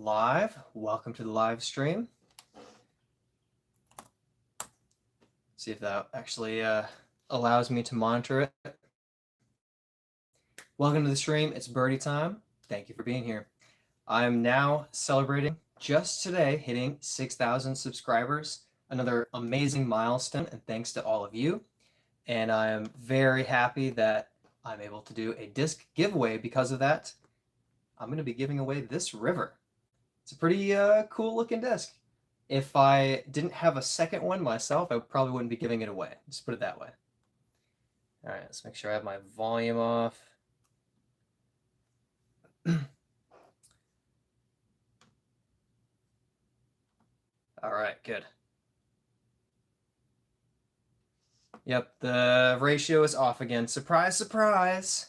live. Welcome to the live stream. See if that actually allows me to monitor it. Welcome to the stream. It's birdie time. Thank you for being here. I'm now celebrating just today hitting 6,000 subscribers. Another amazing milestone, and thanks to all of you. And I am very happy that I'm able to do a disc giveaway because of that. I'm going to be giving away this river. It's a pretty cool looking disc. If I didn't have a second one myself, I probably wouldn't be giving it away. Just put it that way. All right, let's make sure I have my volume off. All right, good. Yep, the ratio is off again. Surprise, surprise.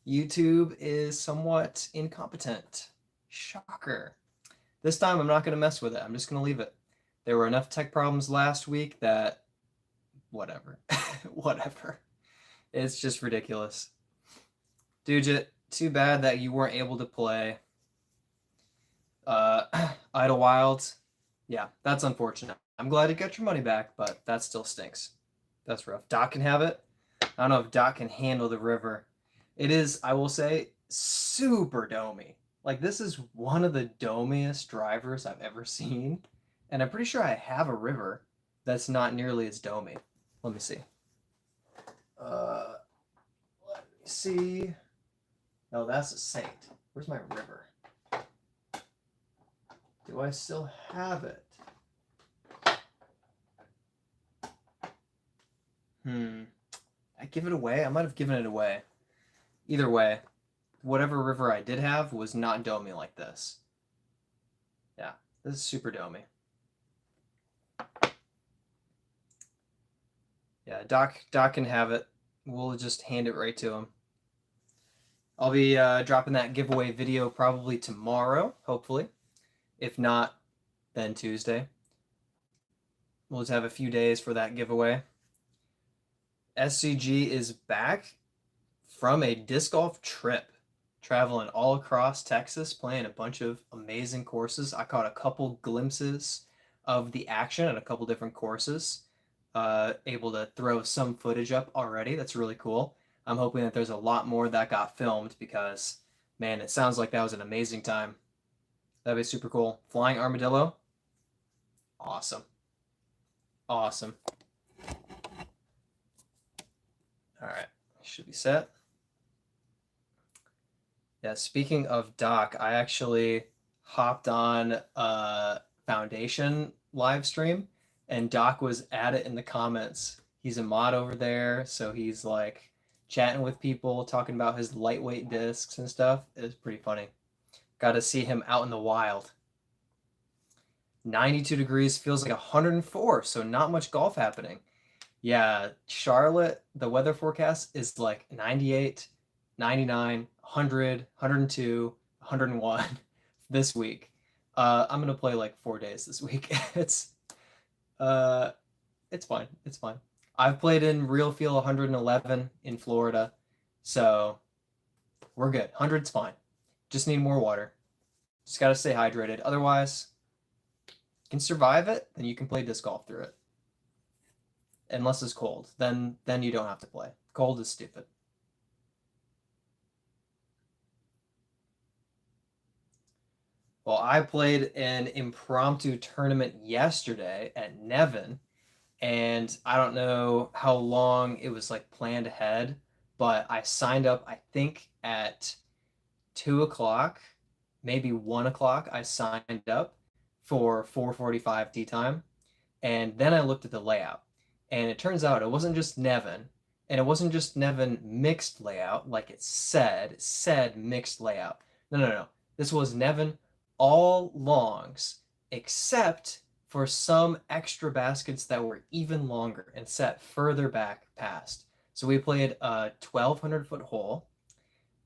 YouTube is somewhat incompetent. Shocker. This time I'm not going to mess with it. I'm just going to leave it. There were enough tech problems last week that whatever. Whatever. It's just ridiculous. Dude, too bad that you weren't able to play Idlewild. Yeah, that's unfortunate. I'm glad to get your money back, but that still stinks. That's rough. Doc can have it. I don't know if Doc can handle the river. It is, I will say, super domey. Like, this is one of the domiest drivers I've ever seen. And I'm pretty sure I have a river that's not nearly as domey. Let me see. Let me see. No, that's a Saint. Where's my river? Do I still have it? I give it away? I might have given it away. Either way, whatever river I did have was not domey like this. Yeah, this is super domey. Yeah, Doc can have it. We'll just hand it right to him. I'll be dropping that giveaway video probably tomorrow, hopefully. If not, then Tuesday. We'll just have a few days for that giveaway. SCG is back from a disc golf trip, traveling all across Texas, playing a bunch of amazing courses. I caught a couple glimpses of the action at a couple different courses. Able to throw some footage up already. That's really cool. I'm hoping that there's a lot more that got filmed because, man, it sounds like that was an amazing time. That'd be super cool. Flying armadillo. Awesome. Awesome. All right, should be set. Yeah, speaking of Doc, I actually hopped on a Foundation live stream, and Doc was at it in the comments. He's a mod over there, so he's like chatting with people, talking about his lightweight discs and stuff. It was pretty funny. Got to see him out in the wild. 92 degrees feels like 104, so not much golf happening. Yeah, Charlotte, the weather forecast is like 98, 99, 100, 102, 101 this week. I'm gonna play like 4 days this week. It's fine. It's fine. I've played in real feel 111 in Florida, so we're good. 100's fine. Just need more water. Just gotta stay hydrated. Otherwise, you can survive it, then you can play disc golf through it. Unless it's cold, then you don't have to play. Cold is stupid. Well, I played an impromptu tournament yesterday at Nevin, and I don't know how long it was like planned ahead, but I signed up, I think at 2 o'clock, maybe 1 o'clock, I signed up for 4:45 tee time, and then I looked at the layout. And it turns out it wasn't just Nevin, and it wasn't just Nevin mixed layout like it said mixed layout. No. This was Nevin all longs, except for some extra baskets that were even longer and set further back past. So we played a 1,200-foot hole,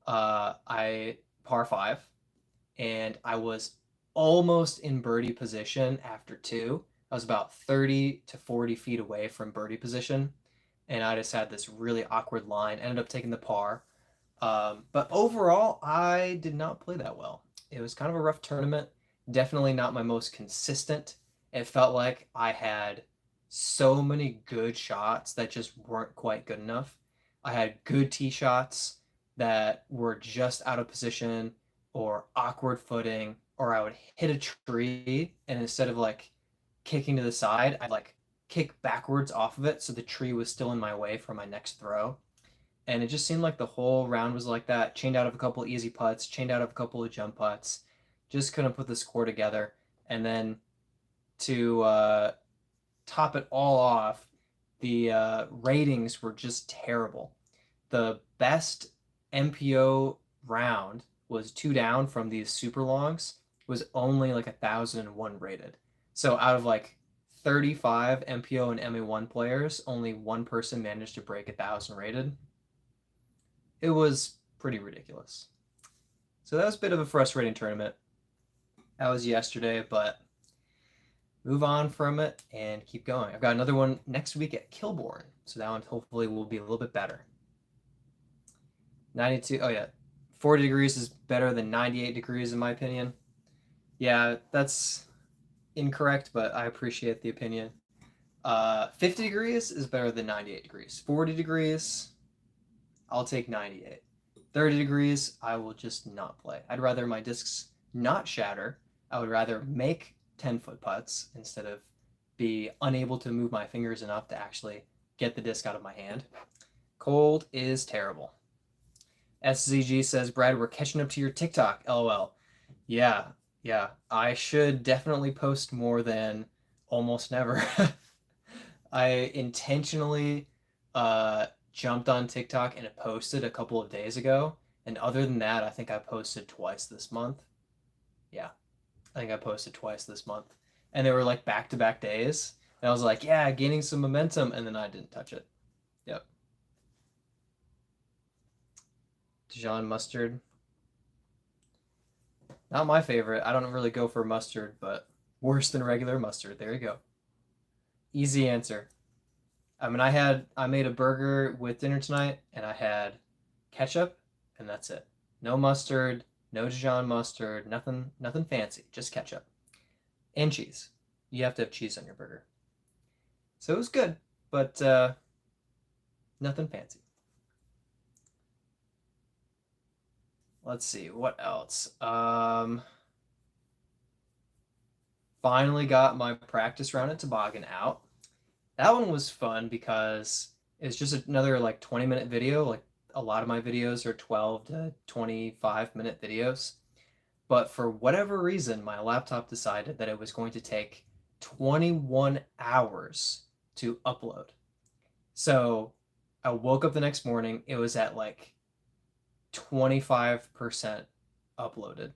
I par 5, and I was almost in birdie position after 2. I was about 30 to 40 feet away from birdie position, and I just had this really awkward line. Ended up taking the par. But overall, I did not play that well. It was kind of a rough tournament. Definitely not my most consistent. It felt like I had so many good shots that just weren't quite good enough. I had good tee shots that were just out of position or awkward footing, or I would hit a tree and instead of like kicking to the side, I'd like kick backwards off of it so the tree was still in my way for my next throw. And it just seemed like the whole round was like that. Chained out of a couple easy putts, chained out of a couple of jump putts. Just couldn't put the score together. And then to top it all off, the ratings were just terrible. The best MPO round was two down from these super longs, was only like 1,001 rated. So out of like 35 MPO and MA1 players, only one person managed to break 1,000 rated. It was pretty ridiculous. So that was a bit of a frustrating tournament. That was yesterday, but move on from it and keep going. I've got another one next week at Kilbourne, so that one hopefully will be a little bit better. 92, oh yeah, 40 degrees is better than 98 degrees in my opinion. Yeah, that's incorrect, but I appreciate the opinion. 50 degrees is better than 98 degrees. 40 degrees, I'll take 98. 30 degrees, I will just not play. I'd rather my discs not shatter. I would rather make 10-foot putts instead of be unable to move my fingers enough to actually get the disc out of my hand. Cold is terrible. SZG says, Brad, we're catching up to your TikTok. LOL. Yeah, yeah. I should definitely post more than almost never. I intentionally jumped on TikTok and it posted a couple of days ago. And other than that, I think I posted twice this month. Yeah, I think I posted twice this month. And they were like back-to-back days. And I was like, yeah, gaining some momentum. And then I didn't touch it. Yep. Dijon mustard. Not my favorite. I don't really go for mustard, but worse than regular mustard. There you go. Easy answer. I mean, I made a burger with dinner tonight, and I had ketchup, and that's it. No mustard, no Dijon mustard, nothing fancy, just ketchup and cheese. You have to have cheese on your burger. So it was good, but nothing fancy. Let's see what else. Finally got my practice round at Toboggan out. That one was fun because it's just another like 20-minute video. Like a lot of my videos are 12 to 25-minute videos. But for whatever reason, my laptop decided that it was going to take 21 hours to upload. So I woke up the next morning, it was at like 25% uploaded.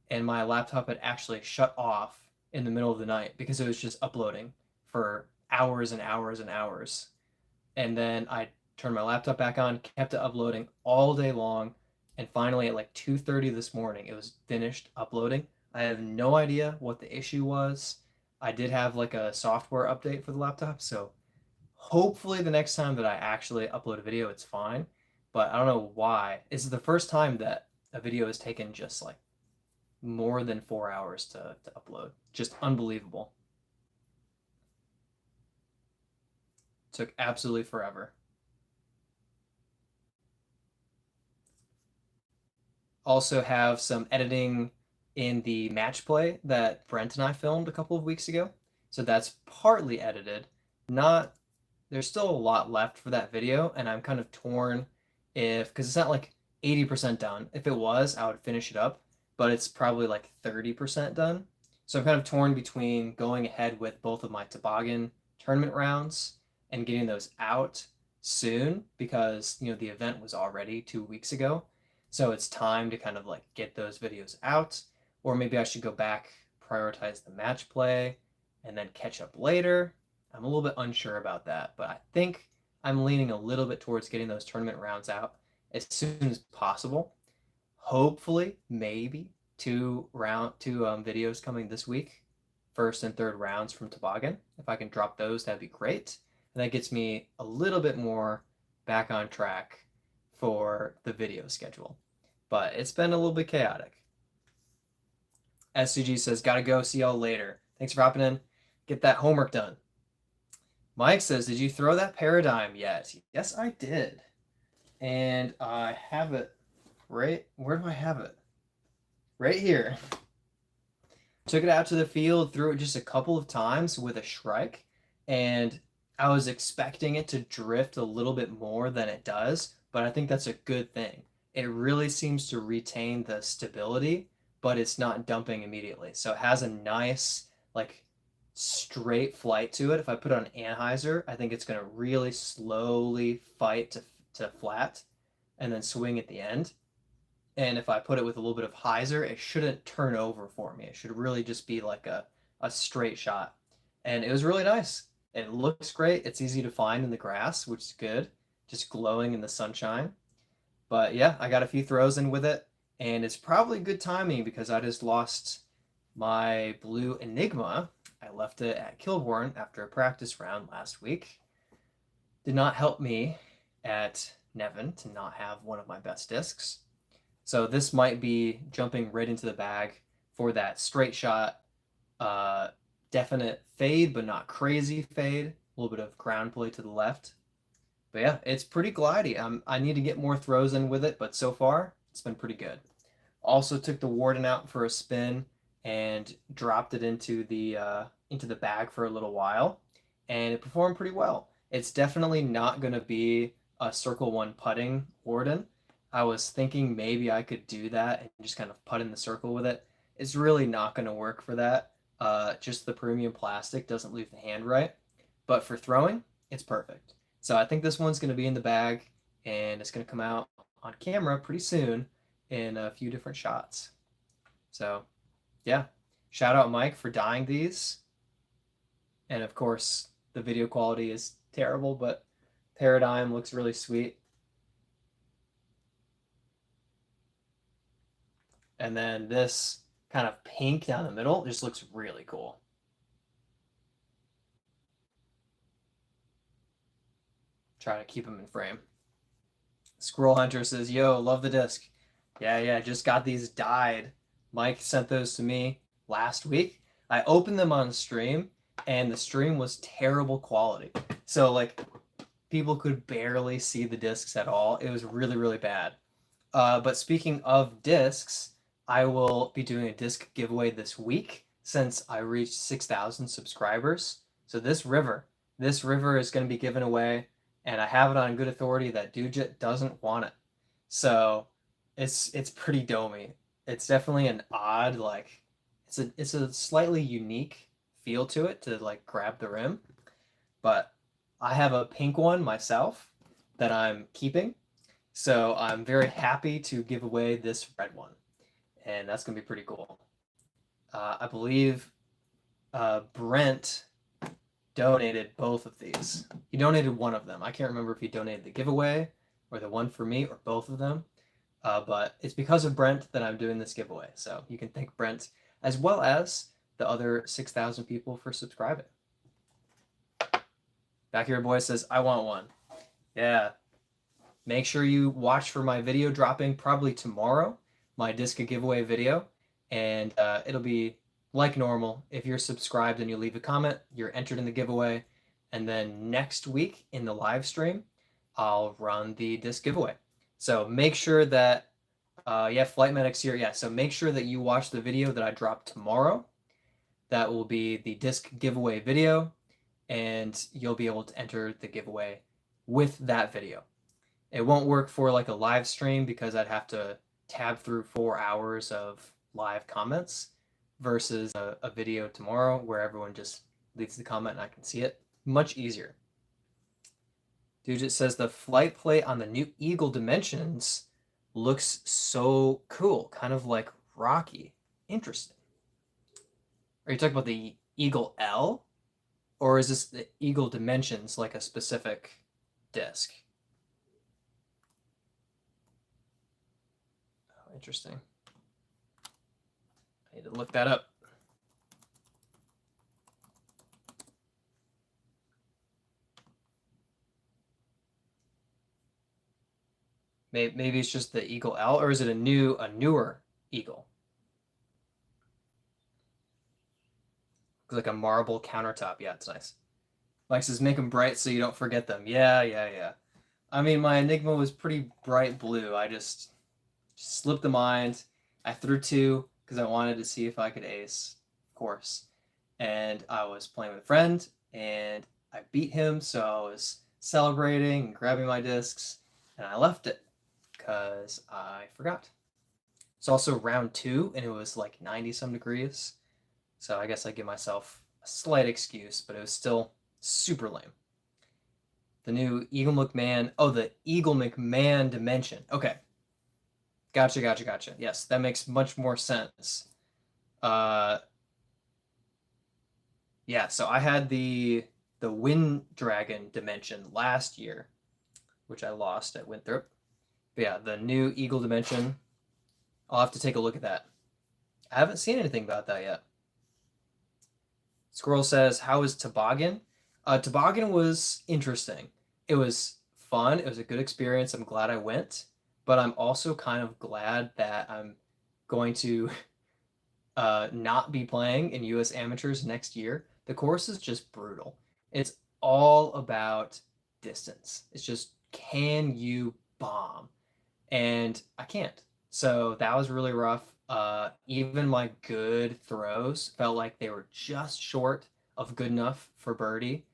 And my laptop had actually shut off in the middle of the night because it was just uploading for hours and hours and hours. And then I turned my laptop back on, kept it uploading all day long, and finally at like 2:30 this morning, it was finished uploading. I have no idea what the issue was. I did have like a software update for the laptop, so hopefully the next time that I actually upload a video, it's fine. But I don't know why. This is the first time that a video has taken just like more than 4 hours to upload. Just unbelievable. Took absolutely forever. Also have some editing in the match play that Brent and I filmed a couple of weeks ago. So that's partly edited. Not There's still a lot left for that video, and I'm kind of torn if because it's not like 80% done. If it was, I would finish it up, but it's probably like 30% done. So I'm kind of torn between going ahead with both of my toboggan tournament rounds and getting those out soon because the event was already 2 weeks ago. So it's time to kind of like get those videos out, or maybe I should go back, prioritize the match play, and then catch up later. I'm a little bit unsure about that, but I think I'm leaning a little bit towards getting those tournament rounds out as soon as possible. Hopefully, maybe two videos coming this week, first and third rounds from Toboggan. If I can drop those, that'd be great. And that gets me a little bit more back on track for the video schedule. But it's been a little bit chaotic. SCG says, gotta go, see y'all later. Thanks for hopping in. Get that homework done. Mike says, did you throw that paradigm yet? Yes, I did. And I have it right. Where do I have it? Right here. Took it out to the field, threw it just a couple of times with a Shrike, and I was expecting it to drift a little bit more than it does, but I think that's a good thing. It really seems to retain the stability, but it's not dumping immediately. So it has a nice, like, straight flight to it. If I put it on Anheuser, I think it's going to really slowly fight to flat and then swing at the end. And if I put it with a little bit of hyzer, it shouldn't turn over for me. It should really just be like a straight shot. And it was really nice. It looks great. It's easy to find in the grass, which is good. Just glowing in the sunshine. But yeah, I got a few throws in with it. And it's probably good timing because I just lost my blue Enigma. I left it at Kilbourne after a practice round last week. Did not help me at Nevin to not have one of my best discs. So this might be jumping right into the bag for that straight shot, definite fade, but not crazy fade. A little bit of ground play to the left. But yeah, it's pretty glidey. I need to get more throws in with it, but so far it's been pretty good. Also took the Warden out for a spin and dropped it into the bag for a little while, and it performed pretty well. It's definitely not going to be a circle one putting Warden. I was thinking maybe I could do that and just kind of putt in the circle with it. It's really not going to work for that. Just the premium plastic doesn't leave the hand right. But for throwing, it's perfect. So I think this one's going to be in the bag, and it's going to come out on camera pretty soon in a few different shots. So yeah, shout out Mike for dyeing these. And of course, the video quality is terrible, but Paradigm looks really sweet. And then this kind of pink down the middle just looks really cool. Try to keep them in frame. Squirrel Hunter says, yo, love the disc. Yeah, just got these dyed. Mike sent those to me last week. I opened them on stream, and the stream was terrible quality. So, like, people could barely see the discs at all. It was really, really bad. But speaking of discs, I will be doing a disc giveaway this week since I reached 6,000 subscribers. So this river is going to be given away, and I have it on good authority that Dujit doesn't want it. So it's pretty domey. It's definitely an odd, like, it's a slightly unique feel to it to like grab the rim. But I have a pink one myself that I'm keeping. So I'm very happy to give away this red one. And that's going to be pretty cool. I believe Brent donated both of these. He donated one of them. I can't remember if he donated the giveaway or the one for me or both of them. But it's because of Brent that I'm doing this giveaway. So you can thank Brent as well as the other 6,000 people for subscribing. Back Here Boy says, I want one. Yeah. Make sure you watch for my video dropping probably tomorrow, my disc giveaway video. And it'll be like normal. If you're subscribed and you leave a comment, you're entered in the giveaway. And then next week in the live stream, I'll run the disc giveaway. So make sure that, Flight Medic's here. Yeah, so make sure that you watch the video that I drop tomorrow. That will be the disc giveaway video, and you'll be able to enter the giveaway with that video. It won't work for like a live stream because I'd have to tab through 4 hours of live comments versus a video tomorrow where everyone just leaves the comment and I can see it. Much easier. Dude, it says the flight plate on the new Eagle Dimensions looks so cool, kind of like Rocky. Interesting. Are you talking about the Eagle L? Or is this the Eagle Dimensions, like a specific disc? Oh, interesting. I need to look that up. Maybe it's just the Eagle L, or is it a newer Eagle? like a marble countertop. Yeah, it's nice. Mike says make them bright so you don't forget them. Yeah, yeah, yeah. I mean, my Enigma was pretty bright blue. I just slipped the mind. I threw two because I wanted to see if I could ace, of course. And I was playing with a friend, and I beat him, so I was celebrating and grabbing my discs, and I left it because I forgot. It's also round two, and it was like 90 some degrees. So I guess I give myself a slight excuse, but it was still super lame. The new Eagle McMahon. Oh, the Eagle McMahon dimension. Okay. Gotcha, gotcha, gotcha. Yes, that makes much more sense. Uh, yeah, so I had the Wind Dragon dimension last year, which I lost at Winthrop. But yeah, the new Eagle dimension. I'll have to take a look at that. I haven't seen anything about that yet. Squirrel says, "How is Toboggan?" Toboggan was interesting. It was fun. It was a good experience. I'm glad I went, but I'm also kind of glad that I'm going to not be playing in U.S. amateurs next year. The course is just brutal. It's all about distance. It's just can you bomb? And I can't. So that was really rough. Even my good throws felt like they were just short of good enough for birdie.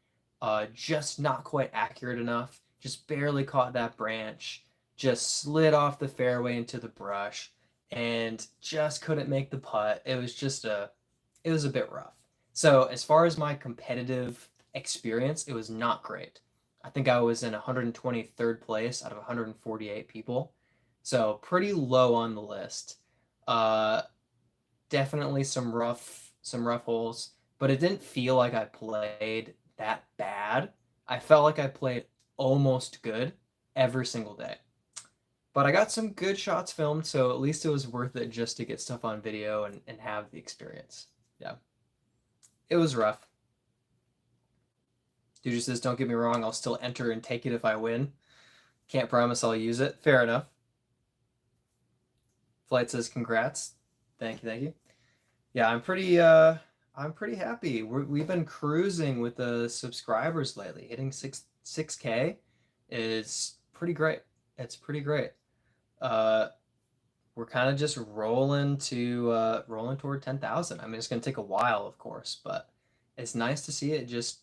Just not quite accurate enough. Just barely caught that branch. Just slid off the fairway into the brush and just couldn't make the putt. It was a bit rough. So as far as my competitive experience, it was not great. I think I was in 123rd place out of 148 people. So pretty low on the list. Uh, Definitely some rough holes, but it didn't feel like I played that bad. I felt like I played almost good every single day. But I got some good shots filmed, so at least it was worth it just to get stuff on video and have the experience. Yeah. It was rough. Dude just says, don't get me wrong, I'll still enter and take it if I win. Can't promise I'll use it. Fair enough. Flight says, congrats. Thank you, thank you. Yeah, I'm pretty happy. We've been cruising with the subscribers lately. Hitting 6K is pretty great. It's pretty great. Uh, we're kind of just rolling toward 10,000. I mean, it's gonna take a while, of course, but it's nice to see it just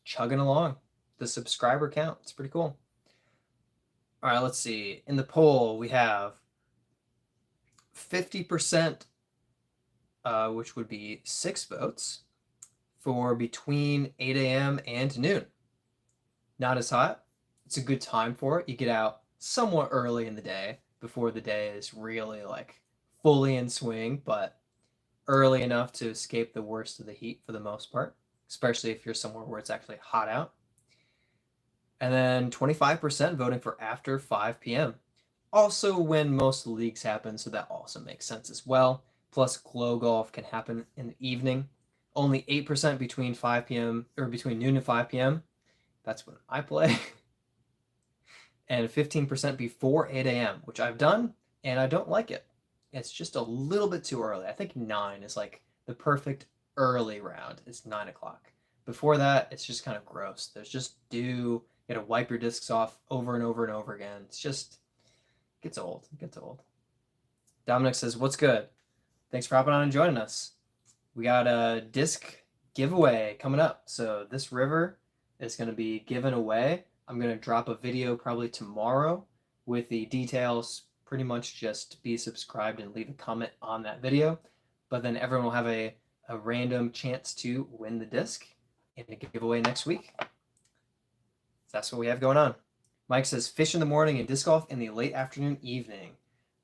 chugging along. The subscriber count. It's pretty cool. All right, let's see. In the poll, we have 50%, which would be 6 votes, for between 8 a.m. and noon. Not as hot. It's a good time for it. You get out somewhat early in the day before the day is really like fully in swing, but early enough to escape the worst of the heat for the most part, especially if you're somewhere where it's actually hot out. And then 25% voting for after 5 p.m. Also when most leagues happen, so that also makes sense as well. Plus, glow golf can happen in the evening. Only 8% between 5 p.m. or between noon and 5 p.m. That's when I play. And 15% before 8 a.m., which I've done, and I don't like it. It's just a little bit too early. I think 9 is like the perfect early round. It's 9 o'clock. Before that, it's just kind of gross. There's just dew. You gotta wipe your discs off over and over and over again. It's just, it gets old. It gets old. Dominic says, what's good? Thanks for hopping on and joining us. We got a disc giveaway coming up. So this river is going to be given away. I'm going to drop a video probably tomorrow with the details. Pretty much just be subscribed and leave a comment on that video. But then everyone will have a random chance to win the disc in a giveaway next week. So that's what we have going on. Mike says, fish in the morning and disc golf in the late afternoon, evening.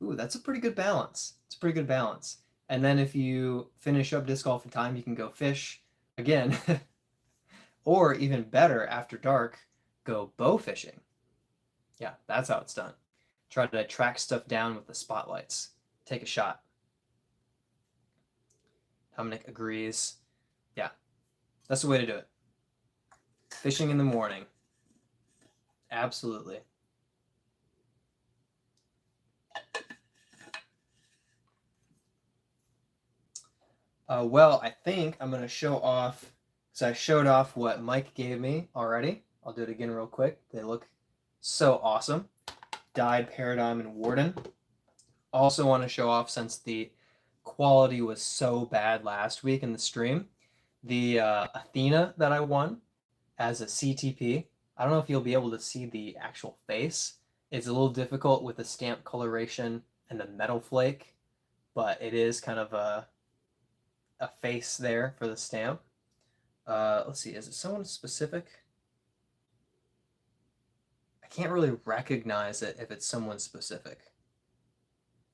Ooh, that's a pretty good balance. It's a pretty good balance. And then if you finish up disc golf in time, you can go fish again. Or even better, after dark, go bow fishing. Yeah, that's how it's done. Try to track stuff down with the spotlights. Take a shot. Dominic agrees. Yeah, that's the way to do it. Fishing in the morning. Absolutely. Well, I think I'm going to show off, so I showed off what Mike gave me already. I'll do it again real quick. They look so awesome. Dyed Paradigm and Warden. Also want to show off, since the quality was so bad last week in the stream, the Athena that I won as a CTP. I don't know if you'll be able to see the actual face. It's a little difficult with the stamp coloration and the metal flake, but it is kind of a face there for the stamp. Let's see, is it someone specific? I can't really recognize it if it's someone specific.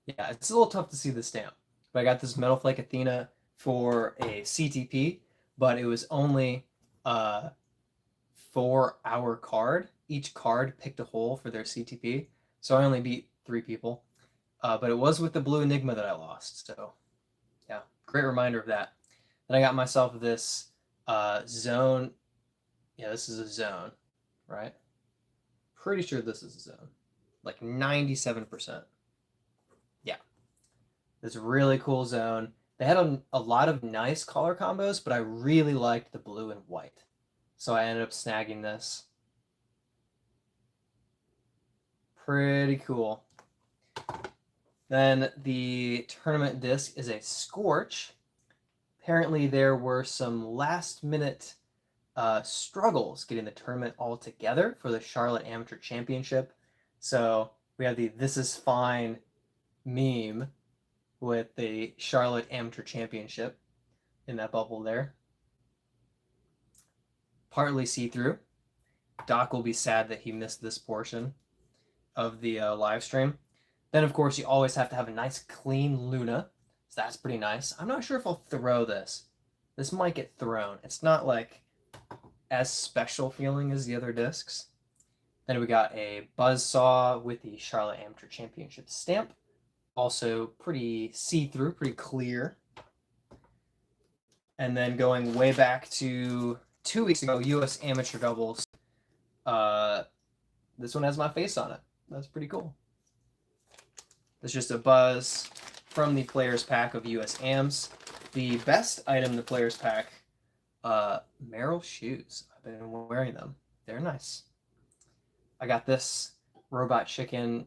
Yeah, it's a little tough to see the stamp. But I got this metal flake Athena for a CTP, but it was only a 4-hour card. Each card picked a hole for their CTP, so I only beat 3 people. But it was with the blue Enigma that I lost, so yeah, great reminder of that. Then I got myself this zone. Yeah, this is a zone, right? Pretty sure this is a zone. Like 97%. Yeah. This really cool zone. They had a lot of nice color combos, but I really liked the blue and white. So I ended up snagging this. Pretty cool. Then the tournament disc is a Scorch. Apparently there were some last minute struggles getting the tournament all together for the Charlotte Amateur Championship. So we have the "This is fine" meme with the Charlotte Amateur Championship in that bubble there. Partly see-through. Doc will be sad that he missed this portion of the live stream. Then, of course, you always have to have a nice clean Luna. So that's pretty nice. I'm not sure if I'll throw this. This might get thrown. It's not like as special feeling as the other discs. Then we got a Buzzsaw with the Charlotte Amateur Championship stamp. Also pretty see-through, pretty clear. And then going way back to 2 weeks ago, US Amateur Doubles. This one has my face on it. That's pretty cool. It's just a Buzz from the Players Pack of US AMs. The best item in the Players Pack, Merrill shoes. I've been wearing them. They're nice. I got this Robot Chicken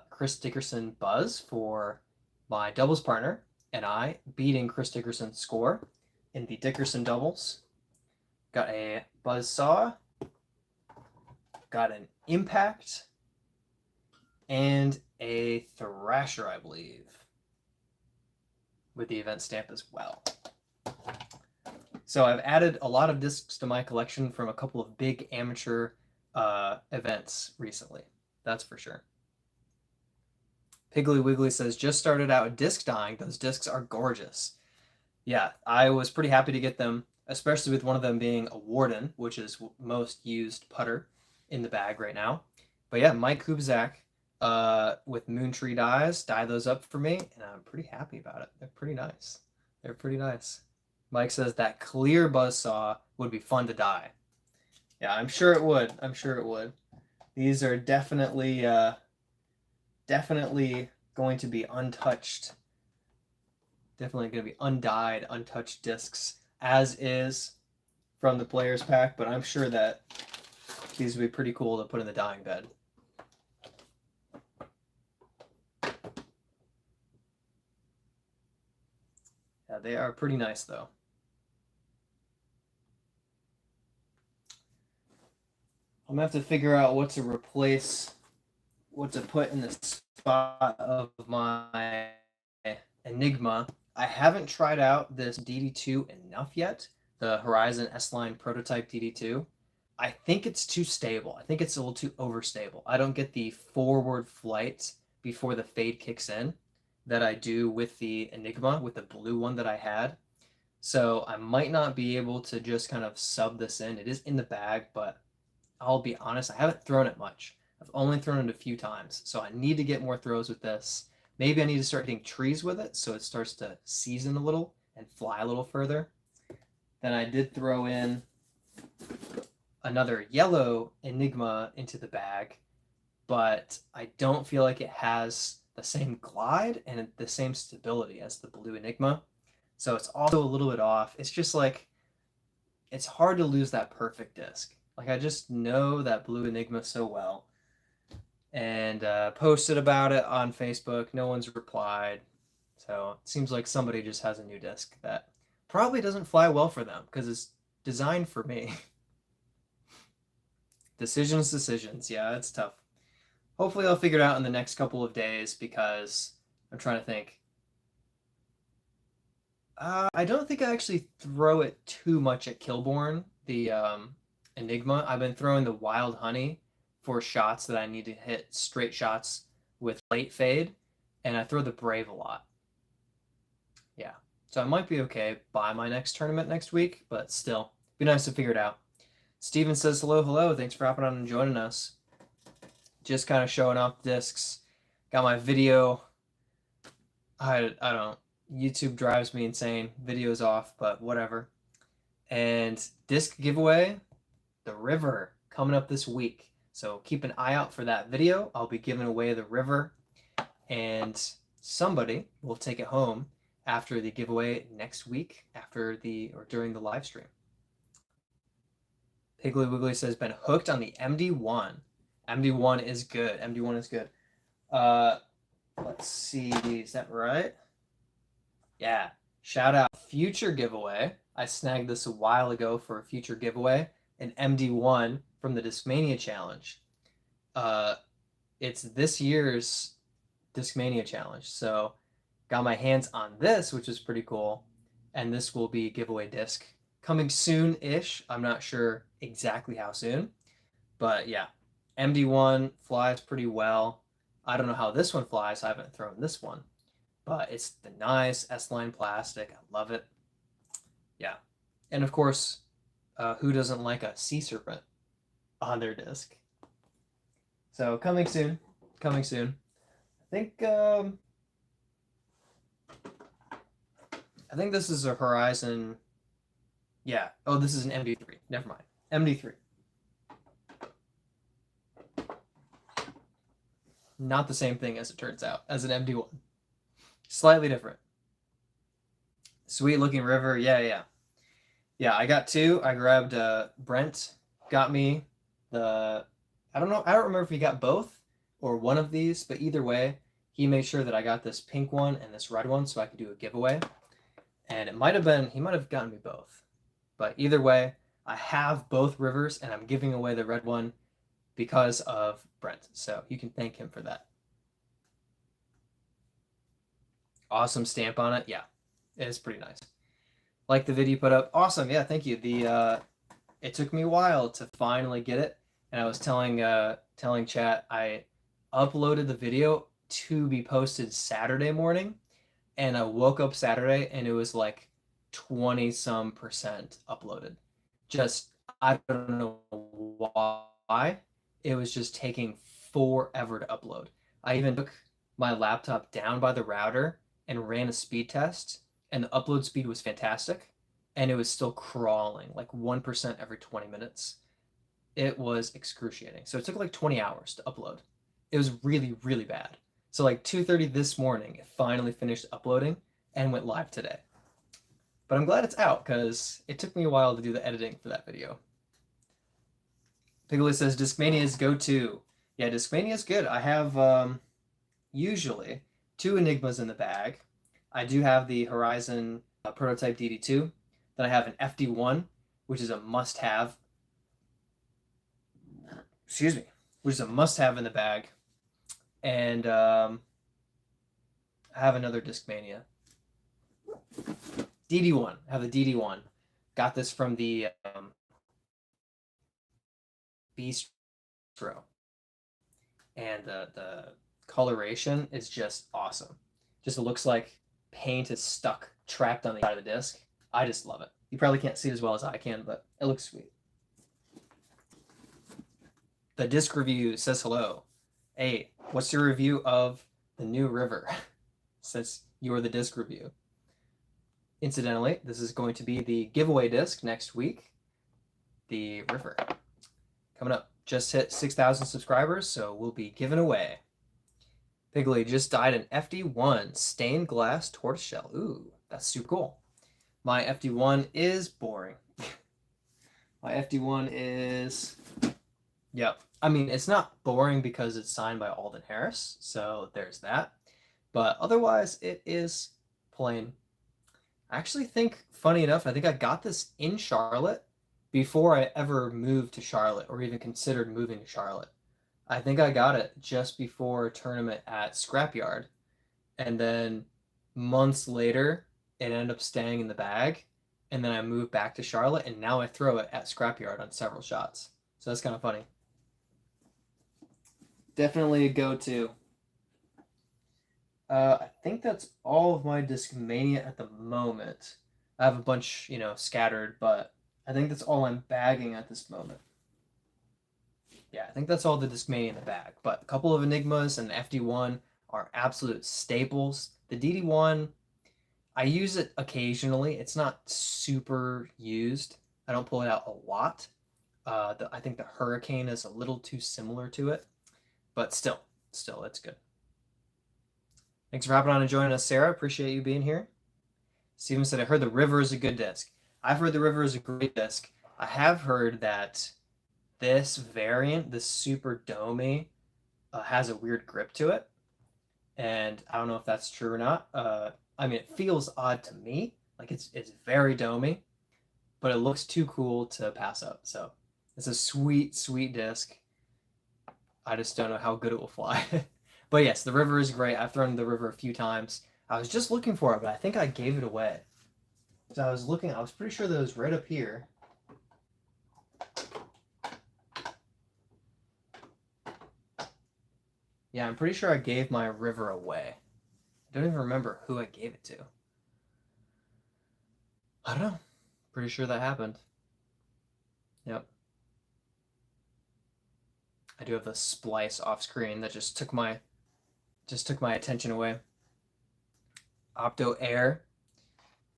Chris Dickerson Buzz for my doubles partner and I, beating Chris Dickerson's score in the Dickerson doubles. Got a Buzzsaw. Got an Impact. And a Thrasher, I believe, with the event stamp as well. So I've added a lot of discs to my collection from a couple of big amateur events recently. That's for sure. Piggly Wiggly says, just started out disc dyeing. Those discs are gorgeous. Yeah, I was pretty happy to get them, especially with one of them being a Warden, which is most used putter in the bag right now. But yeah, Mike Kubzak with Moon Tree dyes, dye those up for me, and I'm pretty happy about it. They're pretty nice. They're pretty nice. Mike says that clear Buzzsaw would be fun to dye. Yeah, I'm sure it would. I'm sure it would. These are definitely going to be untouched. Definitely going to be undyed, untouched discs, as is from the Players Pack, but I'm sure that these would be pretty cool to put in the dyeing bed. Yeah, they are pretty nice, though. I'm going to have to figure out what to replace, what to put in the spot of my Enigma. I haven't tried out this DD2 enough yet, the Horizon S-Line prototype DD2. I think it's too stable. I think it's a little too overstable. I don't get the forward flight before the fade kicks in that I do with the Enigma, with the blue one that I had. So I might not be able to just kind of sub this in. It is in the bag, but I'll be honest, I haven't thrown it much. I've only thrown it a few times, so I need to get more throws with this. Maybe I need to start hitting trees with it so it starts to season a little and fly a little further. Then I did throw in another yellow Enigma into the bag, but I don't feel like it has the same glide and the same stability as the blue Enigma. So it's also a little bit off. It's just like, it's hard to lose that perfect disc. Like I just know that Blue Enigma so well, and posted about it on Facebook. No one's replied. So it seems like somebody just has a new disc that probably doesn't fly well for them because it's designed for me. Decisions. Yeah, it's tough. Hopefully I'll figure it out in the next couple of days because I'm trying to think. I don't think I actually throw it too much at Kilborn, the Enigma. I've been throwing the Wild Honey for shots that I need to hit straight shots with late fade, and I throw the Brave a lot. Yeah. So I might be okay by my next tournament next week, but still, be nice to figure it out. Steven says hello. Thanks for hopping on and joining us. Just kind of showing off discs. Got my video. I don't. YouTube drives me insane. Video's off, but whatever. And disc giveaway, the river, coming up this week. So keep an eye out for that video. I'll be giving away the river, and somebody will take it home after the giveaway next week, during the live stream. Piggly Wiggly says been hooked on the MD1. MD1 is good. MD1 is good. Let's see, is that right? Yeah. Shout out future giveaway. I snagged this a while ago for a future giveaway, an MD1 from the Discmania challenge. It's this year's Discmania challenge. So got my hands on this, which is pretty cool. And this will be giveaway disc coming soon-ish. I'm not sure exactly how soon, but yeah, MD1 flies pretty well. I don't know how this one flies. I haven't thrown this one, but it's the nice S-line plastic. I love it. Yeah. And of course, who doesn't like a sea serpent on their disc? So coming soon. I think this is a Horizon. Yeah. Oh, this is an MD3. Never mind. MD3. Not the same thing as it turns out as an MD1. Slightly different. Sweet looking river. Yeah. I got two. I grabbed Brent got me the I don't remember if he got both or one of these, but either way, he made sure that I got this pink one and this red one so I could do a giveaway. And he might have gotten me both. But either way, I have both rivers and I'm giving away the red one because of Brent. So you can thank him for that. Awesome stamp on it. Yeah, it is pretty nice. Like the video you put up. Awesome. Yeah, thank you. It took me a while to finally get it. And I was telling chat I uploaded the video to be posted Saturday morning. And I woke up Saturday and it was like 20-some% uploaded. Just, I don't know why. It was just taking forever to upload. I even took my laptop down by the router and ran a speed test, and the upload speed was fantastic, and it was still crawling like 1% every 20 minutes. It was excruciating. So it took like 20 hours to upload. It was really, really bad. So like 2:30 this morning, it finally finished uploading and went live today. But I'm glad it's out because it took me a while to do the editing for that video. Piggly says Discmania's go-to. Yeah, Discmania is good. I have usually 2 Enigmas in the bag. I do have the Horizon prototype DD2. Then I have an FD1, which is a must-have. Excuse me, which is a must-have in the bag. And I have another Discmania. DD1. I have the DD1. Got this from the Bistro. And the coloration is just awesome. Just looks like paint is trapped on the side of the disc. I just love it. You probably can't see it as well as I can, but it looks sweet. The disc review says hello. Hey, what's your review of the new river? Since you're the disc review. Incidentally, this is going to be the giveaway disc next week. The river. Coming up. Just hit 6,000 subscribers, so we'll be giving away. Piggly just dyed an FD1 stained glass tortoiseshell. Ooh, that's super cool. My FD1 is boring. My FD1 is, yep. I mean, it's not boring because it's signed by Alden Harris, so there's that. But otherwise, it is plain. I actually think, funny enough, I think I got this in Charlotte before I ever moved to Charlotte or even considered moving to Charlotte. I think I got it just before a tournament at Scrapyard. And then months later, it ended up staying in the bag. And then I moved back to Charlotte, and now I throw it at Scrapyard on several shots. So that's kind of funny. Definitely a go-to. I think that's all of my Discmania at the moment. I have a bunch, scattered, but I think that's all I'm bagging at this moment. Yeah, I think that's all the Discmania in the bag. But a couple of Enigmas and the FD1 are absolute staples. The DD1, I use it occasionally. It's not super used. I don't pull it out a lot. I think the Hurricane is a little too similar to it, but still, it's good. Thanks for hopping on and joining us, Sarah. Appreciate you being here. Steven said, I heard the River is a good disc. I've heard the River is a great disc. I have heard that this variant, this Super Domi, has a weird grip to it. And I don't know if that's true or not. I mean, it feels odd to me. Like it's very Domi, but it looks too cool to pass up. So it's a sweet, sweet disc. I just don't know how good it will fly. But yes, the River is great. I've thrown the River a few times. I was just looking for it, but I think I gave it away. So I was looking, I was pretty sure that it was right up here. Yeah, I'm pretty sure I gave my River away. I don't even remember who I gave it to. I don't know. Pretty sure that happened. Yep. I do have the splice off screen that just took my attention away. Opto Air.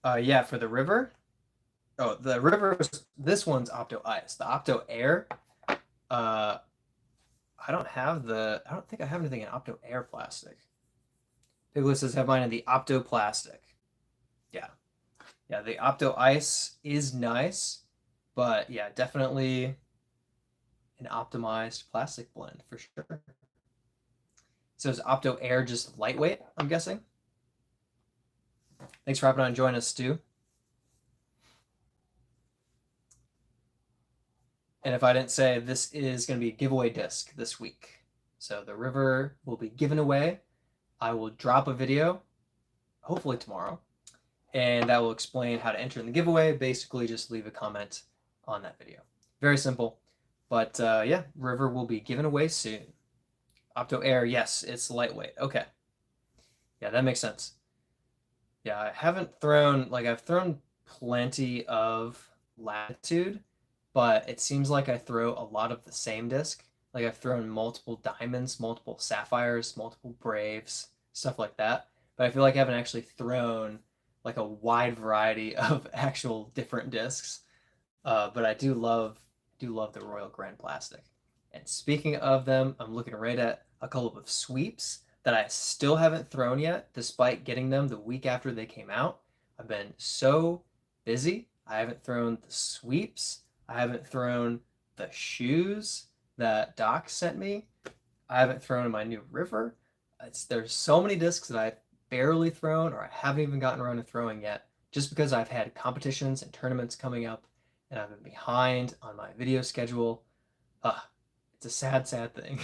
Yeah, for the River. Oh, the River. This one's Opto Ice. The Opto Air. I don't think I have anything in Opto Air plastic. Piglet says have mine in the Opto Plastic. Yeah, yeah. The Opto Ice is nice, but yeah, definitely an optimized plastic blend for sure. So is Opto Air just lightweight? I'm guessing. Thanks for hopping on and joining us, Stu. And if I didn't say, this is going to be a giveaway disc this week. So the River will be given away. I will drop a video, hopefully tomorrow, and that will explain how to enter in the giveaway. Basically, just leave a comment on that video. Very simple. But yeah, River will be given away soon. Opto Air, yes, it's lightweight. Okay. Yeah, that makes sense. Yeah, I haven't thrown, I've thrown plenty of Latitude, but it seems like I throw a lot of the same disc. Like I've thrown multiple Diamonds, multiple Sapphires, multiple Braves, stuff like that. But I feel like I haven't actually thrown like a wide variety of actual different discs. But I do love the Royal Grand Plastic. And speaking of them, I'm looking right at a couple of sweeps that I still haven't thrown yet, despite getting them the week after they came out. I've been so busy. I haven't thrown the sweeps. I haven't thrown the shoes that Doc sent me. I haven't thrown my new River. There's so many discs that I've barely thrown or I haven't even gotten around to throwing yet, just because I've had competitions and tournaments coming up and I've been behind on my video schedule. It's a sad, sad thing.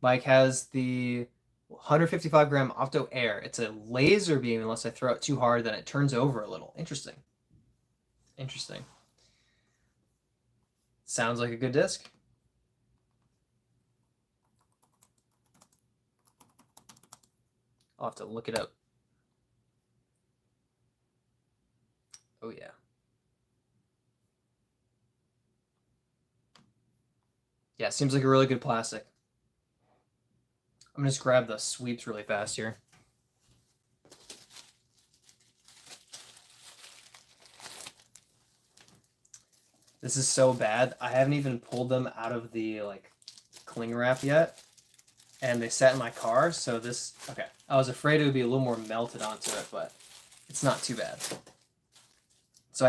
Mike has the 155 gram Opto Air. It's a laser beam unless I throw it too hard, then it turns over a little. Interesting. Interesting. Sounds like a good disc. I'll have to look it up. Oh, yeah. Yeah, seems like a really good plastic. I'm gonna just grab the sweeps really fast here. This is so bad. I haven't even pulled them out of the cling wrap yet. And they sat in my car, so this, okay. I was afraid it would be a little more melted onto it, but it's not too bad. So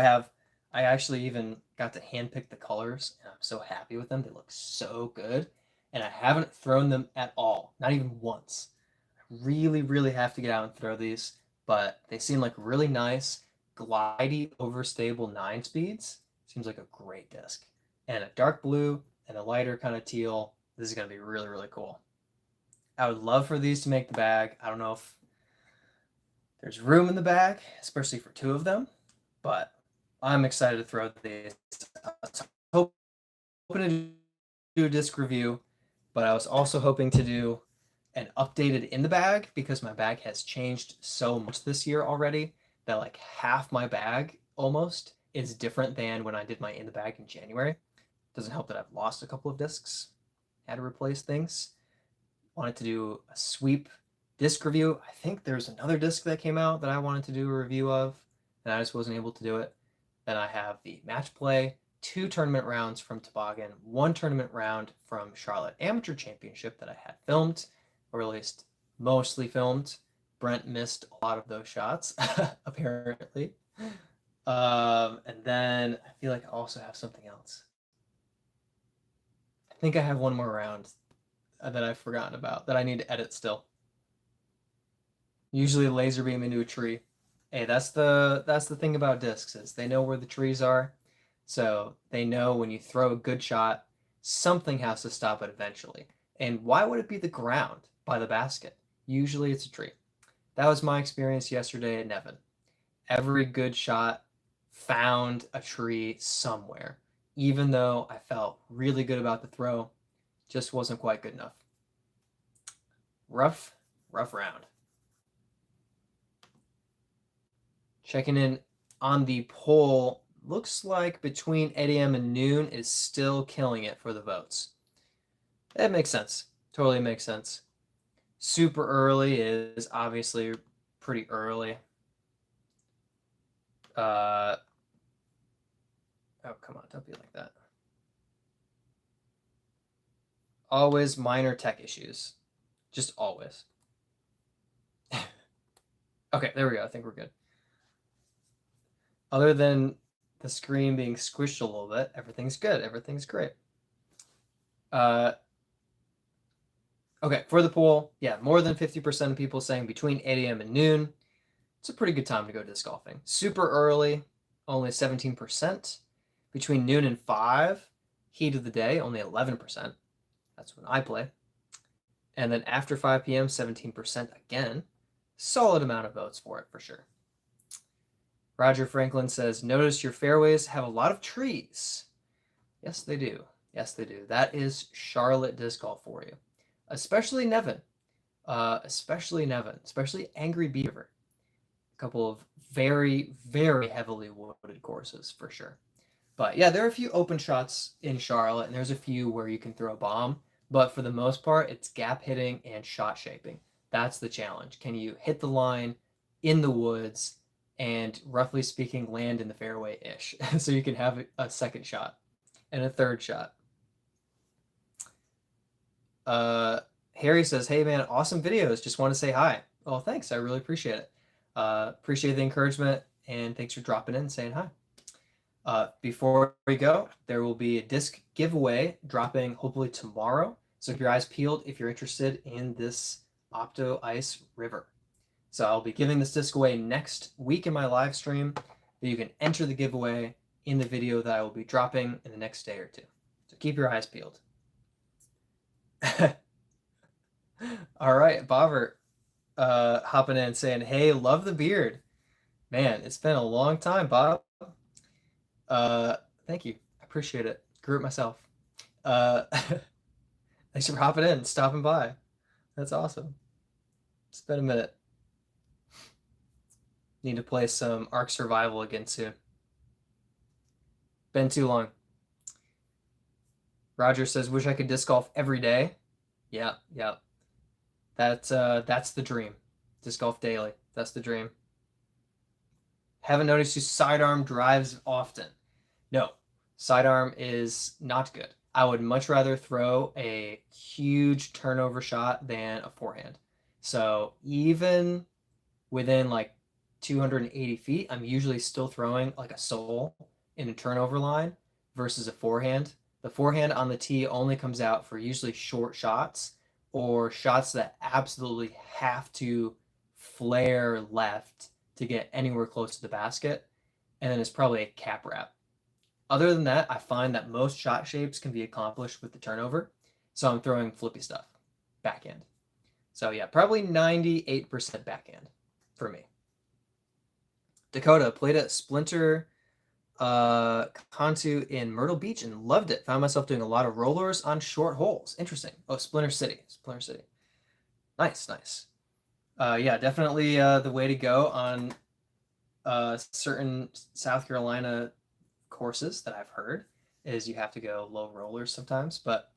I actually even got to handpick the colors, and I'm so happy with them. They look so good, and I haven't thrown them at all, not even once. I really, really have to get out and throw these, but they seem like really nice, glidey, overstable 9 speeds. Seems like a great disc. And a dark blue and a lighter kind of teal. This is going to be really, really cool. I would love for these to make the bag. I don't know if there's room in the bag, especially for 2 of them, but I'm excited to throw these. I was hoping to do a disc review, but I was also hoping to do an updated in the bag because my bag has changed so much this year already that like half my bag almost is different than when I did my in the bag in January. Doesn't help that I've lost a couple of discs, had to replace things. Wanted to do a sweep disc review. I think there's another disc that came out that I wanted to do a review of, and I just wasn't able to do it. Then I have the match play, 2 tournament rounds from Toboggan, 1 tournament round from Charlotte Amateur Championship that I had filmed, or at least mostly filmed. Brent missed a lot of those shots, apparently. And then I feel like I also have something else. I think I have one more round that I've forgotten about that I need to edit still. Usually laser beam into a tree. Hey, that's the thing about discs is they know where the trees are. So they know when you throw a good shot, something has to stop it eventually. And why would it be the ground by the basket? Usually it's a tree. That was my experience yesterday at Nevin. Every good shot found a tree somewhere. Even though I felt really good about the throw, just wasn't quite good enough. Rough round. Checking in on the poll, looks like between 8 a.m. and noon is still killing it for the votes. That makes sense. Totally makes sense. Super early is obviously pretty early. Oh, come on, don't be like that. Always minor tech issues. Just always. Okay, there we go. I think we're good. Other than the screen being squished a little bit, everything's good. Everything's great. Okay, for the poll, yeah, more than 50% of people saying between 8 a.m. and noon. It's a pretty good time to go disc golfing. Super early, only 17%. Between noon and 5, heat of the day, only 11%. That's when I play. And then after 5 p.m., 17% again. Solid amount of votes for it, for sure. Roger Franklin says, notice your fairways have a lot of trees. Yes, they do. Yes, they do. That is Charlotte disc golf for you. Especially Nevin. Especially Angry Beaver. A couple of very, very heavily wooded courses, for sure. But yeah, there are a few open shots in Charlotte, and there's a few where you can throw a bomb. But for the most part, it's gap hitting and shot shaping. That's the challenge. Can you hit the line in the woods and, roughly speaking, land in the fairway-ish so you can have a second shot and a third shot? Harry says, hey man, awesome videos. Just want to say hi. Oh, thanks. I really appreciate it. Appreciate the encouragement, and thanks for dropping in and saying hi. Before we go, there will be a disc giveaway dropping hopefully tomorrow. So keep your eyes peeled if you're interested in this Opto Ice River. So I'll be giving this disc away next week in my live stream. But you can enter the giveaway in the video that I will be dropping in the next day or two. So keep your eyes peeled. All right, Bobber hopping in and saying, hey, love the beard. Man, it's been a long time, Bob. Thank you. I appreciate it. Grew it myself. Thanks for hopping in, stopping by. That's awesome. It's been a minute. Need to play some Ark Survival again soon. Been too long. Roger says, wish I could disc golf every day. Yeah. That's the dream. Disc golf daily. That's the dream. Haven't noticed you sidearm drives often. No, sidearm is not good. I would much rather throw a huge turnover shot than a forehand. So even within like 280 feet, I'm usually still throwing like a sole in a turnover line versus a forehand. The forehand on the tee only comes out for usually short shots or shots that absolutely have to flare left to get anywhere close to the basket. And then it's probably a cap wrap. Other than that, I find that most shot shapes can be accomplished with the turnover. So I'm throwing flippy stuff, backhand. So yeah, probably 98% backhand for me. Dakota played at Splinter Kantu in Myrtle Beach and loved it. Found myself doing a lot of rollers on short holes. Interesting. Oh, Splinter City. Splinter City. Nice, nice. Yeah, definitely the way to go on certain South Carolina courses that I've heard is you have to go low rollers sometimes, but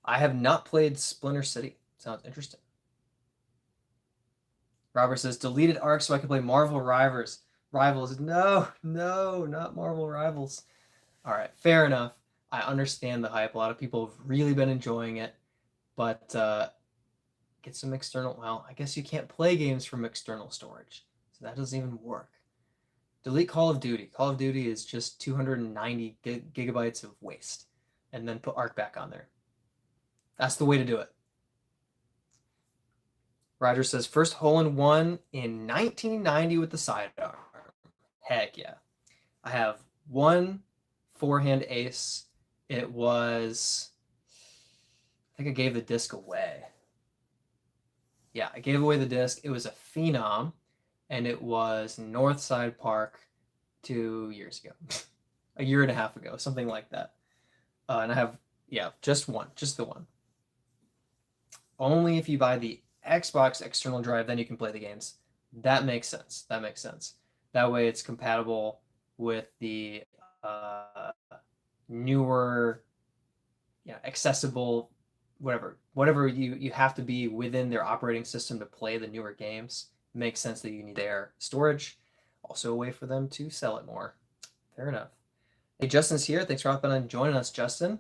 I have not played Splinter City. Sounds interesting. Robert says deleted Arc so I can play Marvel Rivals. Rivals. No, no, not Marvel Rivals. All right, fair enough. I understand the hype. A lot of people have really been enjoying it, but get some external. Well, I guess you can't play games from external storage, so that doesn't even work. Delete Call of Duty. Call of Duty is just 290 gigabytes of waste, and then put Arc back on there. That's the way to do it. Roger says first hole in one in 1990 with the sidearm. Heck yeah. I have one forehand ace. It was, I think I gave the disc away. Yeah, I gave away the disc. It was a Phenom, and it was Northside Park 2 years ago, a year and a half ago, something like that. And I have, yeah, just one, just the one. Only if you buy the Xbox external drive, then you can play the games. That makes sense. That makes sense. That way it's compatible with the newer, accessible, whatever you have to be within their operating system to play the newer games. It makes sense that you need their storage. Also a way for them to sell it more. Fair enough. Hey, Justin's here. Thanks for hopping on and joining us, Justin.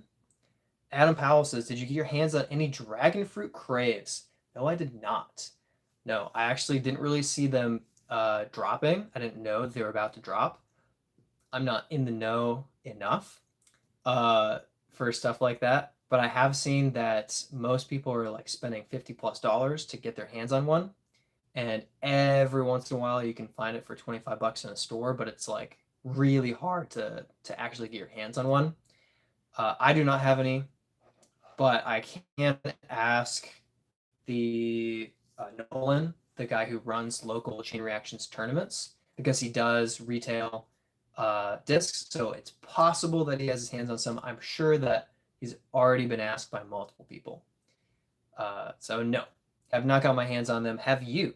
Adam Powell says, did you get your hands on any dragon fruit craves? No, I did not. No, I actually didn't really see them dropping. I didn't know they were about to drop. I'm not in the know enough for stuff like that, but I have seen that most people are like spending $50+ to get their hands on one. And every once in a while you can find it for 25 bucks in a store, but it's like really hard to actually get your hands on one. I do not have any, but I can ask the Nolan, the guy who runs local Chain Reactions tournaments, because he does retail discs. So it's possible that he has his hands on some. I'm sure that he's already been asked by multiple people. So no, have not got my hands on them. Have you?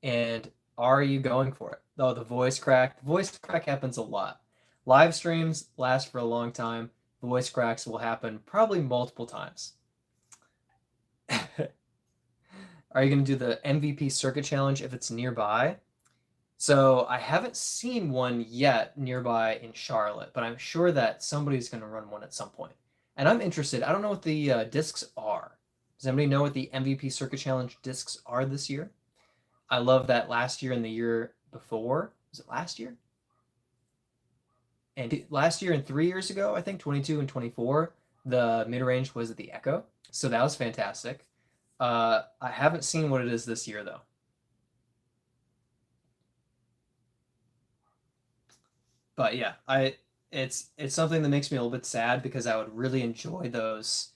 And are you going for it? Oh, the voice crack. The voice crack happens a lot. Live streams last for a long time. Voice cracks will happen probably multiple times. Are you going to do the MVP circuit challenge if it's nearby? So I haven't seen one yet nearby in Charlotte, but I'm sure that somebody's going to run one at some point. And I'm interested. I don't know what the discs are. Does anybody know what the MVP circuit challenge discs are this year? I love that last year and the year before. Was it last year? And last year and 3 years ago, I think 22 and 24, the mid-range was at the Echo. So that was fantastic. I haven't seen what it is this year though. But yeah, it's something that makes me a little bit sad because I would really enjoy those.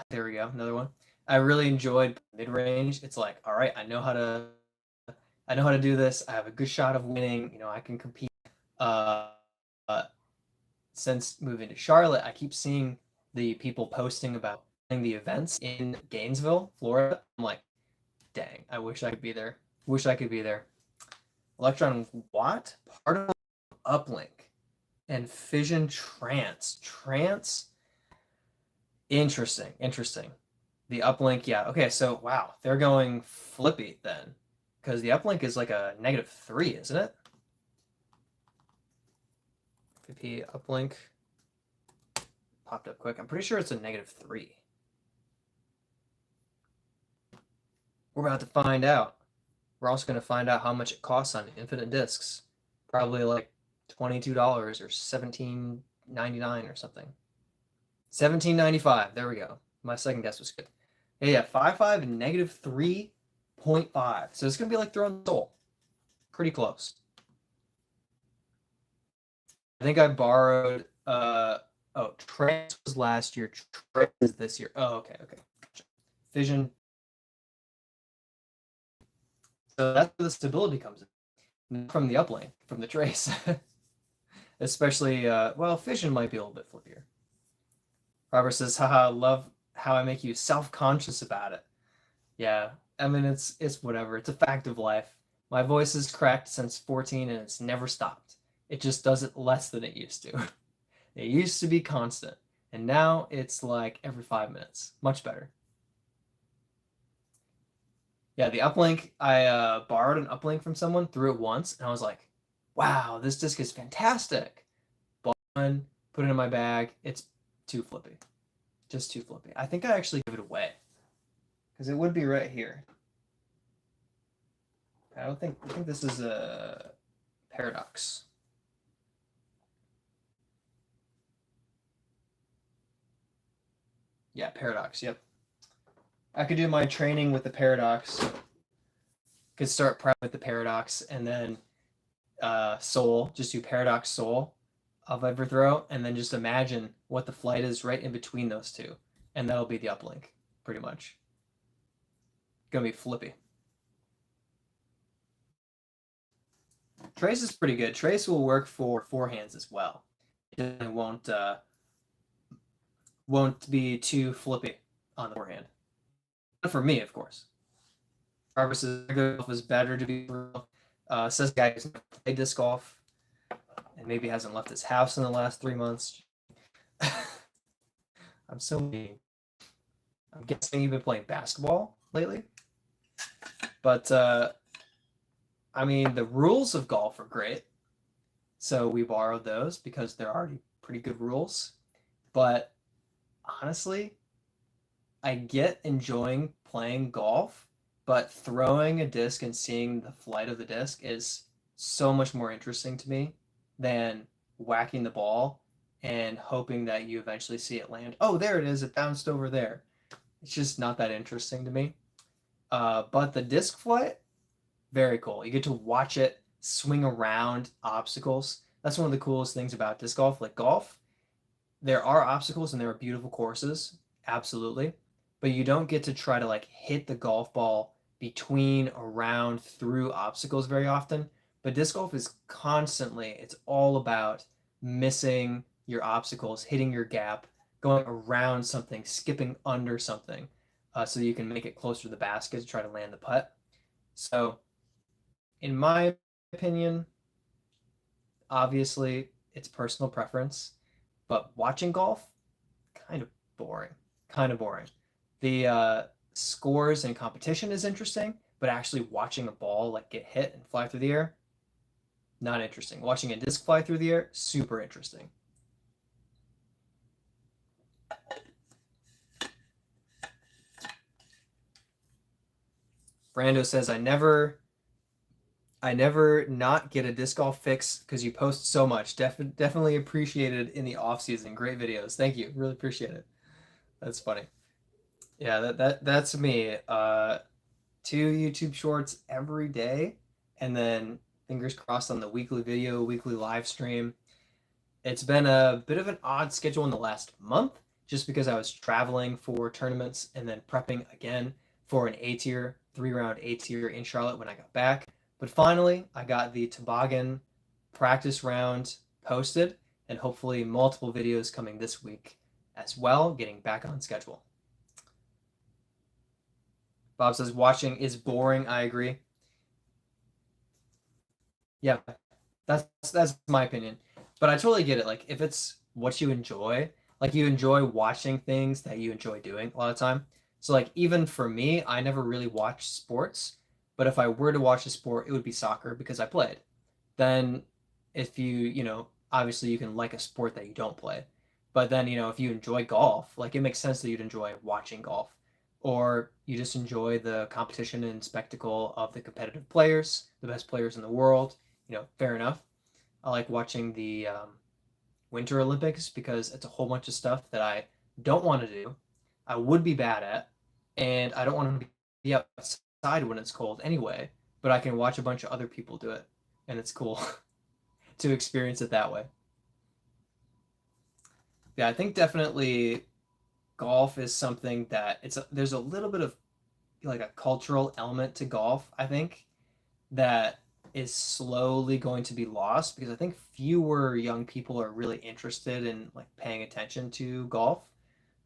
There we go, another one. I really enjoyed mid-range. It's like, all right, I know how to do this. I have a good shot of winning. I can compete. Uh, uh, since moving to Charlotte, I keep seeing the people posting about the events in Gainesville, Florida. I'm like, dang, I wish I could be there. Wish I could be there. Electron Watt, part of Uplink, and Fission Trance. Trance? Interesting. The Uplink, yeah. Okay, so wow, they're going flippy then. Because the Uplink is like a -3, isn't it? VP Uplink popped up quick. I'm pretty sure it's a -3. We're about to find out. We're also going to find out how much it costs on infinite discs. Probably like $22 or $17.99 or something. $17.95. There we go. My second guess was good. Yeah, 5.5 and -3.5. So it's going to be like throwing the soul. Pretty close. I think I borrowed Trace was last year. Trace is this year. Oh, okay. Gotcha. Fission. So that's where the stability comes in. From the uplink, from the Trace. Especially well, Fission might be a little bit flippier. Robert says, haha, love how I make you self-conscious about it. Yeah, I mean it's whatever. It's a fact of life. My voice has cracked since 14 and it's never stopped. It just does it less than it used to. It used to be constant, and now it's like every 5 minutes. Much better. Yeah, the uplink, I borrowed an uplink from someone, threw it once, and I was like, wow, this disc is fantastic. Bought one, put it in my bag. It's too flippy. Just too flippy. I think I actually give it away because it would be right here. I think this is a paradox. Yeah, paradox. Yep. I could do my training with the paradox. Could start prep with the paradox and then soul. Just do paradox soul of every throw, and then just imagine what the flight is right in between those two, and that'll be the uplink, pretty much. Gonna be flippy. Trace is pretty good. Trace will work for forehands as well. It won't be too flippy on the forehand. Not for me, of course. Barbara says golf is better to be real. Says the guy who's never played disc golf and maybe hasn't left his house in the last 3 months. I'm so mean. I'm guessing you've been playing basketball lately. But I mean, the rules of golf are great. So we borrowed those because they're already pretty good rules. But honestly, I get enjoying playing golf, but throwing a disc and seeing the flight of the disc is so much more interesting to me than whacking the ball and hoping that you eventually see it land. Oh, there it is. It bounced over there. It's just not that interesting to me. But the disc flight, very cool. You get to watch it swing around obstacles. That's one of the coolest things about disc golf. Like golf, there are obstacles and there are beautiful courses, absolutely. But you don't get to try to like hit the golf ball between, around, through obstacles very often. But disc golf is constantly, it's all about missing your obstacles, hitting your gap, going around something, skipping under something, so you can make it closer to the basket to try to land the putt. So, in my opinion, obviously it's personal preference, but watching golf, kind of boring. Kind of boring. The scores and competition is interesting, but actually watching a ball like get hit and fly through the air, not interesting. Watching a disc fly through the air, super interesting. Brando says, I never not get a disc golf fix because you post so much. Definitely appreciated in the off season. Great videos. Thank you. Really appreciate it. That's funny. Yeah, that's me. 2 YouTube shorts every day, and then fingers crossed on the weekly video, weekly live stream. It's been a bit of an odd schedule in the last month, just because I was traveling for tournaments and then prepping again for an A tier, 3 round A tier in Charlotte when I got back. But finally, I got the toboggan practice round posted, and hopefully multiple videos coming this week as well, getting back on schedule. Bob says watching is boring. I agree. Yeah, that's my opinion. But I totally get it. Like if it's what you enjoy, like you enjoy watching things that you enjoy doing a lot of time. So like even for me, I never really watched sports, but if I were to watch a sport, it would be soccer because I played. Then if obviously you can like a sport that you don't play. But then, if you enjoy golf, like it makes sense that you'd enjoy watching golf. or you just enjoy the competition and spectacle of the competitive players, the best players in the world, fair enough. I like watching the Winter Olympics because it's a whole bunch of stuff that I don't want to do, I would be bad at, and I don't want to be outside when it's cold anyway, but I can watch a bunch of other people do it, and it's cool to experience it that way. Yeah, I think definitely golf is something that there's a little bit of like a cultural element to golf, I think, that is slowly going to be lost because I think fewer young people are really interested in like paying attention to golf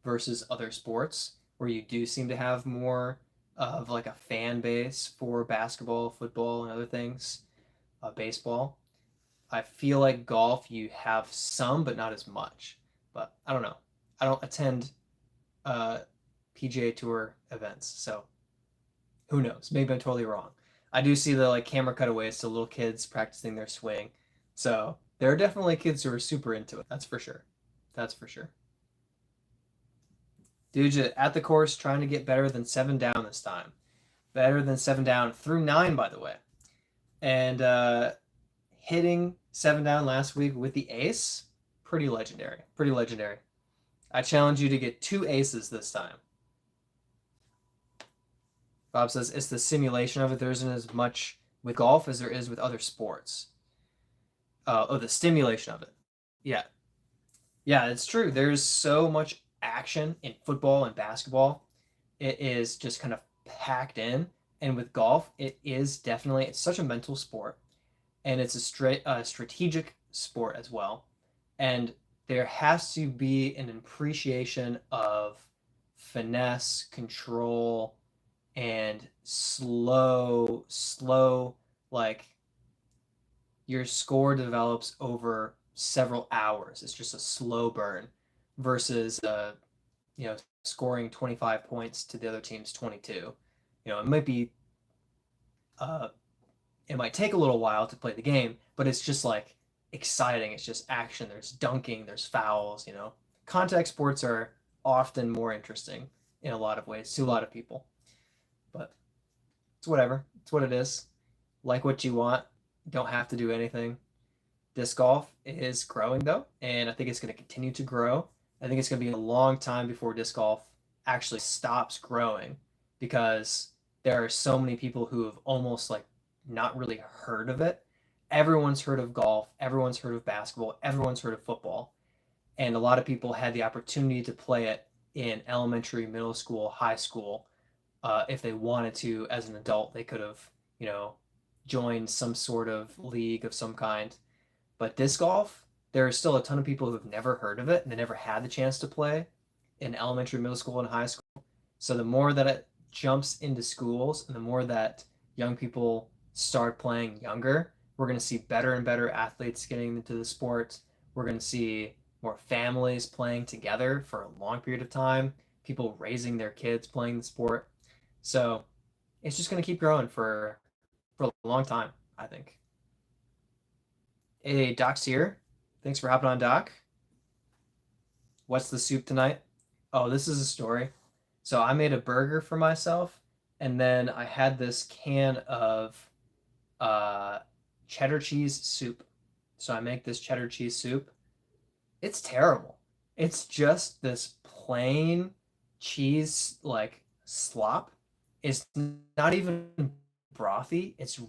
versus other sports where you do seem to have more of like a fan base for basketball, football, and other things, baseball. I feel like golf you have some, but not as much. But I don't know. I don't attend uh, PGA Tour events, so who knows? Maybe I'm totally wrong. I do see the like camera cutaways to little kids practicing their swing. So there are definitely kids who are super into it. That's for sure. That's for sure. Dude, at the course trying to get better than 7 down this time. Better than 7 down through 9, by the way. And hitting 7 down last week with the ace, pretty legendary. Pretty legendary. I challenge you to get 2 aces this time. Bob says it's the simulation of it. There isn't as much with golf as there is with other sports. The stimulation of it. Yeah. Yeah, it's true. There's so much action in football and basketball. It is just kind of packed in. And with golf, it's such a mental sport and it's a strategic sport as well. And there has to be an appreciation of finesse, control, and slow, like your score develops over several hours. It's just a slow burn versus scoring 25 points to the other team's 22. It might be uh it might take a little while to play the game, but it's just like exciting. It's just action. There's dunking, there's fouls. Contact sports are often more interesting in a lot of ways to a lot of people. But it's whatever. It's what it is. Like what you want. Don't have to do anything. Disc golf is growing though, and I think it's going to continue to grow. I think it's going to be a long time before disc golf actually stops growing because there are so many people who have almost like not really heard of it. Everyone's heard of golf, everyone's heard of basketball, everyone's heard of football, and a lot of people had the opportunity to play it in elementary, middle school, high school. If they wanted to, as an adult, they could have, joined some sort of league of some kind. But disc golf, there are still a ton of people who have never heard of it and they never had the chance to play in elementary, middle school, and high school. So the more that it jumps into schools and the more that young people start playing younger, we're going to see better and better athletes getting into the sport. We're going to see more families playing together for a long period of time, people raising their kids playing the sport. So it's just going to keep growing for a long time, I think. Hey, Doc's here. Thanks for hopping on, Doc. What's the soup tonight? Oh, this is a story. So I made a burger for myself, and then I had this can of uh, cheddar cheese soup. So I make this cheddar cheese soup. It's terrible. It's just this plain cheese like slop. It's not even brothy. It's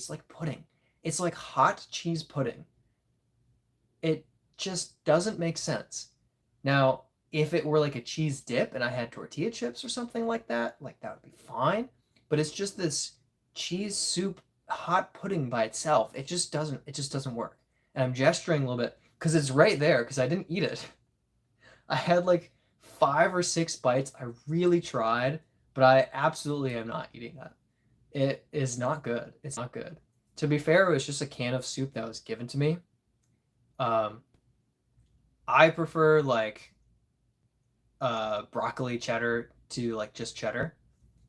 like pudding. It's like hot cheese pudding. It just doesn't make sense. Now, if it were like a cheese dip and I had tortilla chips or something like that would be fine. But it's just this cheese soup hot pudding by itself. It just doesn't work. And I'm gesturing a little bit because it's right there because I didn't eat it. I had like 5 or 6 bites. I really tried, but I absolutely am not eating that. It is not good. It's not good. To be fair, it was just a can of soup that was given to me. Um, I prefer like broccoli cheddar to like just cheddar.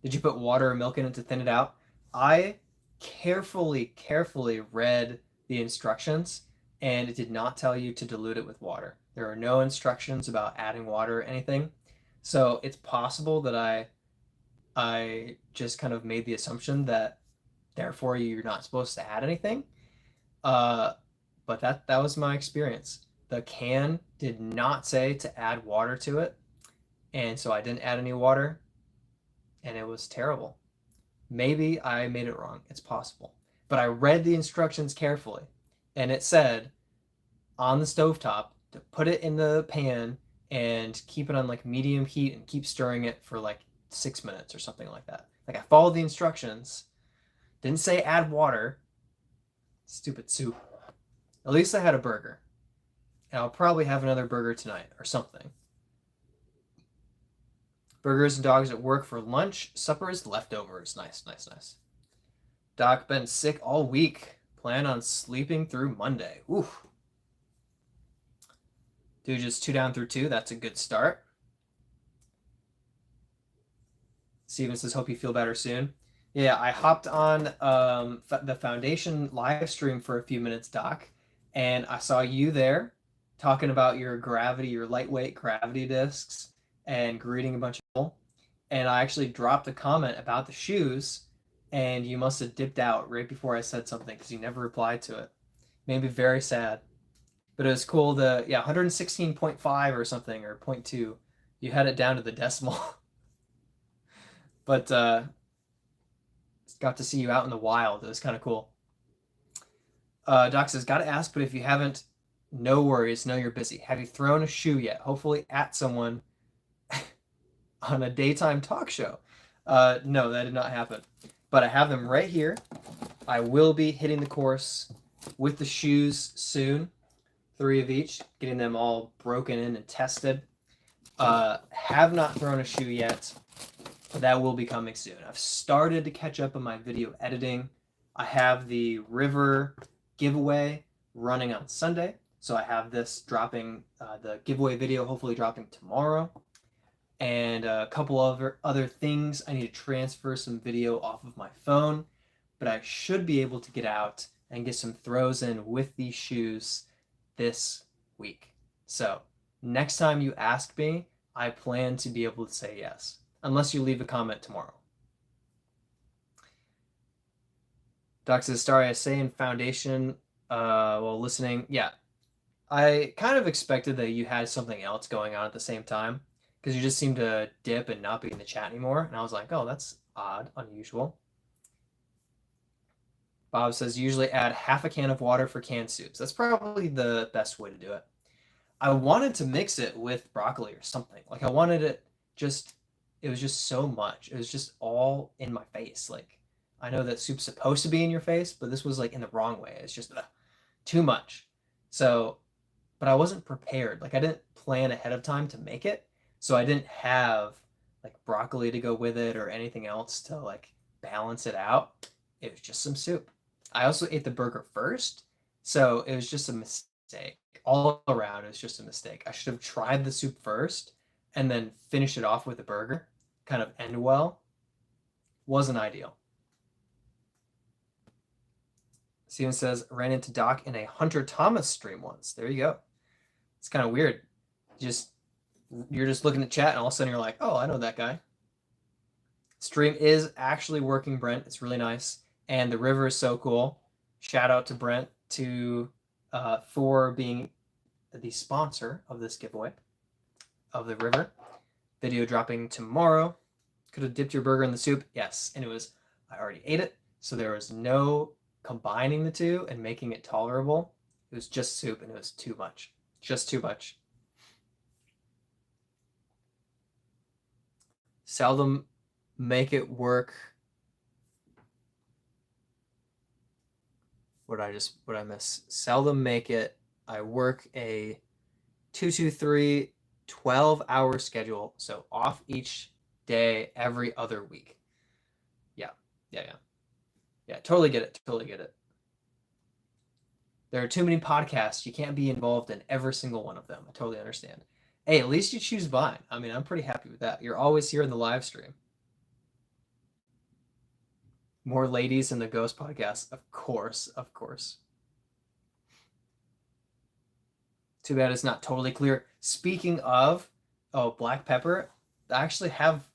Did you put water or milk in it to thin it out? I carefully read the instructions and it did not tell you to dilute it with water. There are no instructions about adding water or anything. So it's possible that I I just kind of made the assumption that therefore you're not supposed to add anything. Uh, but that was my experience. The can did not say to add water to it, and so I didn't add any water, and it was terrible. Maybe I made it wrong. It's possible. But I read the instructions carefully, and it said on the stovetop to put it in the pan and keep it on like medium heat and keep stirring it for like 6 minutes or something like that. Like I followed the instructions. Didn't say add water. Stupid soup. At least I had a burger. And I'll probably have another burger tonight or something. Burgers and dogs at work for lunch. Supper is leftovers. Nice, nice, nice. Doc been sick all week. Plan on sleeping through Monday. Oof. Dude, just 2 down through 2. That's a good start. Steven says, hope you feel better soon. Yeah, I hopped on the Foundation live stream for a few minutes, Doc, and I saw you there talking about your lightweight gravity discs, and greeting a bunch of people. And I actually dropped a comment about the shoes, and you must have dipped out right before I said something because you never replied to it. Made me very sad. But it was cool. 116.5 or something, or point 0.2. You had it down to the decimal. But got to see you out in the wild. It was kind of cool. Doc says, got to ask, but if you haven't, no worries. Know you're busy. Have you thrown a shoe yet? Hopefully at someone on a daytime talk show. No, that did not happen. But I have them right here. I will be hitting the course with the shoes soon. 3 of each, getting them all broken in and tested. Have not thrown a shoe yet. That will be coming soon. I've started to catch up on my video editing. I have the river giveaway running on Sunday. So I have this dropping, the giveaway video hopefully dropping tomorrow. And a couple other things. I need to transfer some video off of my phone. But I should be able to get out and get some throws in with these shoes this week. So next time you ask me, I plan to be able to say yes. Unless you leave a comment tomorrow. Doc says, sorry, I say in Foundation while listening. Yeah, I kind of expected that you had something else going on at the same time because you just seemed to dip and not be in the chat anymore. And I was like, oh, that's odd, unusual. Bob says, usually add half a can of water for canned soups. That's probably the best way to do it. I wanted to mix it with broccoli or something. Like I wanted it just... It was just so much. It was just all in my face. Like, I know that soup's supposed to be in your face, but this was like in the wrong way. It's just too much. So, but I wasn't prepared. Like, I didn't plan ahead of time to make it. So I didn't have like broccoli to go with it or anything else to like balance it out. It was just some soup. I also ate the burger first. So it was just a mistake. All around, it was just a mistake. I should have tried the soup first and then finish it off with a burger, kind of end well. Wasn't ideal. Steven says, ran into Doc in a Hunter Thomas stream once. There you go. It's kind of weird. You're just looking at chat and all of a sudden you're like, oh, I know that guy. Stream is actually working, Brent. It's really nice. And the river is so cool. Shout out to Brent for being the sponsor of this giveaway of the river. Video dropping tomorrow. Could have dipped your burger in the soup. Yes. And I already ate it. So there was no combining the two and making it tolerable. It was just soup and it was too much. Just too much. Seldom make it work. What I miss? Seldom make it. I work a 2-2-3 12-hour schedule, so off each day every other week. Yeah, totally get it. There are too many podcasts. You can't be involved in every single one of them. I totally understand. Hey, at least you choose mine. I mean, I'm pretty happy with that. You're always here in the live stream. More ladies in the Ghost podcast. Of course. Too bad it's not totally clear. Speaking of, black pepper, I actually have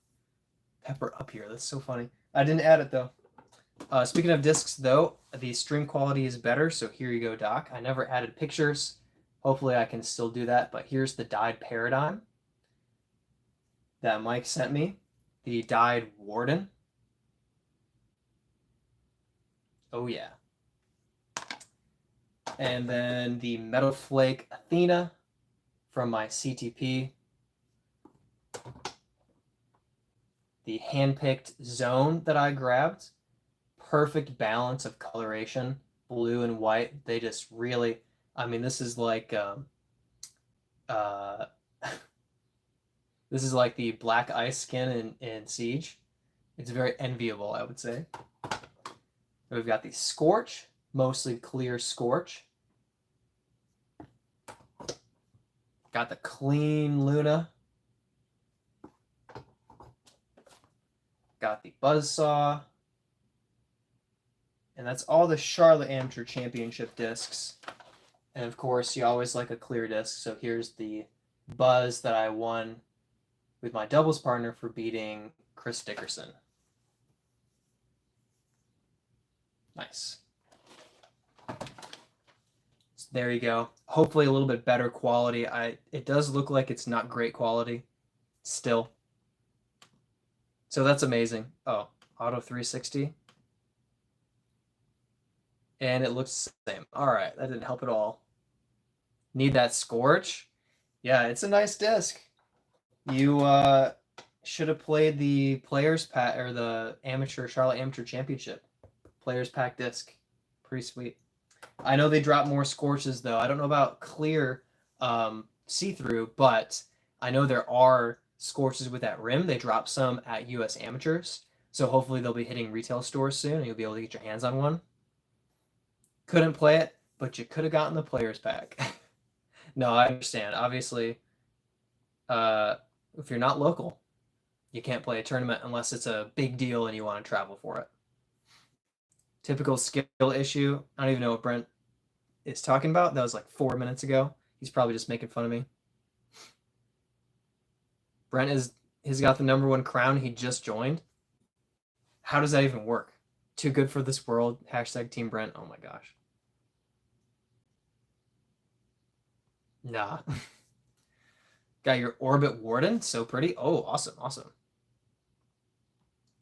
pepper up here. That's so funny. I didn't add it though. Speaking of discs though, the stream quality is better. So here you go, Doc. I never added pictures. Hopefully I can still do that. But here's the dyed paradigm that Mike sent me. The dyed Warden. Oh yeah. And then the Metal Flake Athena from my CTP. The hand-picked Zone that I grabbed. Perfect balance of coloration, blue and white. They just really, I mean, this is like this is like the black ice skin in Siege. It's very enviable, I would say. We've got the Scorch, mostly clear Scorch. Got the clean Luna. Got the Buzzsaw. And that's all the Charlotte Amateur Championship discs. And of course, you always like a clear disc. So here's the Buzz that I won with my doubles partner for beating Chris Dickerson. Nice. So there you go. Hopefully a little bit better quality. It does look like it's not great quality still. So that's amazing. Oh, Auto 360. And it looks the same. All right, that didn't help at all. Need that Scorch? Yeah, it's a nice disc. You should have played the Players Pack or the Charlotte Amateur Championship Players Pack disc. Pretty sweet. I know they drop more Scorches though. I don't know about clear see-through, but I know there are Scorches with that rim. They drop some at US Amateurs. So hopefully they'll be hitting retail stores soon and you'll be able to get your hands on one. Couldn't play it, but you could have gotten the Players Pack. No, I understand. Obviously, if you're not local, you can't play a tournament unless it's a big deal and you want to travel for it. Typical skill issue. I don't even know what Brent is talking about. That was like 4 minutes ago. He's probably just making fun of me. Brent has got the #1 crown. He just joined. How does that even work? Too good for this world. Hashtag Team Brent. Oh my gosh. Nah. Got your Orbit Warden. So pretty. Oh, awesome. Awesome.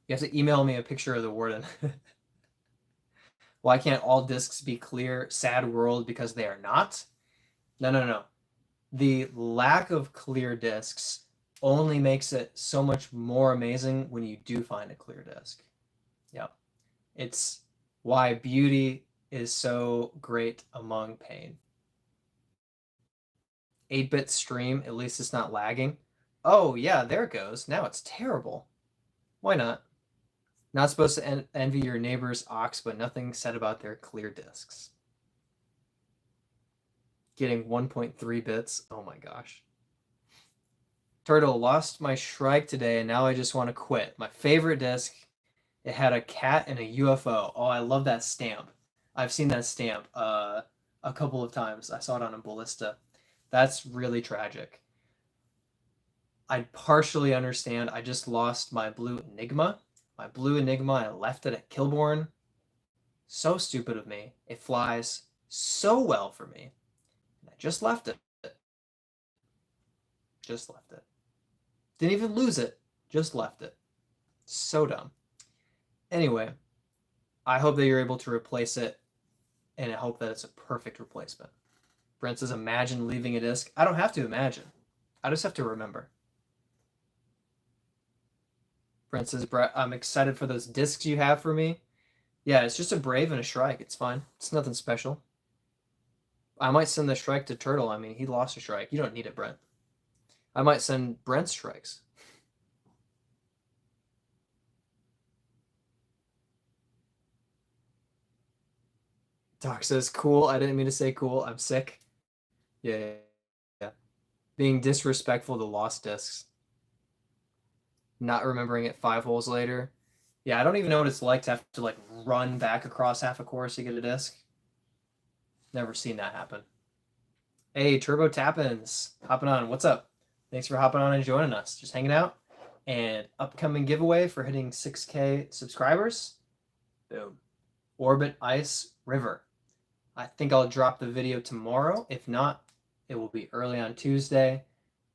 You have to email me a picture of the Warden. Why can't all discs be clear? Sad world because they are not? No. The lack of clear discs only makes it so much more amazing when you do find a clear disc. Yep. It's why beauty is so great among pain. 8-bit stream, at least it's not lagging. Oh, yeah, there it goes. Now it's terrible. Why not? Not supposed to envy your neighbor's ox, but nothing said about their clear discs. Getting 1.3 bits. Oh my gosh. Turtle, lost my Shrike today, and now I just want to quit. My favorite disc, it had a cat and a UFO. Oh, I love that stamp. I've seen that stamp a couple of times. I saw it on a Ballista. That's really tragic. I partially understand. I just lost my blue Enigma. My blue Enigma, I left it at Kilbourne. So stupid of me. It flies so well for me. And I just left it. Just left it. Didn't even lose it. Just left it. So dumb. Anyway, I hope that you're able to replace it, and I hope that it's a perfect replacement. Brent says, imagine leaving a disc. I don't have to imagine. I just have to remember. Brent says, Brett, I'm excited for those discs you have for me. Yeah, it's just a Brave and a Shrike. It's fine. It's nothing special. I might send the Shrike to Turtle. I mean, he lost a Shrike. You don't need it, Brent. I might send Brent's Shrikes. Doc says, cool. I didn't mean to say cool. I'm sick. Yeah. Being disrespectful to lost discs. Not remembering it 5 holes later. Yeah, I don't even know what it's like to have to like run back across half a course to get a disc. Never seen that happen. Hey, Turbo Tappins, hopping on. What's up? Thanks for hopping on and joining us. Just hanging out. And upcoming giveaway for hitting 6K subscribers, boom, Orbit Ice River. I think I'll drop the video tomorrow. If not, it will be early on Tuesday,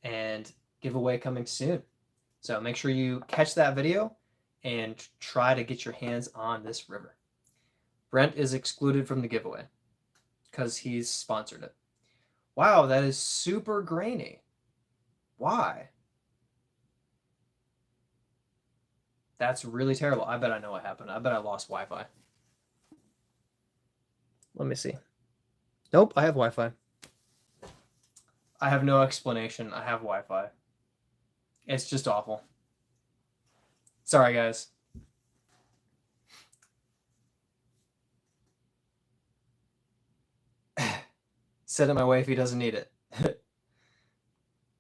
and giveaway coming soon. So make sure you catch that video and try to get your hands on this river. Brent is excluded from the giveaway because he's sponsored it. Wow, that is super grainy. Why? That's really terrible. I bet I know what happened. I bet I lost Wi-Fi. Let me see. Nope, I have Wi-Fi. I have no explanation. I have Wi-Fi. It's just awful. Sorry, guys. Said it my way if he doesn't need it.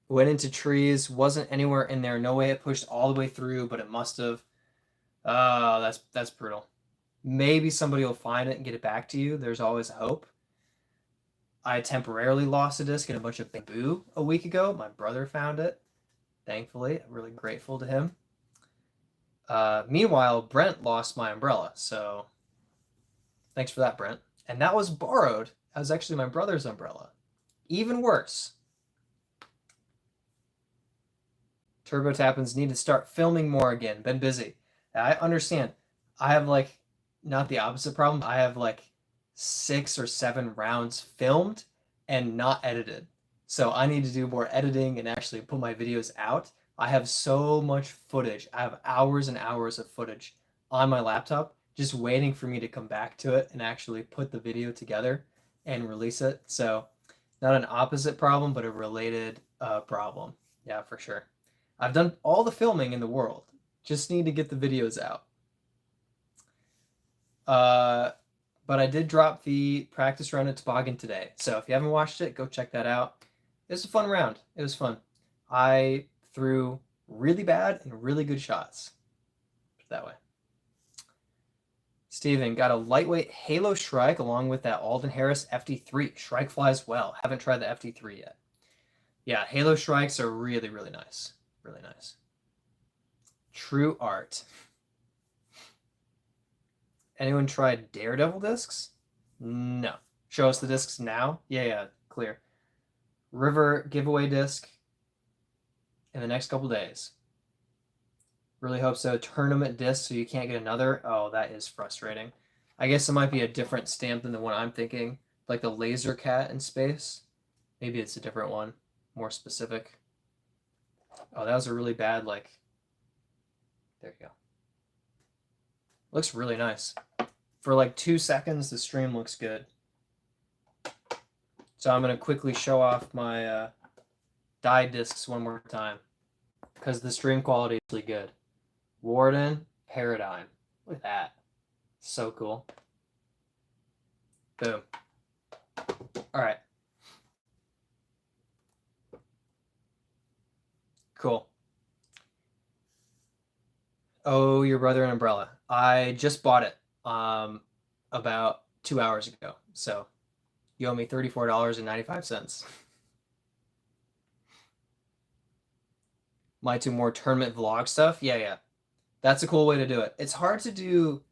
Went into trees, wasn't anywhere in there. No way it pushed all the way through, but it must have. Oh, that's brutal. Maybe somebody will find it and get it back to you. There's always hope. I temporarily lost a disc in a bunch of bamboo a week ago. My brother found it. Thankfully, I'm really grateful to him. Meanwhile, Brent lost my umbrella, so thanks for that, Brent. And that was borrowed. That was actually my brother's umbrella. Even worse. Turbo Tappins need to start filming more again. Been busy. I understand. I have like not the opposite problem. I have like 6 or 7 rounds filmed and not edited. So I need to do more editing and actually put my videos out. I have so much footage. I have hours and hours of footage on my laptop just waiting for me to come back to it and actually put the video together and release it. So not an opposite problem, but a related problem. Yeah, for sure. I've done all the filming in the world. Just need to get the videos out. But I did drop the practice round at Toboggan today. So if you haven't watched it, go check that out. It was a fun round. It was fun. I threw really bad and really good shots. Put it that way. Steven, got a lightweight Halo Shrike along with that Alden Harris FD3. Shrike flies well. Haven't tried the FD3 yet. Yeah, Halo Shrikes are really, really nice. Really nice. True art. Anyone tried Daredevil discs? No. Show us the discs now? Yeah, clear. River giveaway disc in the next couple days. Really hope so. Tournament disc so you can't get another. Oh, that is frustrating. I guess it might be a different stamp than the one I'm thinking. Like the laser cat in space. Maybe it's a different one. More specific. Oh, that was a really bad, like... There you go. Looks really nice. For like 2 seconds, the stream looks good. So I'm going to quickly show off my die discs one more time. Because the stream quality is really good. Warden, Paradigm. Look at that. So cool. Boom. Alright. Cool. Oh, your brother an umbrella. I just bought it about 2 hours ago. So you owe me $34.95. Might do more tournament vlog stuff. Yeah. That's a cool way to do it. It's hard to do.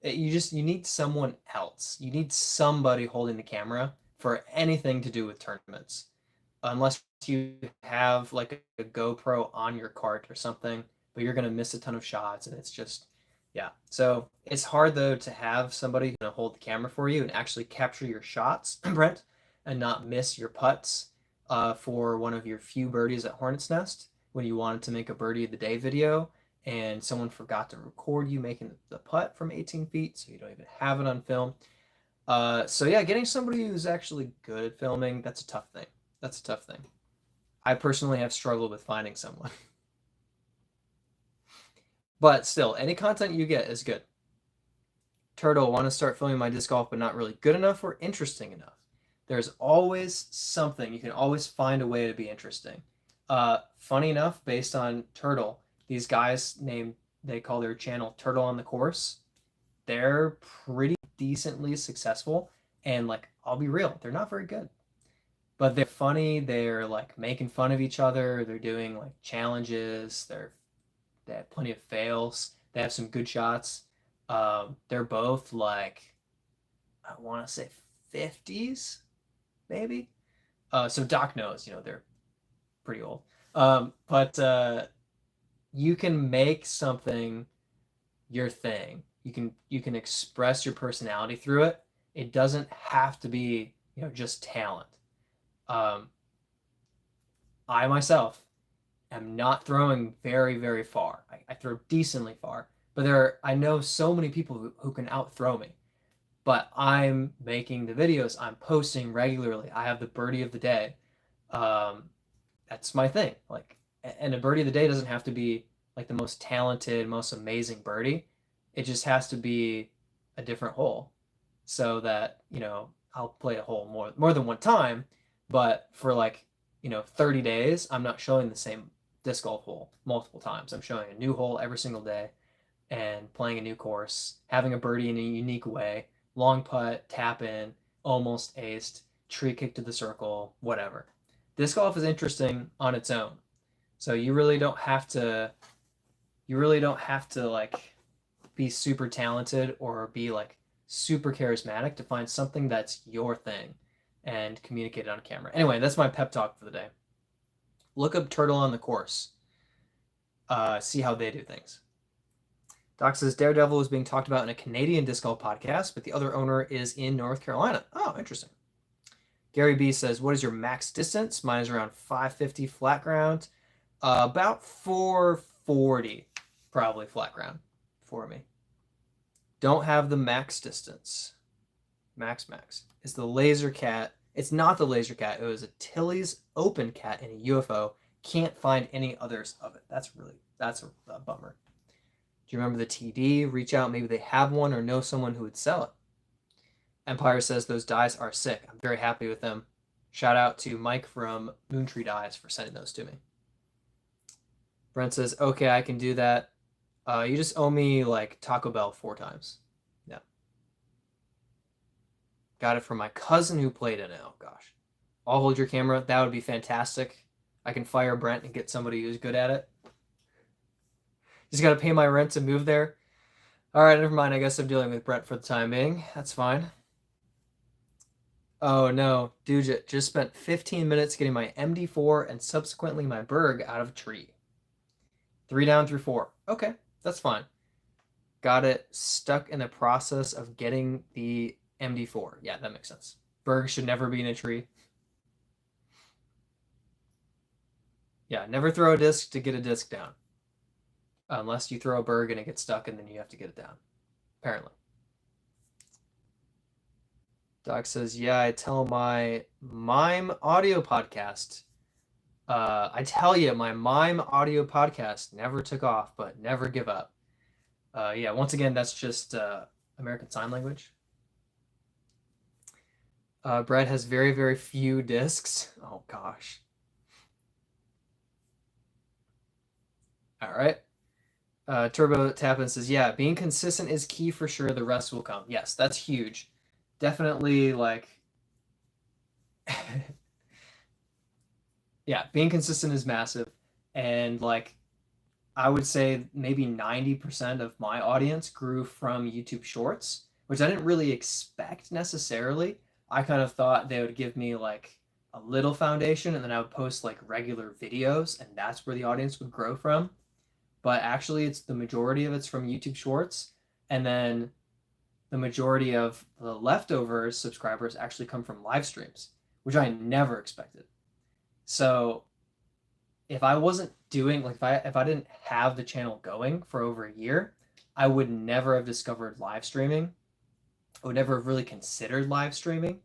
You need someone else. You need somebody holding the camera for anything to do with tournaments. Unless you have like a GoPro on your cart or something, but you're going to miss a ton of shots and it's just, yeah. So it's hard though to have somebody going to hold the camera for you and actually capture your shots, Brent, and not miss your putts for one of your few birdies at Hornet's Nest when you wanted to make a birdie of the day video and someone forgot to record you making the putt from 18 feet, so you don't even have it on film. So yeah, getting somebody who's actually good at filming, that's a tough thing. That's a tough thing. I personally have struggled with finding someone. But still, any content you get is good. Turtle, want to start filming my disc golf, but not really good enough or interesting enough. There's always something. You can always find a way to be interesting. Funny enough, based on Turtle, these guys they call their channel Turtle on the Course. They're pretty decently successful. And like, I'll be real, they're not very good. But they're funny. They're like making fun of each other. They're doing like challenges. They're They have plenty of fails. They have some good shots. They're both like, I want to say 50s, maybe. So Doc knows, they're pretty old. But you can make something your thing. You can express your personality through it. It doesn't have to be, just talent. Um, I myself am not throwing very, very far. I throw decently far, but I know so many people who can out throw me. But I'm making the videos. I'm posting regularly. I have the birdie of the day. Um, that's my thing. Like, and a birdie of the day doesn't have to be like the most talented, most amazing birdie. It just has to be a different hole, so that I'll play a hole more than one time. But for like 30 days, I'm not showing the same disc golf hole multiple times. I'm showing a new hole every single day and playing a new course, having a birdie in a unique way, long putt, tap in, almost aced, tree kick to the circle, whatever. Disc golf is interesting on its own. So you really don't have to like be super talented or be like super charismatic to find something that's your thing and communicate it on camera. Anyway, that's my pep talk for the day. Look up Turtle on the Course. See how they do things. Doc says Daredevil is being talked about in a Canadian disc golf podcast, but the other owner is in North Carolina. Oh, interesting. Gary B says, what is your max distance? Mine is around 550 flat ground. About 440 probably flat ground for me. Don't have the max distance. Max. It's the Laser Cat. It's not the Laser Cat. It was a Tilly's Open Cat in a UFO. Can't find any others of it. That's a bummer. Do you remember the TD? Reach out. Maybe they have one or know someone who would sell it. Empire says those dies are sick. I'm very happy with them. Shout out to Mike from Moontree Dies for sending those to me. Brent says, okay, I can do that. You just owe me like Taco Bell 4 times. Yeah. Got it from my cousin who played in it. Oh gosh. I'll hold your camera. That would be fantastic. I can fire Brent and get somebody who's good at it. Just got to pay my rent to move there. All right, never mind. I guess I'm dealing with Brent for the time being. That's fine. Oh no, dude, just spent 15 minutes getting my MD4 and subsequently my Berg out of a tree. 3 down through 4. Okay, that's fine. Got it stuck in the process of getting the MD4. Yeah, that makes sense. Berg should never be in a tree. Yeah, never throw a disc to get a disc down. Unless you throw a Berg and it gets stuck and then you have to get it down. Apparently. Doc says, yeah, I tell my mime audio podcast. I tell you, my mime audio podcast never took off, but never give up. Yeah, once again, that's just American Sign Language. Brett has very, very few discs. Oh, gosh. All right. Turbo Tapin says, yeah, being consistent is key for sure. The rest will come. Yes, that's huge. Definitely, like, yeah, being consistent is massive. And, like, I would say maybe 90% of my audience grew from YouTube Shorts, which I didn't really expect necessarily. I kind of thought they would give me, like, a little foundation and then I would post, like, regular videos, and that's where the audience would grow from. But actually, it's the majority of it's from YouTube Shorts. And then the majority of the leftover subscribers actually come from live streams, which I never expected. So if I wasn't doing like if I didn't have the channel going for over a year, I would never have discovered live streaming. I would never have really considered live streaming.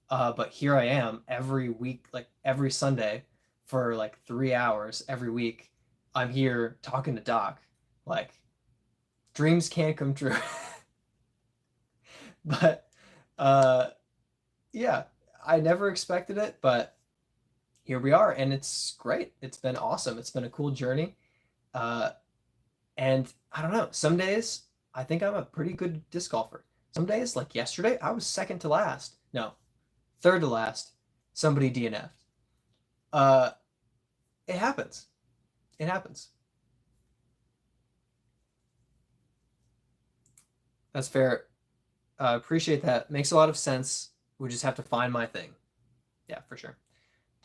But here I am every week, like every Sunday for like 3 hours every week. I'm here talking to Doc. Like, dreams can't come true. But yeah, I never expected it, but here we are, and it's great. It's been awesome. It's been a cool journey. And I don't know, some days I think I'm a pretty good disc golfer. Some days, like yesterday, I was second to last. No, third to last. Somebody DNF'd. It happens. It happens. That's fair. Appreciate that. Makes a lot of sense. We just have to find my thing. Yeah, for sure.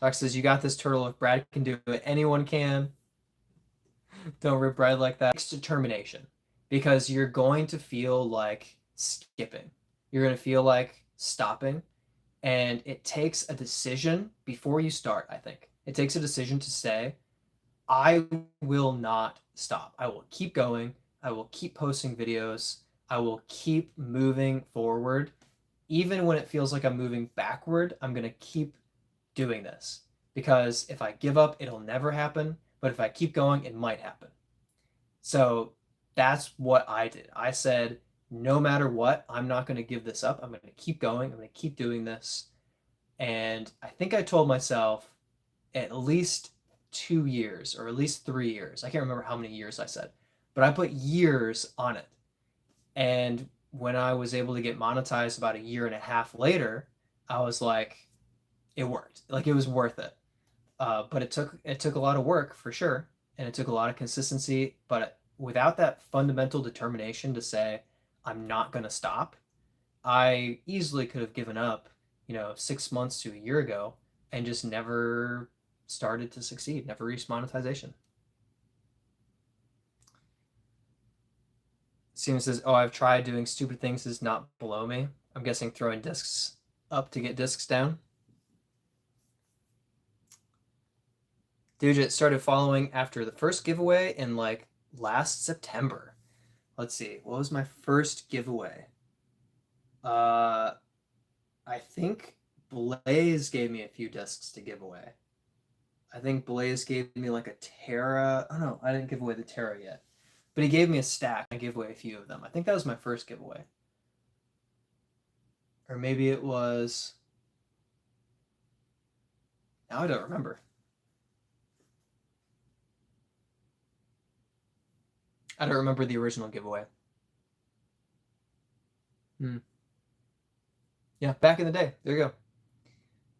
Doc says, you got this, Turtle. If Brad can do it, anyone can. Don't rip Brad like that. It's determination because you're going to feel like skipping. You're going to feel like stopping. And it takes a decision before you start, I think. It takes a decision to say, I will not stop. I will keep going. I will keep posting videos. I will keep moving forward. Even when it feels like I'm moving backward, I'm going to keep doing this. Because if I give up, it'll never happen. But if I keep going, it might happen. So that's what I did. I said, no matter what, I'm not going to give this up. I'm going to keep going. I'm going to keep doing this. And I think I told myself at least 2 years or at least 3 years. I can't remember how many years I said, but I put years on it. And when I was able to get monetized about a year and a half later, I was like, it worked. Like it was worth it. But it took a lot of work for sure, and it took a lot of consistency. But without that fundamental determination to say I'm not gonna stop, I easily could have given up, 6 months to a year ago, and just never started to succeed, never reached monetization. Steven says, "Oh, I've tried doing stupid things is not below me." I'm guessing throwing discs up to get discs down. Dude started following after the first giveaway in like last September. Let's see, what was my first giveaway? Uh, I think Blaze gave me a few discs to give away. I think Blaze gave me like a Terra. Oh no, I didn't give away the Terra yet. But he gave me a stack. I gave away a few of them. I think that was my first giveaway. Or maybe it was. Now I don't remember. I don't remember the original giveaway. Hmm. Yeah, back in the day. There you go.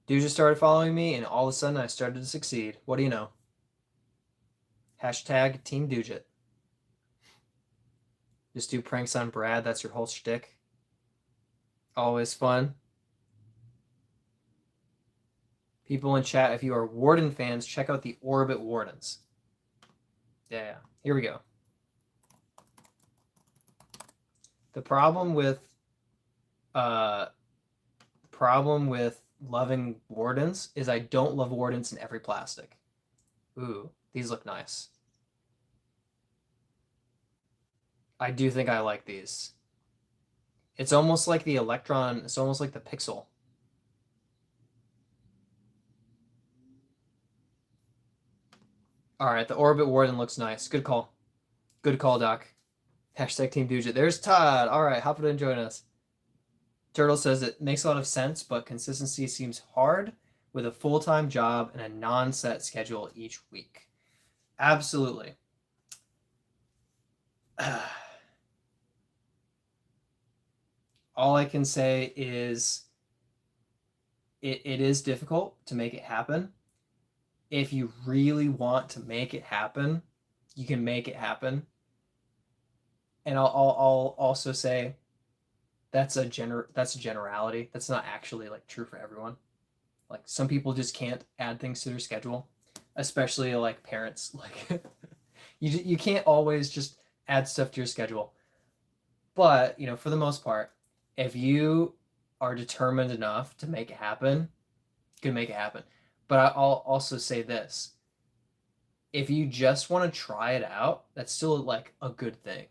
Dude just started following me, and all of a sudden I started to succeed. What do you know? Hashtag Team Dugit. Just do pranks on Brad. That's your whole shtick. Always fun. People in chat, if you are Warden fans, check out the Orbit Wardens. Yeah, here we go. The problem with loving Wardens is I don't love Wardens in every plastic. Ooh, these look nice. I do think I like these. It's almost like the Electron. It's almost like the Pixel. All right, the Orbit Warden looks nice. Good call. Good call, Doc. Hashtag Team Dugit. There's Todd. All right, hop in and join us. Turtle says it makes a lot of sense, but consistency seems hard with a full-time job and a non-set schedule each week. Absolutely. All I can say is it is difficult to make it happen. If you really want to make it happen, you can make it happen. And I'll also say that's a generality. That's not actually like true for everyone. Like some people just can't add things to their schedule, especially like parents. Like you can't always just add stuff to your schedule. But, for the most part, if you are determined enough to make it happen, you can make it happen. But I'll also say this. If you just want to try it out, that's still like a good thing.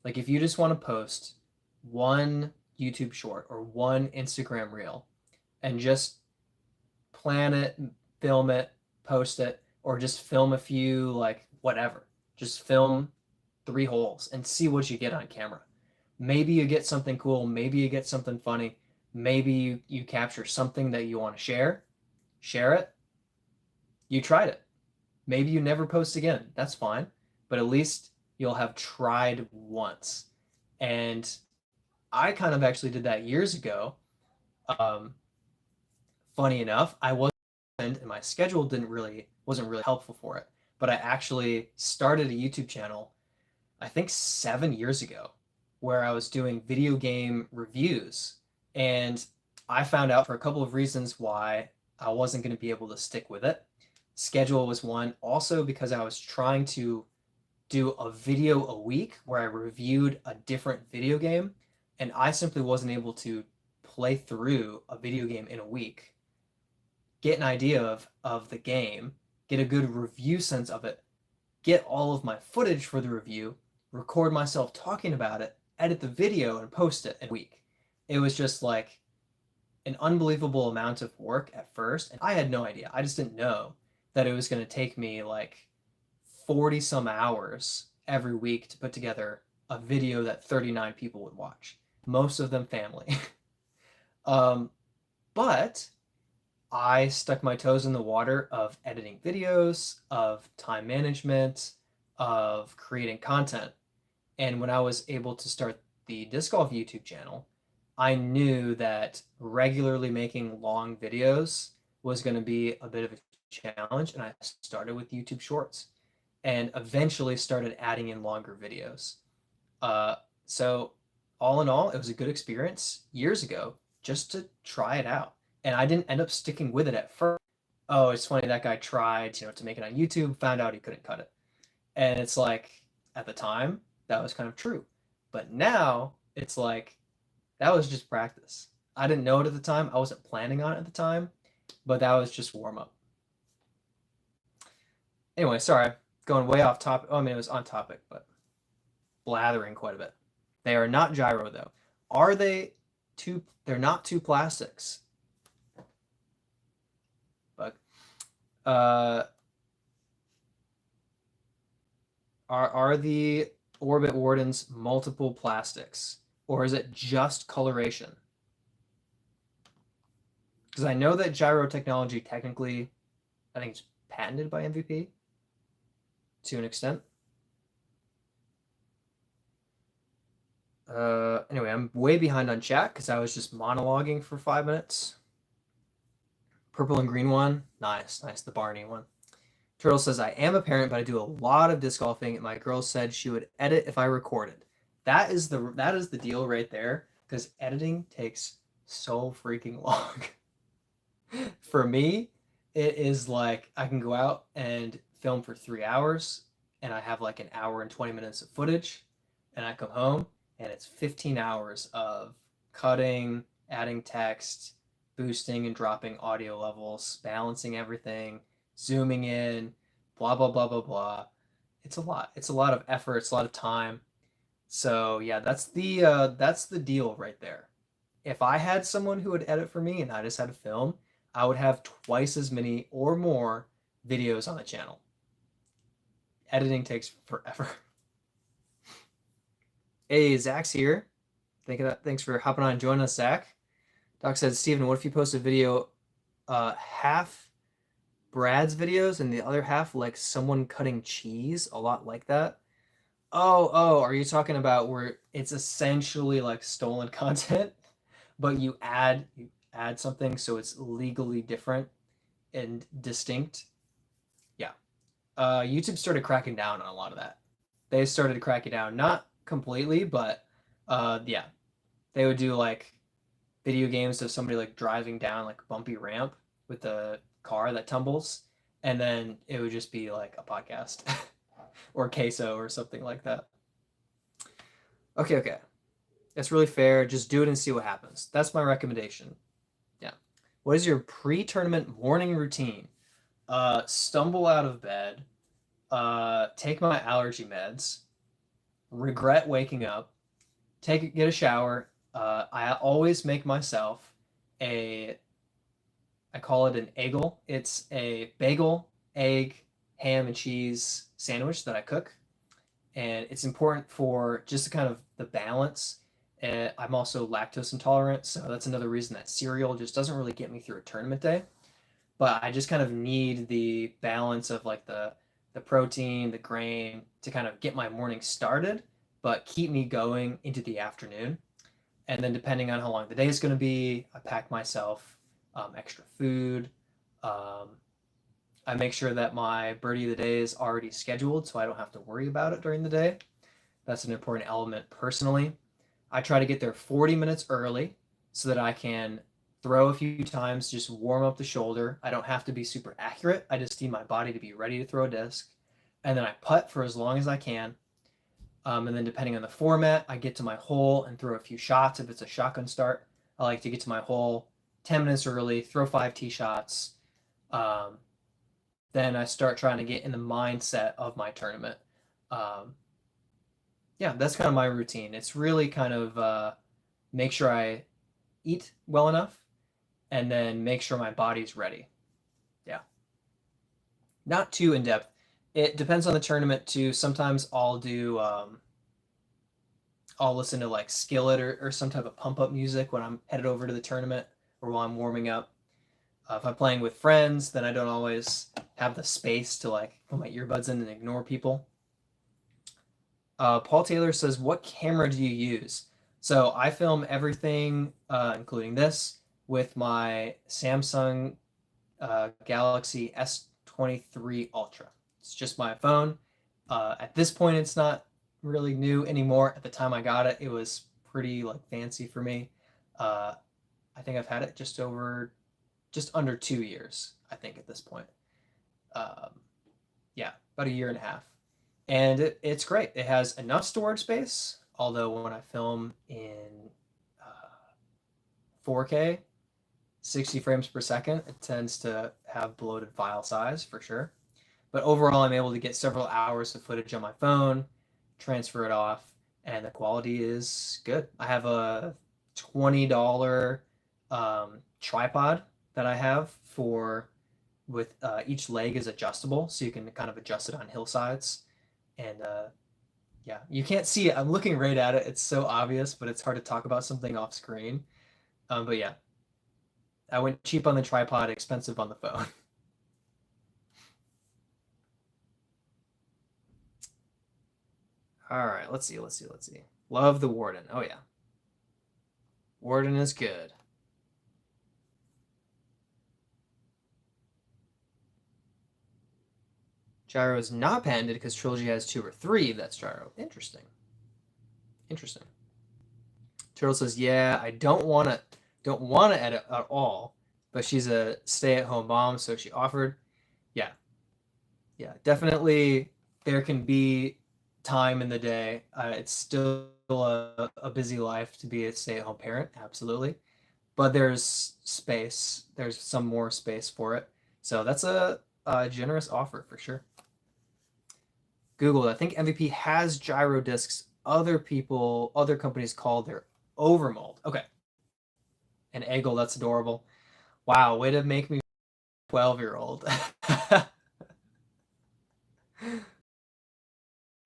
Like if you just want to post one YouTube short or one Instagram reel and just plan it, film it, post it, or just film a few, like whatever. Just film 3 holes and see what you get on camera. Maybe you get something cool. Maybe you get something funny. Maybe you capture something that you want to share. Share it. You tried it. Maybe you never post again. That's fine. But at least you'll have tried once. And I kind of actually did that years ago. Funny enough, I wasn't, and my schedule wasn't really helpful for it. But I actually started a YouTube channel, I think 7 years ago, where I was doing video game reviews. And I found out for a couple of reasons why I wasn't going to be able to stick with it. Schedule was one. Also, because I was trying to do a video a week where I reviewed a different video game, and I simply wasn't able to play through a video game in a week, get an idea of the game, get a good review sense of it, get all of my footage for the review, record myself talking about it, edit the video, and post it in a week. It was just like an unbelievable amount of work at first, and I had no idea. I just didn't know that it was going to take me like 40 some hours every week to put together a video that 39 people would watch, most of them family. But I stuck my toes in the water of editing videos, of time management, of creating content. And when I was able to start the disc golf YouTube channel, I knew that regularly making long videos was going to be a bit of a challenge. And I started with YouTube Shorts and eventually started adding in longer videos. So, all in all, it was a good experience years ago just to try it out. And I didn't end up sticking with it at first. Oh, it's funny, that guy tried, to make it on YouTube, found out he couldn't cut it. And it's like, at the time, that was kind of true. But now, it's like, that was just practice. I didn't know it at the time. I wasn't planning on it at the time, but that was just warm up. Anyway, sorry, going way off topic. Oh, I mean, it was on topic, but blathering quite a bit. They are not gyro, though. Are they two? They're not two plastics. But are the Orbit Wardens multiple plastics, or is it just coloration? Because I know that gyro technology technically, I think it's patented by MVP to an extent. Anyway, I'm way behind on chat because I was just monologuing for 5 minutes. Purple and green one, nice, the Barney one. Turtle says, I am a parent, but I do a lot of disc golfing, and my girl said she would edit if I recorded. That is the deal right there, because editing takes so freaking long. For me, it is like I can go out and film for 3 hours, and I have like an hour and 20 minutes of footage, and I come home, and it's 15 hours of cutting, adding text, boosting and dropping audio levels, balancing everything, zooming in, blah, blah, blah, blah, blah. It's a lot. It's a lot of effort. It's a lot of time. So yeah, that's the deal right there. If I had someone who would edit for me and I just had to film, I would have twice as many or more videos on the channel. Editing takes forever. Hey, Zach's here. Thanks for hopping on and joining us, Zach. Doc said, Steven, what if you post a video, half Brad's videos and the other half like someone cutting cheese, a lot like that? Oh, are you talking about where it's essentially like stolen content, but you add something so it's legally different and distinct? Yeah. YouTube started cracking down on a lot of that. They started cracking down, not completely, but yeah. They would do like video games of somebody like driving down like a bumpy ramp with a car that tumbles, and then it would just be like a podcast or queso or something like that. Okay. That's really fair. Just do it and see what happens. That's my recommendation. Yeah. What is your pre-tournament morning routine? Stumble out of bed, take my allergy meds, regret waking up, get a shower. I always make myself I call it an eggle. It's a bagel, egg, ham, and cheese sandwich that I cook. And it's important for just kind of the balance. I'm also lactose intolerant, so that's another reason that cereal just doesn't really get me through a tournament day. But I just kind of need the balance of like the protein, the grain to kind of get my morning started, but keep me going into the afternoon. And then depending on how long the day is going to be, I pack myself extra food. I make sure that my birdie of the day is already scheduled so I don't have to worry about it during the day. That's an important element personally. I try to get there 40 minutes early so that I can throw a few times, just warm up the shoulder. I don't have to be super accurate. I just need my body to be ready to throw a disc. And then I putt for as long as I can. And then depending on the format, I get to my hole and throw a few shots. If it's a shotgun start, I like to get to my hole 10 minutes early, throw 5 tee shots. Um, then I start trying to get in the mindset of my tournament. Um, yeah, that's kind of my routine. It's really kind of make sure I eat well enough and then make sure my body's ready. Yeah. Not too in depth. It depends on the tournament too. Sometimes I'll listen to like Skillet or some type of pump up music when I'm headed over to the tournament or while I'm warming up. If I'm playing with friends, then I don't always have the space to like put my earbuds in and ignore people. Paul Taylor says, "What camera do you use?" So I film everything, including this, with my Samsung Galaxy S23 Ultra. It's just my phone. At this point, it's not really new anymore. At the time I got it, it was pretty like fancy for me. Uh, I think I've had it just under 2 years. I think at this point. Um, yeah, about a year and a half, and it's great. It has enough storage space. Although when I film in 4K, 60 frames per second, it tends to have bloated file size for sure. But overall, I'm able to get several hours of footage on my phone, transfer it off, and the quality is good. I have a $20 tripod that I have for with each leg is adjustable, so you can kind of adjust it on hillsides. And yeah, you can't see it. I'm looking right at it. It's so obvious, but it's hard to talk about something off screen. But yeah, I went cheap on the tripod, expensive on the phone. All right, let's see, let's see, let's see. Love the Warden. Oh yeah, Warden is good. Gyro is not patented because Trilogy has 2 or 3. That's Gyro. Interesting. Interesting. Turtle says, "Yeah, I don't want to edit at all, but she's a stay-at-home mom, so she offered." Yeah, yeah, definitely. There can be time in the day. It's still a busy life to be a stay-at-home parent, absolutely. But there's space. There's some more space for it. So that's a generous offer for sure. Google, I think MVP has gyro discs. Other companies call their overmold. Okay, an Eggle, that's adorable. Wow, way to make me 12-year-old.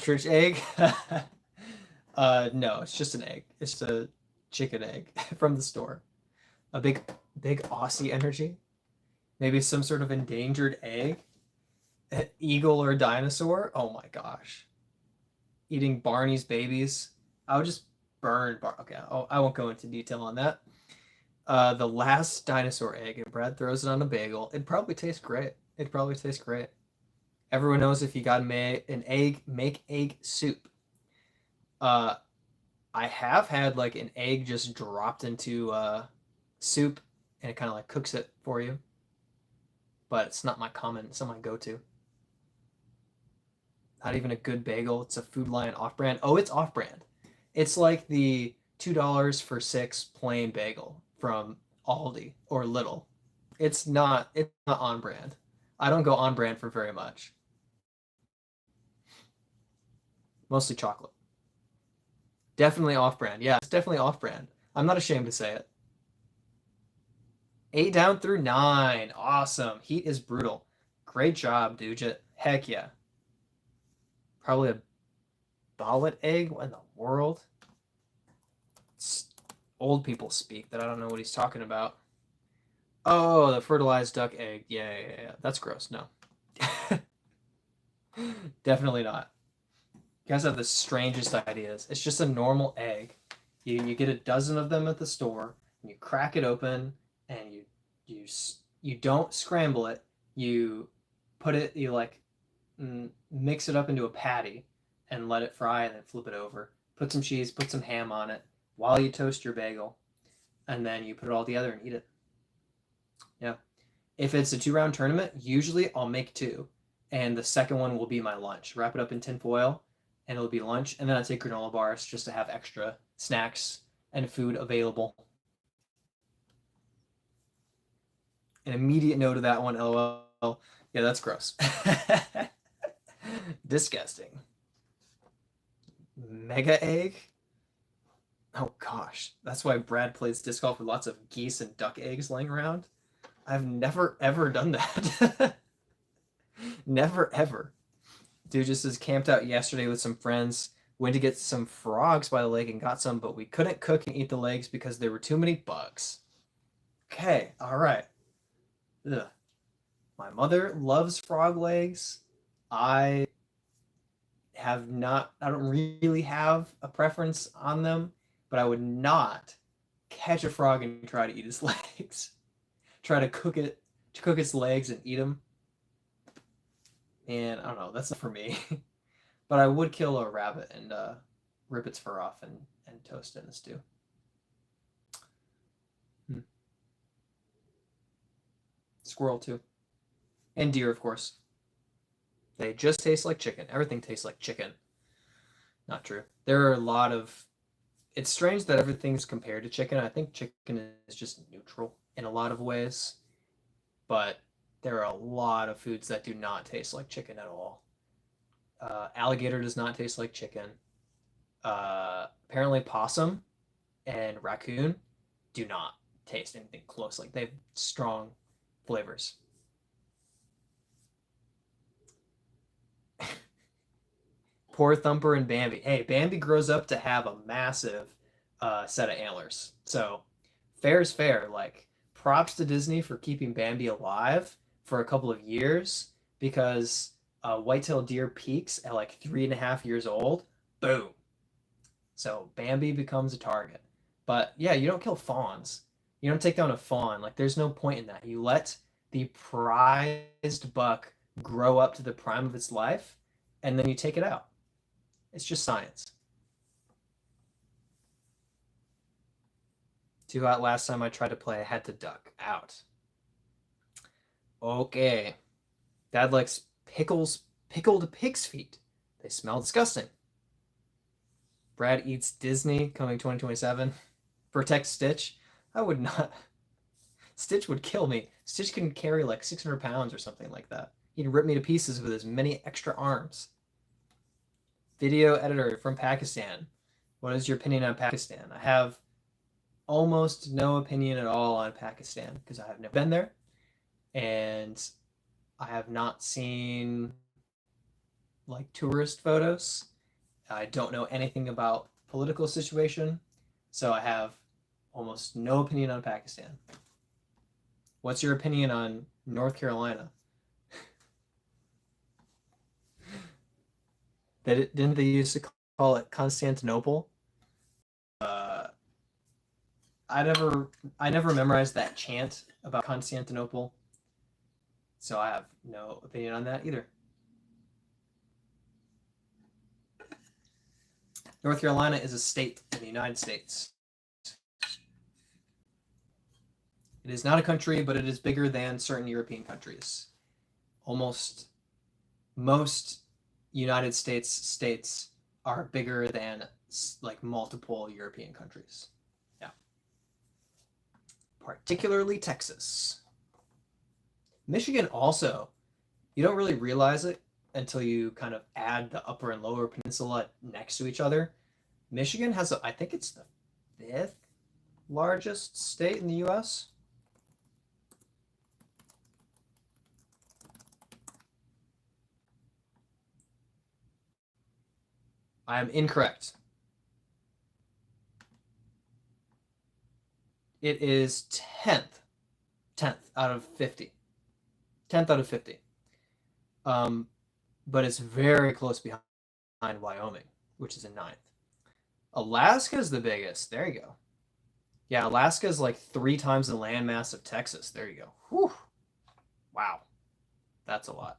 Church egg? No, it's just an egg. It's a chicken egg from the store. A big Aussie energy. Maybe some sort of endangered egg. Eagle or dinosaur. Oh my gosh. Eating Barney's babies. I would just burn Okay, I won't go into detail on that. The last dinosaur egg, and Brad throws it on a bagel. It'd probably taste great. It'd probably taste great. Everyone knows if you got an egg, make egg soup. Uh, I have had like an egg just dropped into soup, and it kind of like cooks it for you. But it's not my go-to. Not even a good bagel. It's a Food Lion off-brand. Oh, it's off-brand. It's like the $2 for 6 plain bagel from Aldi or Little. It's not on brand. I don't go on brand for very much. Mostly chocolate. Definitely off brand. Yeah, it's definitely off brand. I'm not ashamed to say it. 8 down through 9. Awesome. Heat is brutal. Great job, Dude. Heck yeah. Probably a bollet egg. What in the world? It's old people speak that I don't know what he's talking about. Oh, the fertilized duck egg. Yeah. That's gross. No. Definitely not. You guys have the strangest ideas. It's just a normal egg. You get a dozen of them at the store, and you crack it open, and you you don't scramble it. You put it you like mix it up into a patty, and let it fry, and then flip it over. Put some cheese, put some ham on it, while you toast your bagel, and then you put it all together and eat it. Yeah. If it's a 2-round tournament, usually I'll make two, and the second one will be my lunch. Wrap it up in tin foil, and it'll be lunch, and then I take granola bars just to have extra snacks and food available. An immediate no to that one, LOL. Yeah, that's gross. Disgusting. Mega egg? Oh gosh, that's why Brad plays disc golf with lots of geese and duck eggs laying around. I've never ever done that. Never ever. Dude just is camped out yesterday with some friends. Went to get some frogs by the lake and got some, but we couldn't cook and eat the legs because there were too many bugs. Okay, all right. Ugh. My mother loves frog legs. I I don't really have a preference on them, but I would not catch a frog and try to eat its legs. Try to cook its legs and eat them. And I don't know, that's not for me. But I would kill a rabbit and rip its fur off and toast it in a stew. Squirrel too. And deer, of course. They just taste like chicken. Everything tastes like chicken. Not true. There are a lot of. It's strange that everything's compared to chicken. I think chicken is just neutral in a lot of ways. But there are a lot of foods that do not taste like chicken at all. Alligator does not taste like chicken. Apparently, possum and raccoon do not taste anything close. Like they have strong flavors. Poor Thumper and Bambi. Hey, Bambi grows up to have a massive set of antlers. So fair's fair. Like props to Disney for keeping Bambi alive for a couple of years because white-tailed deer peaks at like 3.5 years old. Boom. So Bambi becomes a target. But yeah, you don't kill fawns. You don't take down a fawn. Like there's no point in that. You let the prized buck grow up to the prime of its life, and then you take it out. It's just science. Too hot last time I tried to play. I had to duck out. Okay. Dad likes pickled pig's feet. They smell disgusting. Brad eats Disney coming 2027. Protect Stitch. I would not. Stitch would kill me. Stitch can carry like 600 pounds or something like that. He'd rip me to pieces with his many extra arms. Video editor from Pakistan. What is your opinion on Pakistan? I have almost no opinion at all on Pakistan because I have never been there and I have not seen like tourist photos. I don't know anything about political situation, so I have almost no opinion on Pakistan. What's your opinion on North Carolina? Didn't they used to call it Constantinople? I never memorized that chant about Constantinople, so I have no opinion on that either. North Carolina is a state in the United States. It is not a country, but it is bigger than certain European countries. Almost most United States are bigger than like multiple European countries. Yeah. Particularly Texas. Michigan also, you don't really realize it until you kind of add the upper and lower peninsula next to each other. Michigan has, I think it's the 5th largest state in the US. I am incorrect. It is 10th. 10th out of 50. 10th out of 50. But it's very close behind Wyoming, which is in 9th. Alaska is the biggest. There you go. Yeah, Alaska is like 3 times the landmass of Texas. There you go. Whew. Wow. That's a lot.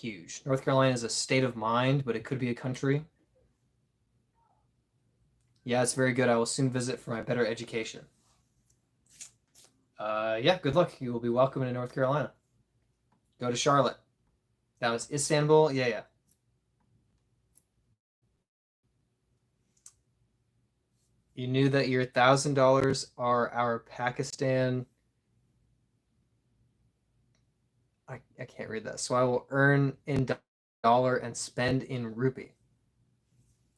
huge. North Carolina is a state of mind, but it could be a country. Yeah, it's very good. I will soon visit for my better education. Yeah, good luck. You will be welcome in North Carolina. Go to Charlotte. That was Istanbul. Yeah, yeah. You knew that your $1,000 are our Pakistan. I can't read that. So I will earn in dollar and spend in rupee.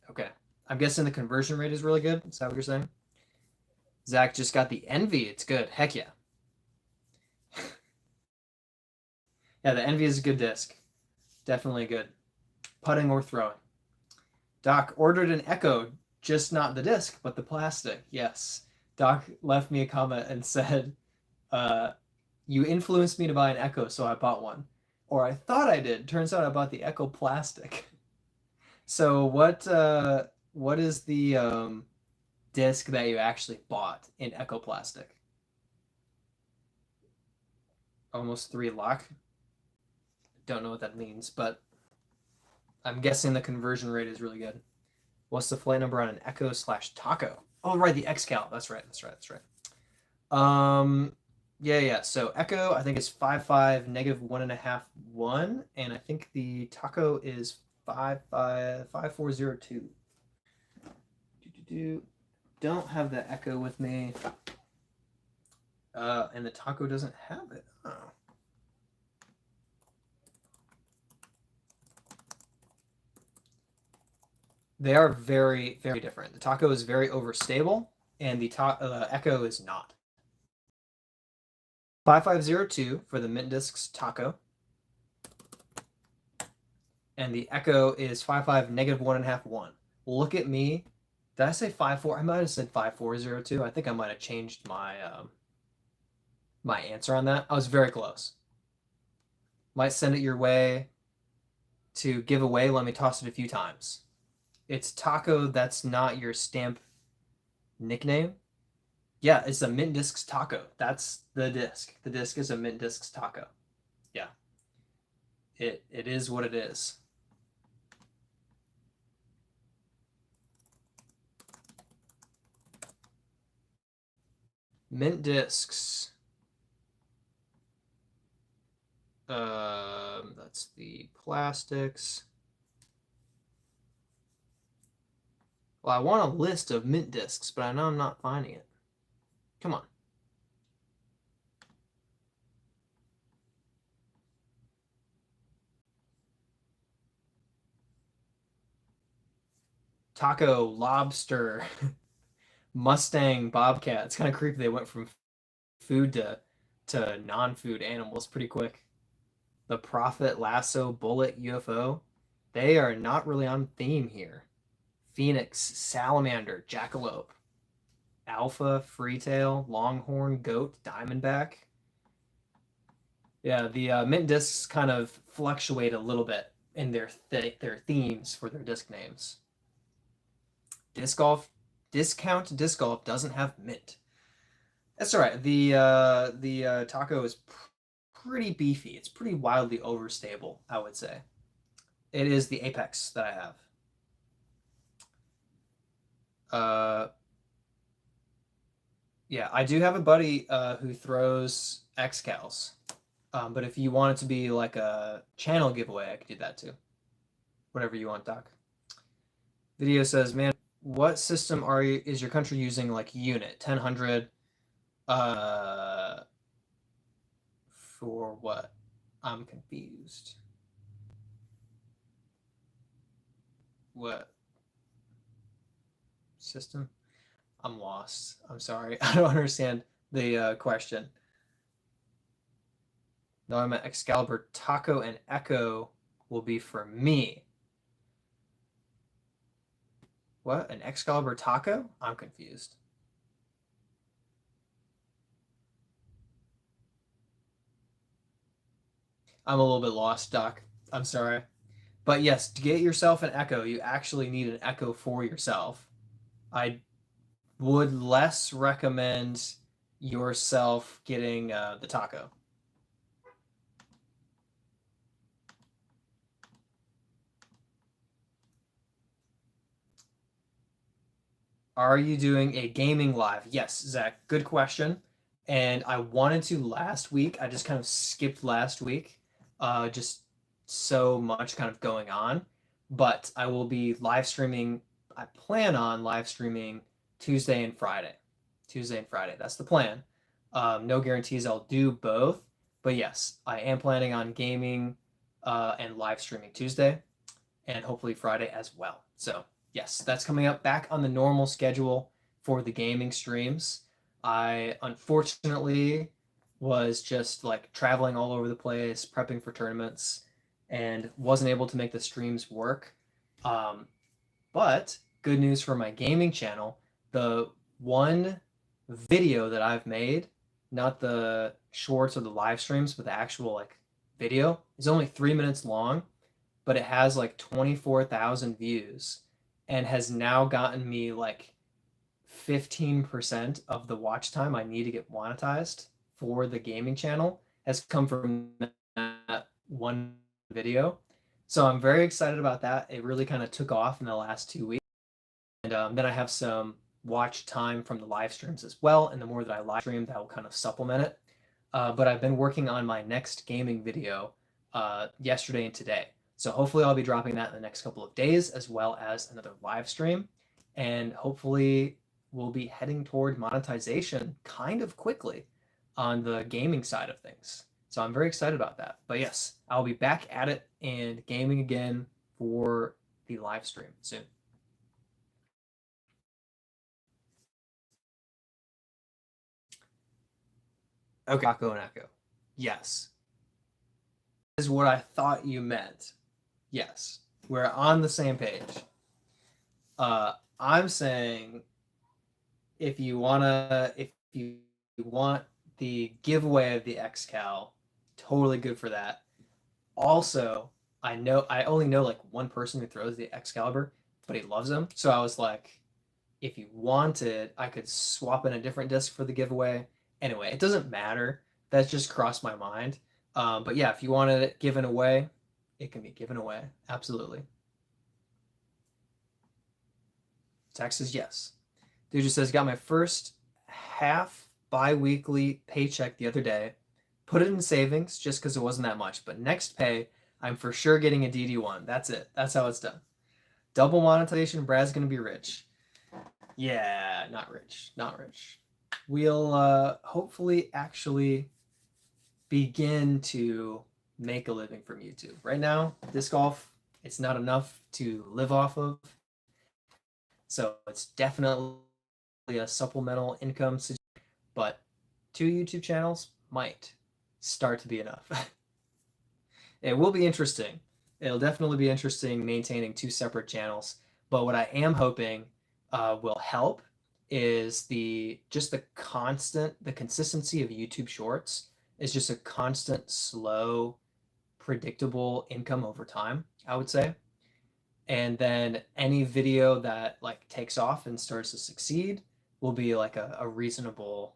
Okay. I'm guessing the conversion rate is really good. Is that what you're saying? Zach just got the envy. It's good. Heck yeah. Yeah, the envy is a good disc. Definitely good. Putting or throwing. Doc ordered an Echo, just not the disc, but the plastic. Yes. Doc left me a comment and said, uh, you influenced me to buy an Echo, so I bought one. Or I thought I did. Turns out I bought the Echo plastic. So what is the disc that you actually bought in Echo plastic? Almost 3 lakh. Don't know what that means, but I'm guessing the conversion rate is really good. What's the flight number on an Echo / Taco? Oh, right, the XCal. That's right. Yeah. So Echo, I think is 55 -1.5 1, and I think the Taco is 5402. Don't have the Echo with me. And the Taco doesn't have it. Oh. They are very, very different. The Taco is very overstable, and the Echo is not. 5502 for the Mint Discs Taco. And the Echo is 55 -1.5 1. Look at me. Did I say 54? I might have said 5402. I think I might have changed my my answer on that. I was very close. Might send it your way to give away. Let me toss it a few times. It's Taco. That's not your stamp nickname. Yeah, it's a Mint Discs Taco. That's the disc. The disc is a Mint Discs Taco. Yeah. It is what it is. Mint Discs. That's the plastics. Well, I want a list of Mint Discs, but I know I'm not finding it. Come on. Taco, lobster, Mustang, bobcat. It's kind of creepy. They went from food to non-food animals pretty quick. The Prophet, lasso, bullet, UFO. They are not really on theme here. Phoenix, salamander, jackalope, alpha, freetail, longhorn, goat, diamondback. Yeah, the mint discs kind of fluctuate a little bit in their themes for their disc names. Disc golf, discount disc golf doesn't have mint. That's all right. The Taco is pretty beefy. It's pretty wildly overstable, I would say. It is the Apex that I have. Yeah, I do have a buddy who throws XCals. But if you want it to be like a channel giveaway, I could do that too. Whatever you want, Doc. Video says, man, what system is your country using, like unit 1000? For what? I'm confused. What system? I'm lost. I'm sorry. I don't understand the question. No, I'm at Excalibur. Taco and Echo will be for me. What? An Excalibur Taco? I'm confused. I'm a little bit lost, Doc. I'm sorry. But yes, to get yourself an Echo, you actually need an Echo for yourself. I would less recommend yourself getting the Taco. Are you doing a gaming live? Yes, Zach, good question. And I wanted to last week. I just kind of skipped last week. Just so much kind of going on. But I will be live streaming. I plan on live streaming Tuesday and Friday. Tuesday and Friday. That's the plan. No guarantees I'll do both. But yes, I am planning on gaming and live streaming Tuesday and hopefully Friday as well. So yes, that's coming up back on the normal schedule for the gaming streams. I unfortunately was just like traveling all over the place, prepping for tournaments, and wasn't able to make the streams work. Um, but good news for my gaming channel, the one video that I've made, not the shorts or the live streams, but the actual like video, is only 3 minutes long, but it has like 24,000 views and has now gotten me like 15% of the watch time I need to get monetized for the gaming channel has come from that one video. So I'm very excited about that. It really kind of took off in the last 2 weeks. And then I have some watch time from the live streams as well. And the more that I live stream, that will kind of supplement it. But I've been working on my next gaming video yesterday and today. So hopefully I'll be dropping that in the next couple of days, as well as another live stream. And hopefully we'll be heading toward monetization kind of quickly on the gaming side of things. So I'm very excited about that. But yes, I'll be back at it and gaming again for the live stream soon. Okay, Echo and Echo. Yes. Is what I thought you meant. Yes. We're on the same page. I'm saying if you want the giveaway of the XCal, totally good for that. Also, I only know like one person who throws the Excalibur, but he loves them. So I was like, if you wanted, I could swap in a different disc for the giveaway. Anyway, it doesn't matter. That just crossed my mind. But yeah, if you wanted it given away, it can be given away. Absolutely. Text is yes. Dude just says, got my first half bi-weekly paycheck the other day. Put it in savings just because it wasn't that much. But next pay, I'm for sure getting a DD1. That's it. That's how it's done. Double monetization, Brad's going to be rich. Yeah, not rich. Not rich. We'll hopefully actually begin to make a living from YouTube. Right now, disc golf, it's not enough to live off of. So it's definitely a supplemental income situation, but 2 YouTube channels might start to be enough. It will be interesting. It'll definitely be interesting maintaining 2 separate channels. But what I am hoping will help is the consistency of YouTube Shorts is just a constant, slow, predictable income over time, I would say. And then any video that like takes off and starts to succeed will be like a reasonable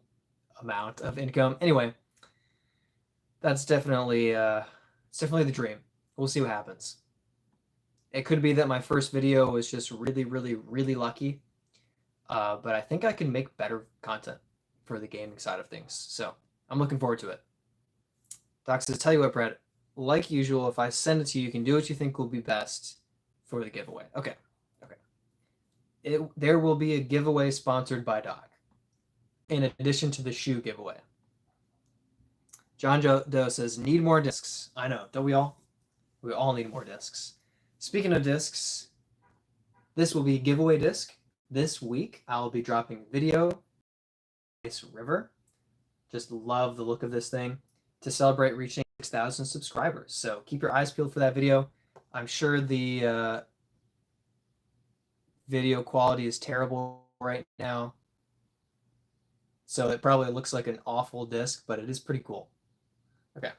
amount of income. Anyway, that's definitely it's definitely the dream. We'll see what happens. It could be that my first video was just really, really, really lucky. But I think I can make better content for the gaming side of things. So I'm looking forward to it. Doc says, tell you what, Brett, like usual, if I send it to you, you can do what you think will be best for the giveaway. Okay. Okay. There will be a giveaway sponsored by Doc, in addition to the shoe giveaway. John Doe says, need more discs. I know, don't we all? We all need more discs. Speaking of discs, this will be a giveaway disc. This week, I'll be dropping video. River. Just love the look of this thing to celebrate reaching 6,000 subscribers. So keep your eyes peeled for that video. I'm sure the video quality is terrible right now. So it probably looks like an awful disc, but it is pretty cool. Okay.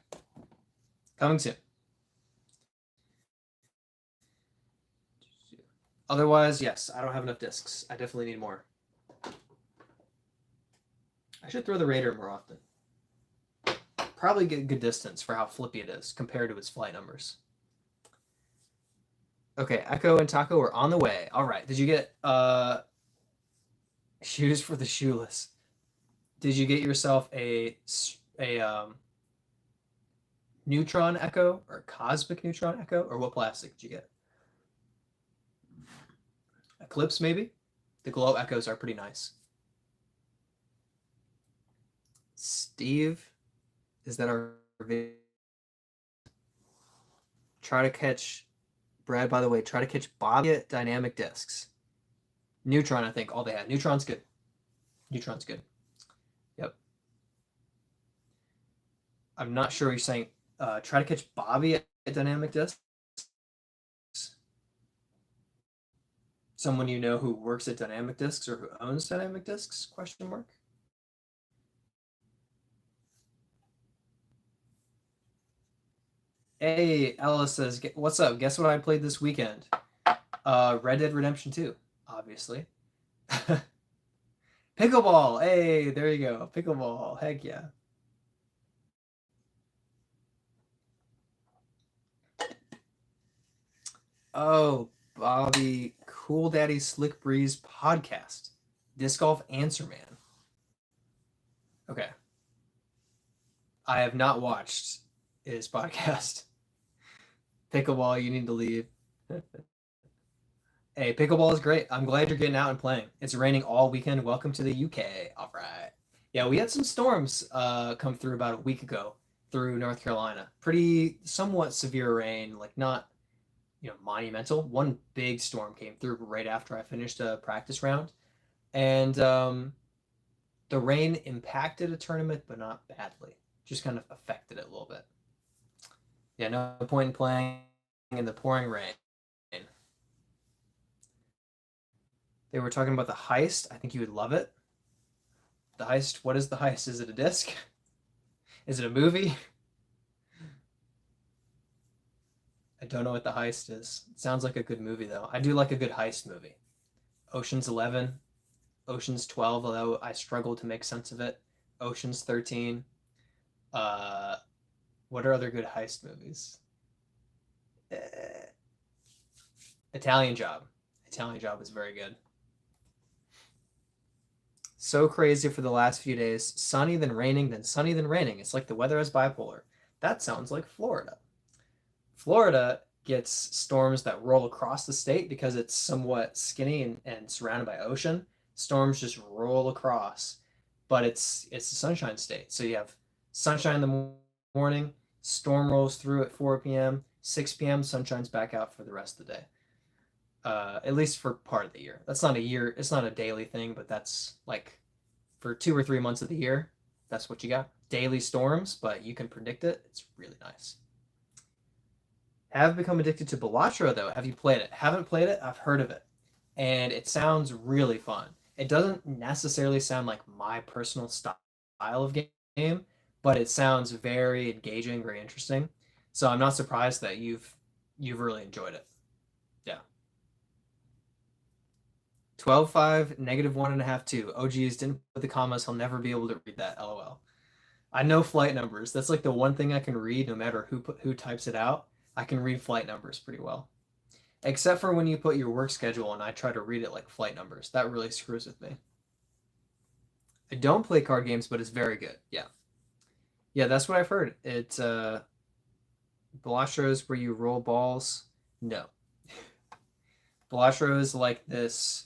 Coming soon. Otherwise, yes, I don't have enough discs. I definitely need more. I should throw the Raider more often. Probably get good distance for how flippy it is compared to its flight numbers. Okay, Echo and Taco are on the way. All right. Did you get Shoes for the shoeless. Did you get yourself a neutron echo or cosmic neutron echo, or what plastic did you get? Eclipse maybe? The glow echoes are pretty nice. Steve, is that our try to catch Brad, by the way, try to catch Bobby at dynamic discs. Neutron, I think all they had. Neutron's good. Neutron's good. Yep. I'm not sure what you're saying. Try to catch Bobby at dynamic discs. Someone you know who works at dynamic discs or who owns dynamic discs? Question mark. Hey, Alice says, "What's up? Guess what I played this weekend? Red Dead Redemption 2, obviously. Pickleball. Hey, there you go. Pickleball. Heck yeah. Oh, Bobby, Cool Daddy Slick Breeze podcast. Disc Golf Answer Man. Okay. I have not watched his podcast. Pickleball, you need to leave. Hey, pickleball is great. I'm glad you're getting out and playing. It's raining all weekend. Welcome to the UK. All right. Yeah, we had some storms come through about a week ago through North Carolina. Pretty somewhat severe rain, like not, monumental. One big storm came through right after I finished a practice round. And the rain impacted a tournament, but not badly. Just kind of affected it a little bit. Yeah, no point in playing in the pouring rain. They were talking about the heist. I think you would love it. The heist. What is the heist? Is it a disc? Is it a movie? I don't know what the heist is. It sounds like a good movie though. I do like a good heist movie. Ocean's 11, Ocean's 12, although I struggle to make sense of it. Ocean's 13. Uh, what are other good heist movies? Uh, Italian Job. Italian Job is very good. So crazy for the last few days. Sunny, then raining, then sunny, then raining. It's like the weather is bipolar. That sounds like Florida. Florida gets storms that roll across the state because it's somewhat skinny and surrounded by ocean. Storms just roll across, but it's a sunshine state. So you have sunshine in the morning, storm rolls through at 4 p.m., 6 p.m., sunshine's back out for the rest of the day. At least for part of the year. That's not a year, it's not a daily thing, but that's like for 2 or 3 months of the year, that's what you got. Daily storms, but you can predict it. It's really nice. Have become addicted to Balatro though. Have you played it? Haven't played it. I've heard of it, and it sounds really fun. It doesn't necessarily sound like my personal style of game, but it sounds very engaging, very interesting. So I'm not surprised that you've really enjoyed it. Yeah. 12-5, -1.5, 2. Oh geez, didn't put the commas. He'll never be able to read that. LOL. I know flight numbers. That's like the one thing I can read, no matter who types it out. I can read flight numbers pretty well. Except for when you put your work schedule and I try to read it like flight numbers. That really screws with me. I don't play card games, but it's very good. Yeah. Yeah, that's what I've heard. It's Balastros where you roll balls. No. Balastro is like this.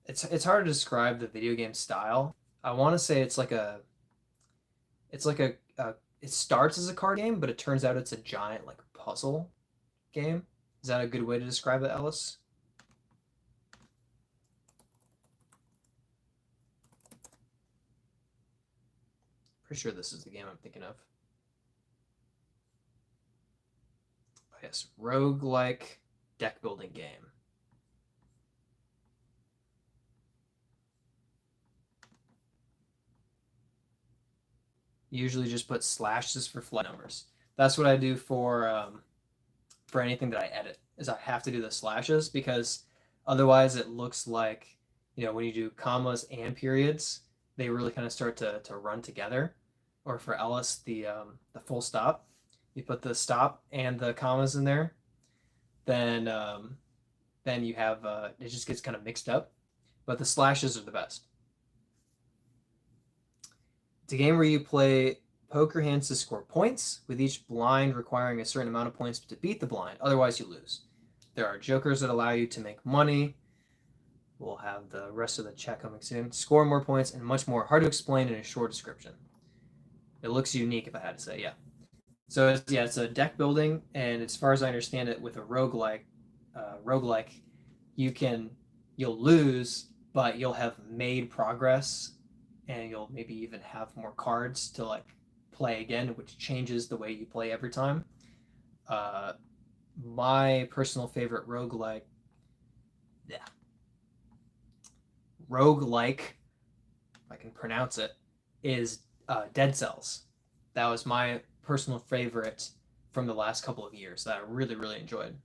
It's hard to describe the video game style. I want to say it's like a it starts as a card game, but it turns out it's a giant like puzzle game. Is that a good way to describe it, Ellis? Pretty sure this is the game I'm thinking of. Oh, yes, rogue-like deck building game. Usually just put slashes for flight numbers. That's what I do for anything that I edit. Is I have to do the slashes because otherwise it looks like when you do commas and periods, they really kind of start to run together. Or for Ellis, the full stop, you put the stop and the commas in there, then you have it just gets kind of mixed up. but the slashes are the best. It's a game where you play poker hands to score points, with each blind requiring a certain amount of points to beat the blind. Otherwise, you lose. There are jokers that allow you to make money. We'll have the rest of the chat coming soon. Score more points and much more. Hard to explain in a short description. It looks unique, if I had to say, yeah. So it's a deck building, and as far as I understand it, with a roguelike, you'll lose, but you'll have made progress, and you'll maybe even have more cards to like play again, which changes the way you play every time. My personal favorite roguelike, if I can pronounce it, is Dead Cells. That was my personal favorite from the last couple of years that I really, really enjoyed.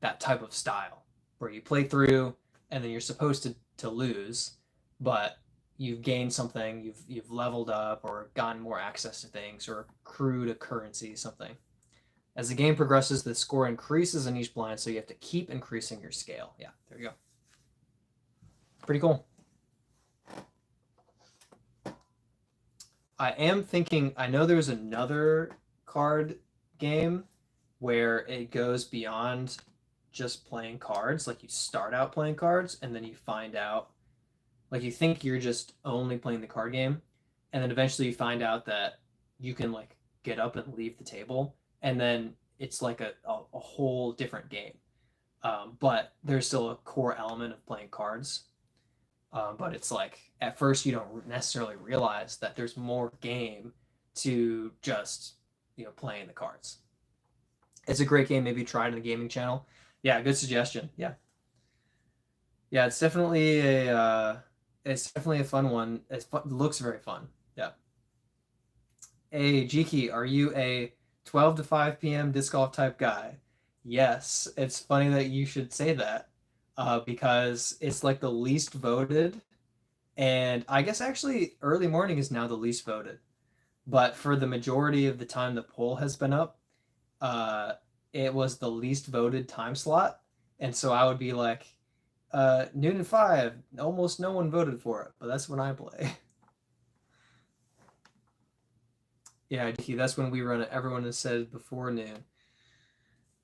That type of style where you play through and then you're supposed to lose, but you've gained something, you've leveled up or gotten more access to things or accrued a currency, something. As the game progresses, the score increases in each blind, so you have to keep increasing your scale. Yeah, there you go. Pretty cool. I am thinking, I know there's another card game where it goes beyond just playing cards. Like you start out playing cards and then you find out, like you think you're just only playing the card game, and then eventually you find out that you can like get up and leave the table, and then it's like a whole different game. But there's still a core element of playing cards. But it's like at first you don't necessarily realize that there's more game to just playing the cards. It's a great game. Maybe try it on the gaming channel. Yeah, good suggestion. Yeah, it's definitely a fun one. It looks very fun. Yeah. Hey, Jiki, are you a 12 to 5 p.m. disc golf type guy? Yes. It's funny that you should say that. Because it's like the least voted, and I guess actually early morning is now the least voted. But for the majority of the time the poll has been up, it was the least voted time slot, and so I would be like, noon and 5, almost no one voted for it, but that's when I play. Yeah, that's when we run it. Everyone has said before noon.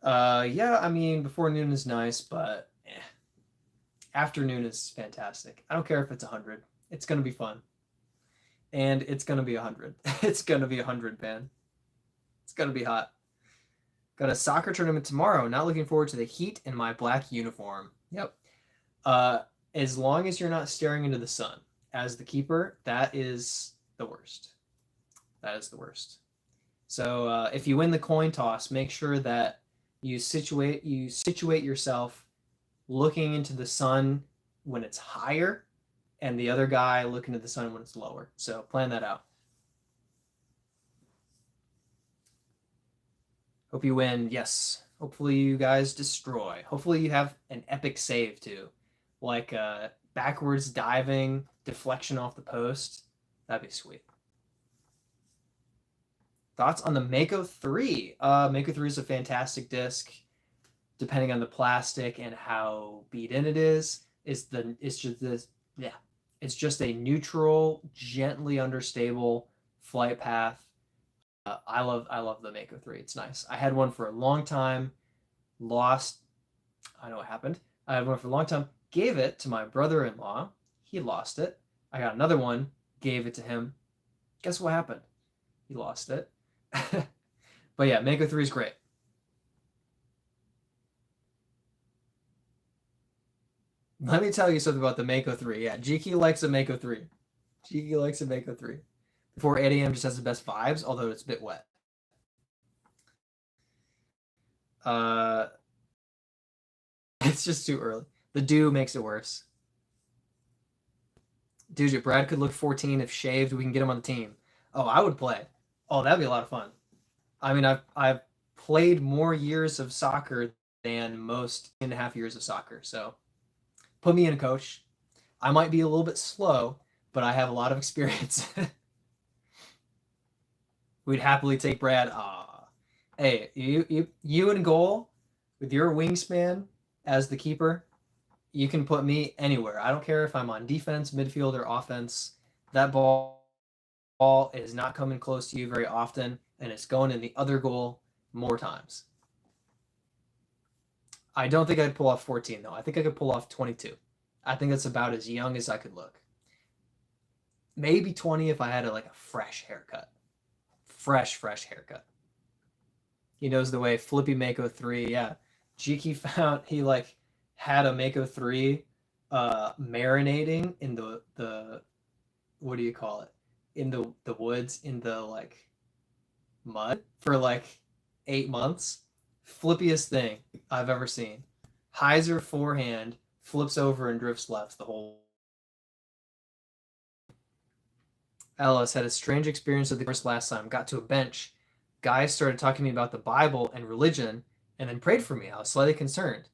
Yeah, I mean before noon is nice, but afternoon is fantastic. I don't care if it's 100. It's going to be fun. And it's going to be 100. It's going to be 100, man. It's going to be hot. Got a soccer tournament tomorrow. Not looking forward to the heat in my black uniform. Yep. As long as you're not staring into the sun. As the keeper, that is the worst. That is the worst. So if you win the coin toss, make sure that you situate yourself looking into the sun when it's higher, and the other guy looking at the sun when it's lower. So plan that out. Hope you win. Yes. Hopefully you guys destroy. Hopefully you have an epic save too. Like backwards diving, deflection off the post. That'd be sweet. Thoughts on the Mako 3? Mako 3 is a fantastic disc. Depending on the plastic and how beat in it is, it's just a neutral, gently understable flight path. I love the Mako 3. It's nice. I had one for a long time, lost. I know what happened. I had one for a long time, gave it to my brother-in-law. He lost it. I got another one, gave it to him. Guess what happened? He lost it. But yeah, Mako 3 is great. Let me tell you something about the Mako 3. Yeah, Jiki likes a Mako 3. Jiki likes a Mako 3. Before 8 a.m. just has the best vibes, although it's a bit wet. It's just too early. The dew makes it worse. Dude, Brad could look 14 if shaved. We can get him on the team. Oh, I would play. Oh, that'd be a lot of fun. I mean, I've played more years of soccer than most 2.5 years of soccer, so put me in, coach. I might be a little bit slow, but I have a lot of experience. We'd happily take Brad. Hey, you in goal with your wingspan as the keeper. You can put me anywhere. I don't care if I'm on defense, midfield, or offense. That ball is not coming close to you very often, and it's going in the other goal more times. I don't think I'd pull off 14, though. I think I could pull off 22. I think that's about as young as I could look. Maybe 20 if I had like a fresh haircut. Fresh haircut. He knows the way. Flippy Mako 3, yeah. Jiki found he like had a Mako 3 marinating in the what do you call it? In the woods, in the like mud for like 8 months. Flippiest thing I've ever seen. Heiser forehand flips over and drifts left the whole. Ellis had a strange experience at the course last time. Got to a bench. Guys started talking to me about the Bible and religion and then prayed for me. I was slightly concerned.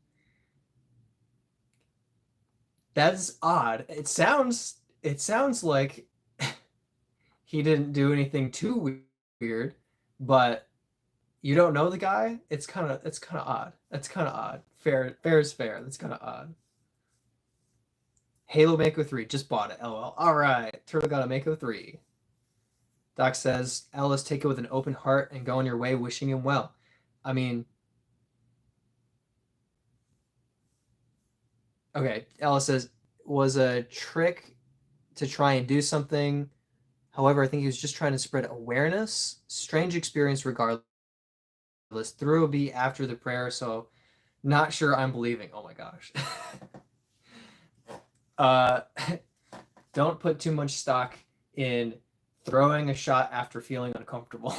That's odd. It sounds like he didn't do anything too weird, but you don't know the guy. It's kind of odd. That's kind of odd. Fair is fair. That's kind of odd. Halo Mako 3 just bought it. LOL. All right, Turtle got a Mako 3. Doc says, Ellis, take it with an open heart and go on your way, wishing him well. I mean, okay. Ellis says, was a trick to try and do something. However, I think he was just trying to spread awareness. Strange experience regardless. Threw a beat after the prayer, so not sure I'm believing. Oh my gosh. uh, don't put too much stock in throwing a shot after feeling uncomfortable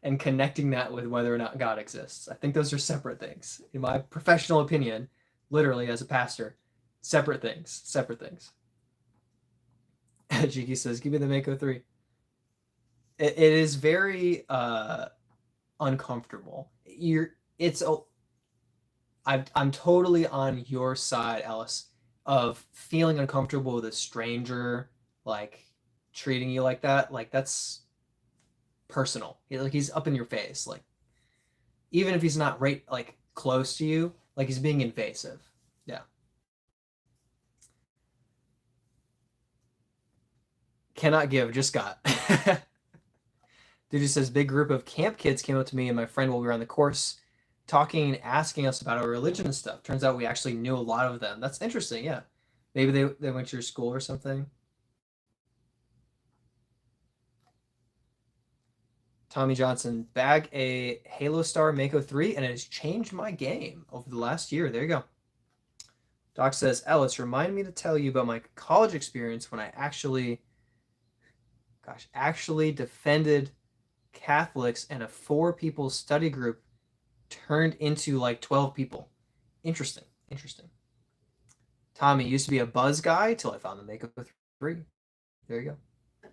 and connecting that with whether or not God exists. I think those are separate things. In my professional opinion, literally as a pastor, separate things. Separate things. Jiki says, give me the Mako 3. It is very uncomfortable. I'm totally on your side, Alice, of feeling uncomfortable with a stranger, like treating you like that. Like that's personal. Like he's up in your face. Like even if he's not right, like close to you, like he's being invasive. Yeah. Cannot give, just got. Dude just says big group of camp kids came up to me and my friend while we were on the course talking and asking us about our religion and stuff. Turns out we actually knew a lot of them. That's interesting, yeah. Maybe they went to your school or something. Tommy Johnson, bag a Halo Star Mako 3 and it has changed my game over the last year. There you go. Doc says, Ellis, remind me to tell you about my college experience when I actually defended Catholics and a 4 people study group turned into like 12 people. Interesting. Interesting. Tommy used to be a buzz guy till I found the Mako 3. There you go.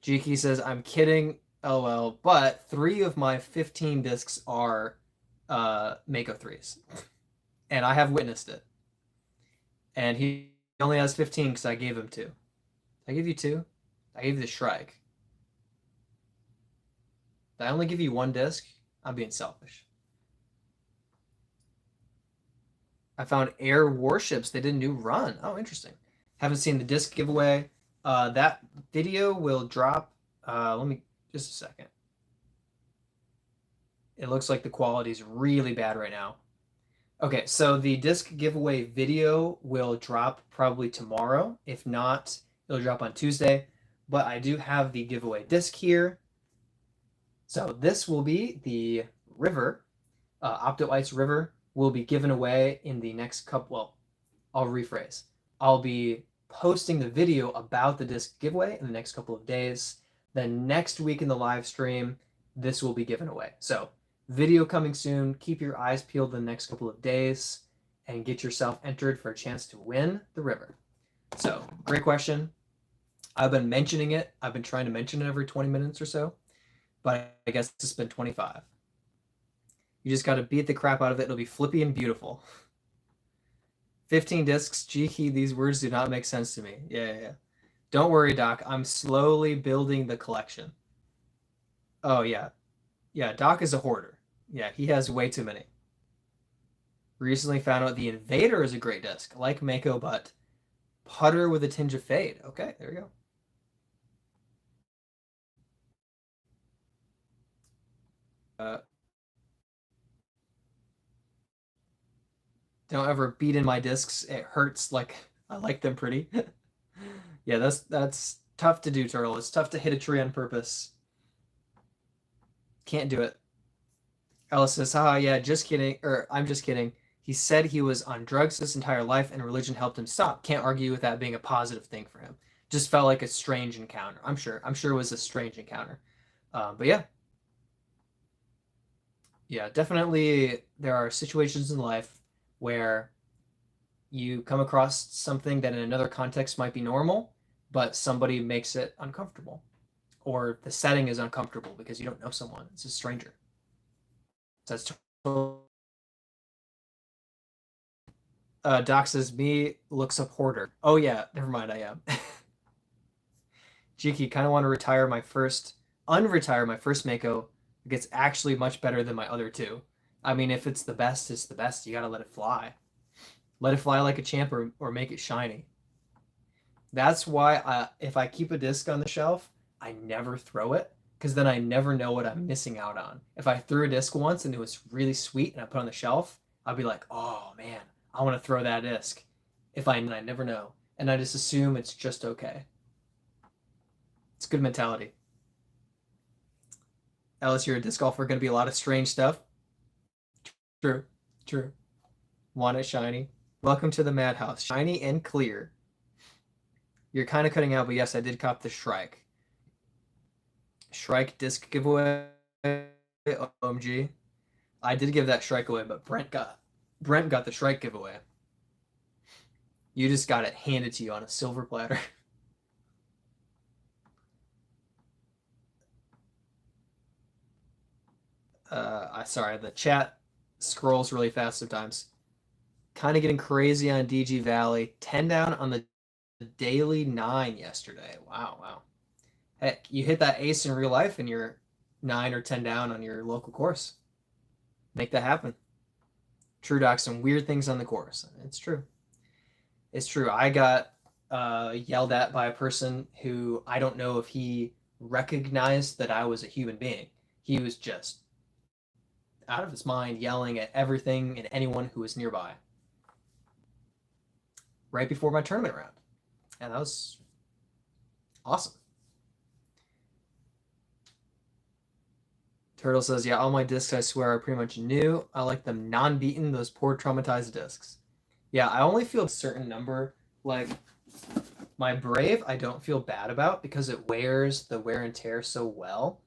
Jiki says, I'm kidding. LOL. But 3 of my 15 discs are Mako 3s. And I have witnessed it. And he only has 15 because I gave him 2. I give you 2? I gave you the Shrike. Did I only give you 1 disc? I'm being selfish. I found air warships. They did a new run. Oh, interesting. Haven't seen the disc giveaway. That video will drop. Let me just a second. It looks like the quality is really bad right now. Okay, so the disc giveaway video will drop probably tomorrow. If not, it'll drop on Tuesday. But I do have the giveaway disc here. So this will be the river, Opto-Ice River will be given away in the next couple. Well, I'll rephrase. I'll be posting the video about the disc giveaway in the next couple of days. Then next week in the live stream, this will be given away. So video coming soon. Keep your eyes peeled the next couple of days and get yourself entered for a chance to win the river. So great question. I've been mentioning it. I've been trying to mention it every 20 minutes or so, but I guess it's been 25. You just got to beat the crap out of it. It'll be flippy and beautiful. 15 discs. Gee, these words do not make sense to me. Yeah. Don't worry, Doc. I'm slowly building the collection. Oh, yeah. Yeah, Doc is a hoarder. Yeah, he has way too many. Recently found out the Invader is a great disc, like Mako, but putter with a tinge of fade. Okay, there we go. Uh, don't ever beat in my discs. It hurts. Like I like them pretty. Yeah, that's tough to do, Turtle. It's tough to hit a tree on purpose. Can't do it. Alice says, "Ah, yeah, just kidding." Or I'm just kidding. He said he was on drugs his entire life and religion helped him stop. Can't argue with that being a positive thing for him. Just felt like a strange encounter. I'm sure. I'm sure it was a strange encounter. But yeah, yeah, definitely there are situations in life where you come across something that in another context might be normal, but somebody makes it uncomfortable, or the setting is uncomfortable because you don't know someone. It's a stranger. So that's Doc says me looks a hoarder. Oh yeah, never mind. I am. Jiki, kind of want to unretire my first Mako. It gets actually much better than my other two. I mean, if it's the best, it's the best. You gotta let it fly. Let it fly like a champ, or make it shiny. That's why if I keep a disc on the shelf, I never throw it because then I never know what I'm missing out on. If I threw a disc once and it was really sweet and I put it on the shelf, I'll be like, oh man, I want to throw that disc. If I never know, and I just assume it's just okay. It's good mentality. Ellis, you're a disc golfer. Going to be a lot of strange stuff. True, true. Want it shiny. Welcome to the madhouse. Shiny and clear. You're kind of cutting out, but yes, I did cop the Shrike. Shrike disc giveaway. OMG. I did give that Shrike away, but Brent got the Shrike giveaway. You just got it handed to you on a silver platter. I sorry, the chat scrolls really fast sometimes. Kind of getting crazy on DG Valley. 10 down on the daily 9 yesterday. Wow, wow. Heck, you hit that ace in real life and you're 9 or 10 down on your local course. Make that happen. True Doc, some weird things on the course. It's true. It's true. I got yelled at by a person who I don't know if he recognized that I was a human being. He was just out of his mind yelling at everything and anyone who was nearby right before my tournament round. And that was awesome. Turtle says, yeah, all my discs I swear are pretty much new. I like them non-beaten, those poor traumatized discs. Yeah, I only feel a certain number. Like my Brave, I don't feel bad about because it wears the wear and tear so well.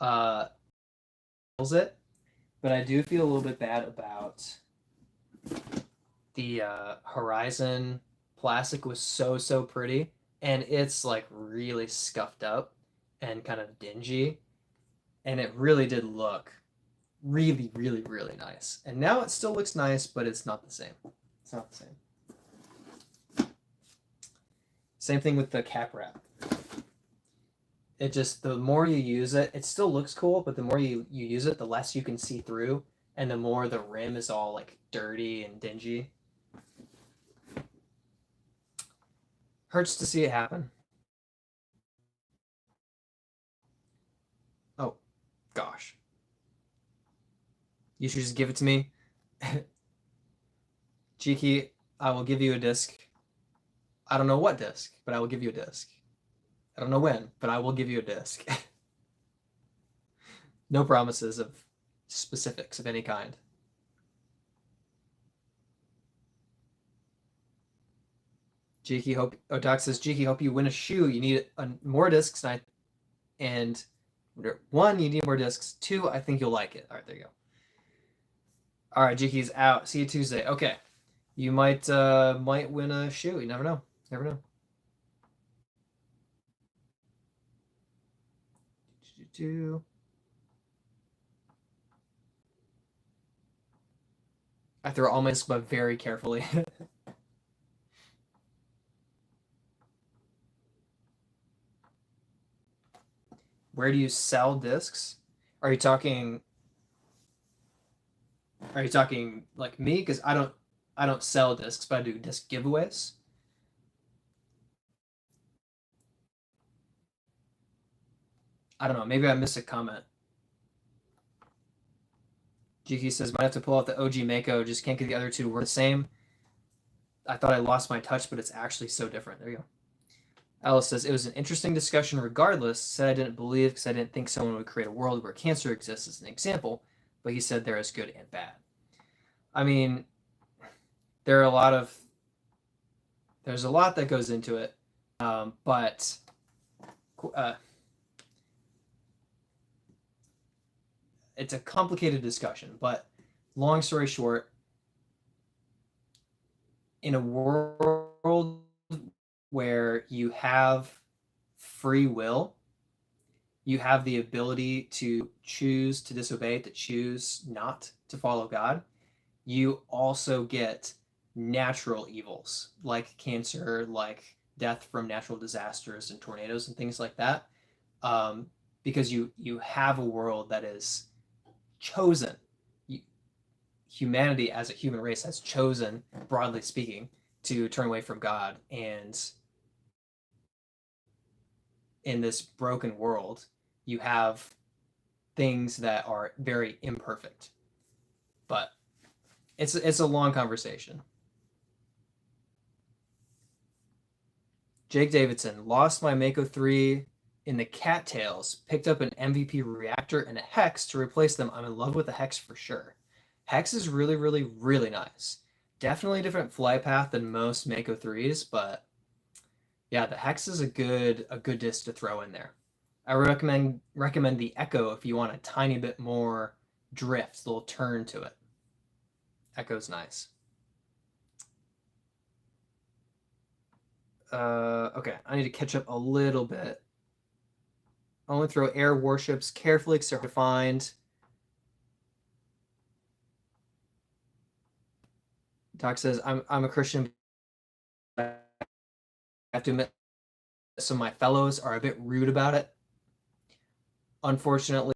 Uh, it, but I do feel a little bit bad about the Horizon plastic was so pretty, and it's like really scuffed up and kind of dingy, and it really did look really nice. And now it still looks nice, but it's not the same. It's not the same. Same thing with the cap wrap. It just the more you use it, it still looks cool, but the more you use it, the less you can see through, and the more the rim is all like dirty and dingy. Hurts to see it happen. Oh, gosh. You should just give it to me. Cheeky, I will give you a disc. I don't know what disc, but I will give you a disc. I don't know when, but I will give you a disc. No promises of specifics of any kind. Jiki, hope Doc says, Jiki, hope you win a shoe. You need more discs, and one, you need more discs. Two, I think you'll like it. All right, there you go. All right, Jiki's out. See you Tuesday. Okay, you might win a shoe. You never know. Never know. I throw all my discs, but very carefully. Where do you sell discs? Are you talking Are you talking like me? Because I don't sell discs, but I do disc giveaways. I don't know. Maybe I missed a comment. Jiki says might have to pull out the OG Mako. Just can't get the other two to work the same. I thought I lost my touch, but it's actually so different. There you go. Alice says it was an interesting discussion regardless. Said I didn't believe because I didn't think someone would create a world where cancer exists as an example, but he said there is good and bad. I mean, there are a lot of there's a lot that goes into it, but uh, it's a complicated discussion. But long story short, in a world where you have free will, you have the ability to choose to disobey, to choose not to follow God. You also get natural evils like cancer, like death from natural disasters and tornadoes and things like that, um, because you have a world that is chosen. Humanity as a human race has chosen, broadly speaking, to turn away from God, and in this broken world, you have things that are very imperfect. But it's a long conversation. Jake Davidson lost my Mako 3 in the cattails, picked up an MVP reactor and a hex to replace them. I'm in love with the hex for sure. Hex is really, really, really nice. Definitely a different fly path than most Mako 3s, but yeah, the hex is a good disc to throw in there. I recommend the Echo if you want a tiny bit more drift, a little turn to it. Echo's nice. Okay, I need to catch up a little bit. Only throw air warships carefully because they're hard to find. Doc says, I'm a Christian. I have to admit, some of my fellows are a bit rude about it. Unfortunately,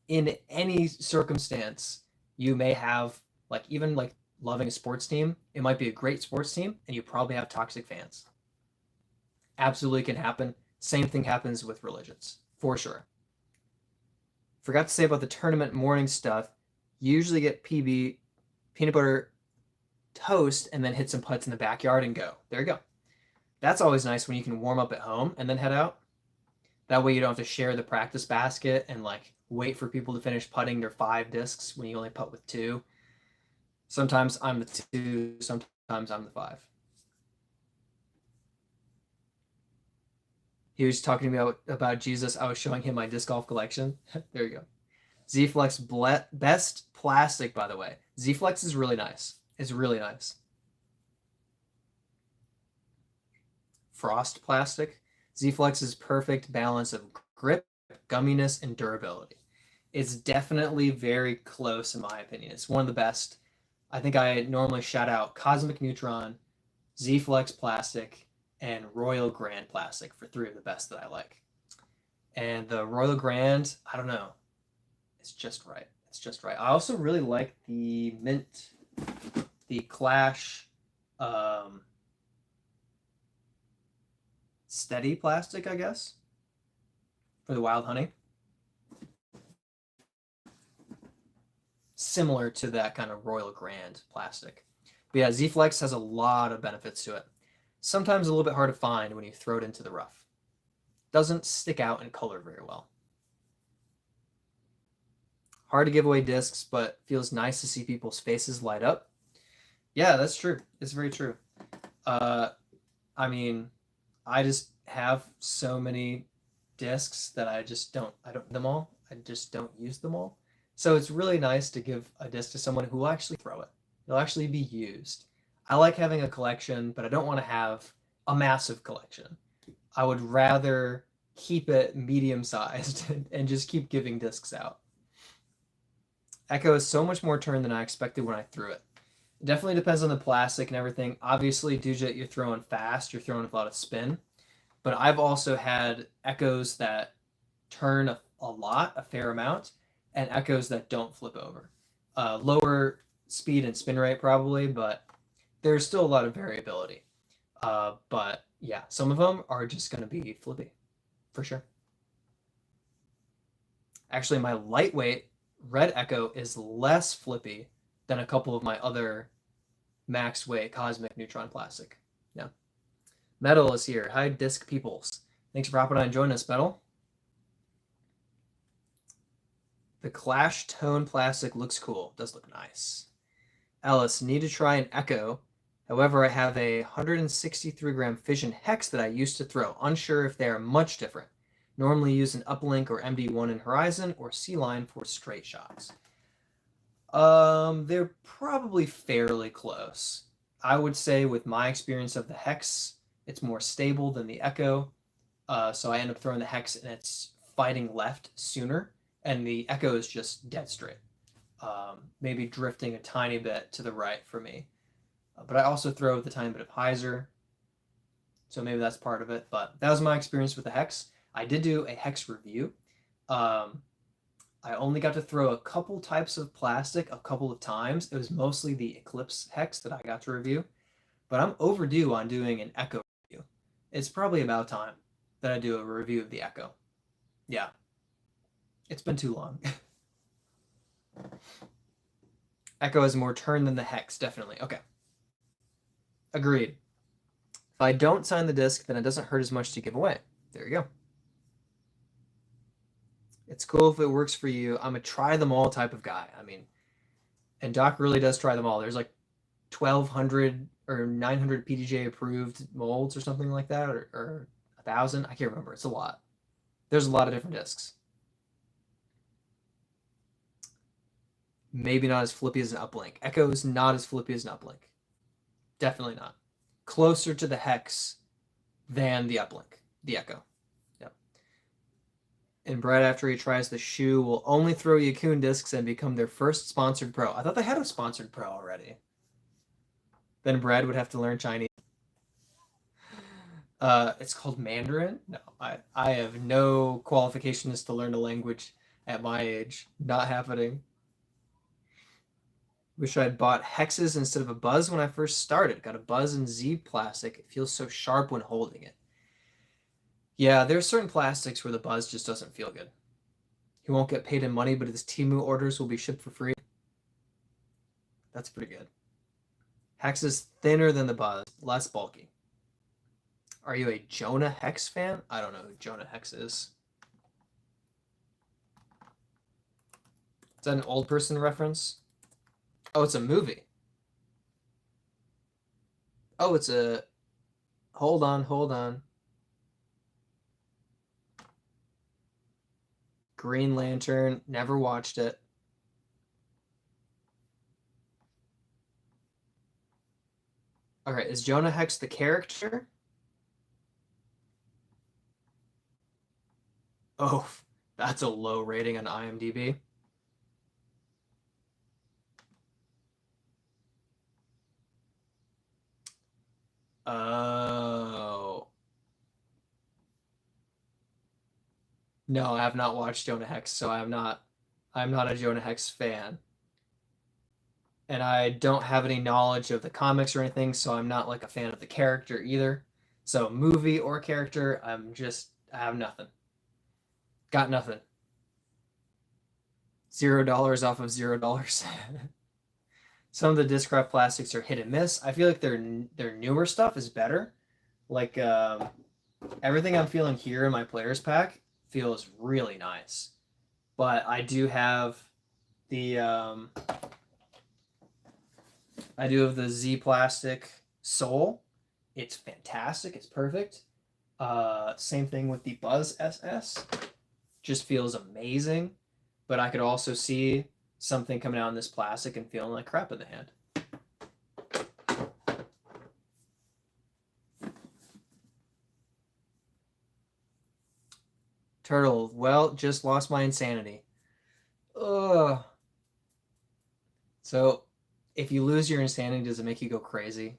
in any circumstance, you may have, like, even like loving a sports team, it might be a great sports team, and you probably have toxic fans. Absolutely can happen. Same thing happens with religions, for sure. Forgot to say about the tournament morning stuff. You usually get PB, peanut butter toast, and then hit some putts in the backyard and go. There you go. That's always nice when you can warm up at home and then head out. That way you don't have to share the practice basket and like wait for people to finish putting their 5 discs when you only putt with 2. Sometimes I'm the 2, sometimes I'm the 5. He was talking to me about Jesus. I was showing him my disc golf collection. There you go. Z-Flex best plastic, by the way. Z-Flex is really nice. It's really nice. Frost plastic. Z-Flex's perfect balance of grip, gumminess, and durability. It's definitely very close in my opinion. It's one of the best. I think I normally shout out Cosmic Neutron, Z-Flex plastic, and Royal Grand plastic for 3 of the best that I like. And the Royal Grand, I don't know. It's just right. It's just right. I also really like the mint, the Clash steady plastic, I guess, for the wild honey. Similar to that kind of Royal Grand plastic. But yeah, Z-Flex has a lot of benefits to it. Sometimes a little bit hard to find when you throw it into the rough. Doesn't stick out in color very well. Hard to give away discs, but feels nice to see people's faces light up. Yeah, that's true. It's very true. I mean, I just have so many discs that I don't them all. I just don't use them all. So it's really nice to give a disc to someone who will actually throw it. It'll actually be used. I like having a collection, but I don't want to have a massive collection. I would rather keep it medium sized and just keep giving discs out. Echo is so much more turn than I expected when I threw it. It definitely depends on the plastic and everything. Obviously, Dujet, you're throwing fast, you're throwing with a lot of spin. But I've also had echoes that turn a lot, a fair amount, and echoes that don't flip over. Lower speed and spin rate probably, but there's still a lot of variability. But yeah, some of them are just going to be flippy for sure. Actually, my lightweight Red Echo is less flippy than a couple of my other max weight Cosmic Neutron Plastic. Yeah. Metal is here. Hi, Disc Peoples. Thanks for hopping on and joining us, Metal. The Clash Tone Plastic looks cool. Does look nice. Alice, need to try an Echo. However, I have a 163 gram Fission Hex that I used to throw. Unsure if they are much different. Normally use an Uplink or MD1 in Horizon or C-Line for straight shots. They're probably fairly close. I would say with my experience of the Hex, it's more stable than the Echo. So I end up throwing the Hex and it's fighting left sooner, and the Echo is just dead straight. Maybe drifting a tiny bit to the right for me. But I also throw with a tiny bit of hyzer, so maybe that's part of it. But that was my experience with the Hex. I did do a Hex review. I only got to throw a couple types of plastic a couple of times. It was mostly the Eclipse Hex that I got to review. But I'm overdue on doing an Echo review. It's probably about time that I do a review of the Echo. Yeah. It's been too long. Echo has more turn than the Hex, definitely. Okay. Agreed. If I don't sign the disc, then it doesn't hurt as much to give away. There you go. It's cool if it works for you. I'm a try them all type of guy. I mean, and Doc really does try them all. There's like 1,200 or 900 PDJ approved molds or something like that, or 1,000. I can't remember. It's a lot. There's a lot of different discs. Maybe not as flippy as an uplink. Echo is not as flippy as an uplink. Definitely not. Closer to the Hex than the uplink, the Echo. Yep. And Brad, after he tries the shoe, will only throw Yakun discs and become their first sponsored pro. I thought they had a sponsored pro already. Then Brad would have to learn Chinese. It's called Mandarin. No, I have no qualifications to learn a language at my age. Not happening. Wish I had bought hexes instead of a buzz when I first started. Got a buzz in Z plastic. It feels so sharp when holding it. Yeah, there's certain plastics where the buzz just doesn't feel good. He won't get paid in money, but his Temu orders will be shipped for free. That's pretty good. Hex is thinner than the buzz, less bulky. Are you a Jonah Hex fan? I don't know who Jonah Hex is. Is that an old person reference? Oh, it's a movie. Oh, it's a... Hold on. Green Lantern. Never watched it. Okay, is Jonah Hex the character? Oh, that's a low rating on IMDb. Oh. No, I have not watched Jonah Hex, so I'm not a Jonah Hex fan. And I don't have any knowledge of the comics or anything, so I'm not like a fan of the character either. So movie or character, I have nothing. Got nothing. $0 off of $0. Some of the Discraft plastics are hit and miss. I feel like their newer stuff is better. Like everything I'm feeling here in my players pack feels really nice. But I do have the Z plastic sole. It's fantastic. It's perfect. Same thing with the Buzz SS. Just feels amazing. But I could also see something coming out in this plastic and feeling like crap in the hand. Turtle, well, just lost my insanity. Ugh. So, if you lose your insanity, does it make you go crazy?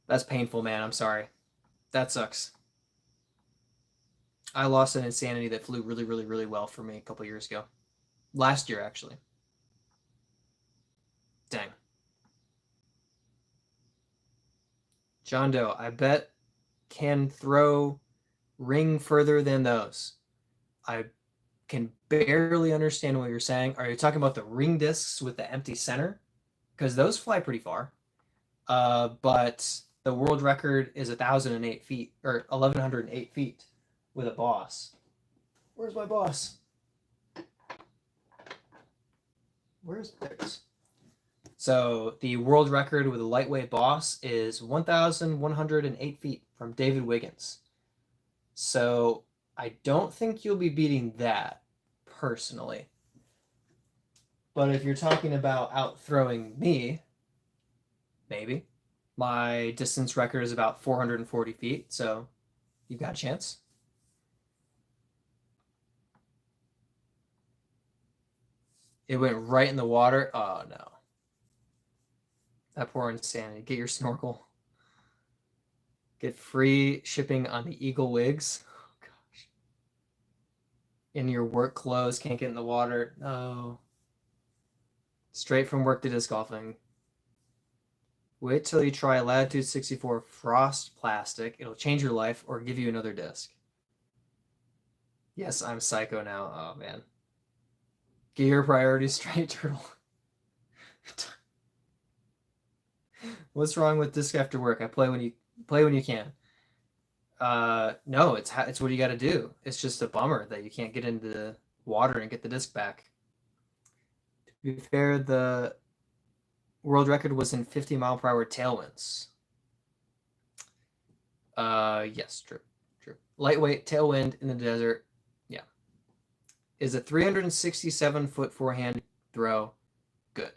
That's painful, man. I'm sorry. That sucks. I lost an insanity that flew really, really, really well for me a couple years ago. Last year, actually. Dang. John Doe, I bet can throw ring further than those. I can barely understand what you're saying. Are you talking about the ring discs with the empty center? Because those fly pretty far. But the world record is 1,008 feet or 1,108 feet with a boss. Where's my boss? Where's this? So the world record with a lightweight boss is 1,108 feet from David Wiggins. So I don't think you'll be beating that personally. But if you're talking about outthrowing me, maybe. My distance record is about 440 feet, so you've got a chance. It went right in the water. Oh no. That poor insanity. Get your snorkel. Get free shipping on the Eagle Wigs. Oh gosh. In your work clothes, can't get in the water. No. Straight from work to disc golfing. Wait till you try Latitude 64 Frost Plastic. It'll change your life or give you another disc. Yes, I'm psycho now. Oh man. Get your priorities straight, Turtle. What's wrong with disc after work? I play when you can. No, it's what you got to do. It's just a bummer that you can't get into the water and get the disc back. To be fair, the world record was in 50-mile-per-hour tailwinds. Yes, true. Lightweight tailwind in the desert. Yeah. Is a 367-foot forehand throw good?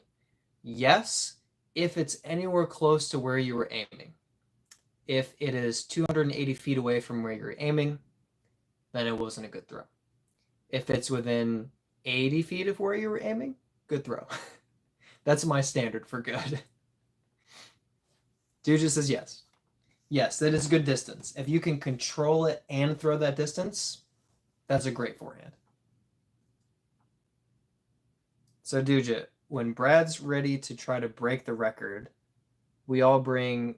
Yes, if it's anywhere close to where you were aiming. If it is 280 feet away from where you're aiming, then it wasn't a good throw. If it's within 80 feet of where you were aiming, good throw. That's my standard for good. Dude just says yes. Yes, that is a good distance. If you can control it and throw that distance, that's a great forehand. So, Duja, when Brad's ready to try to break the record, we all bring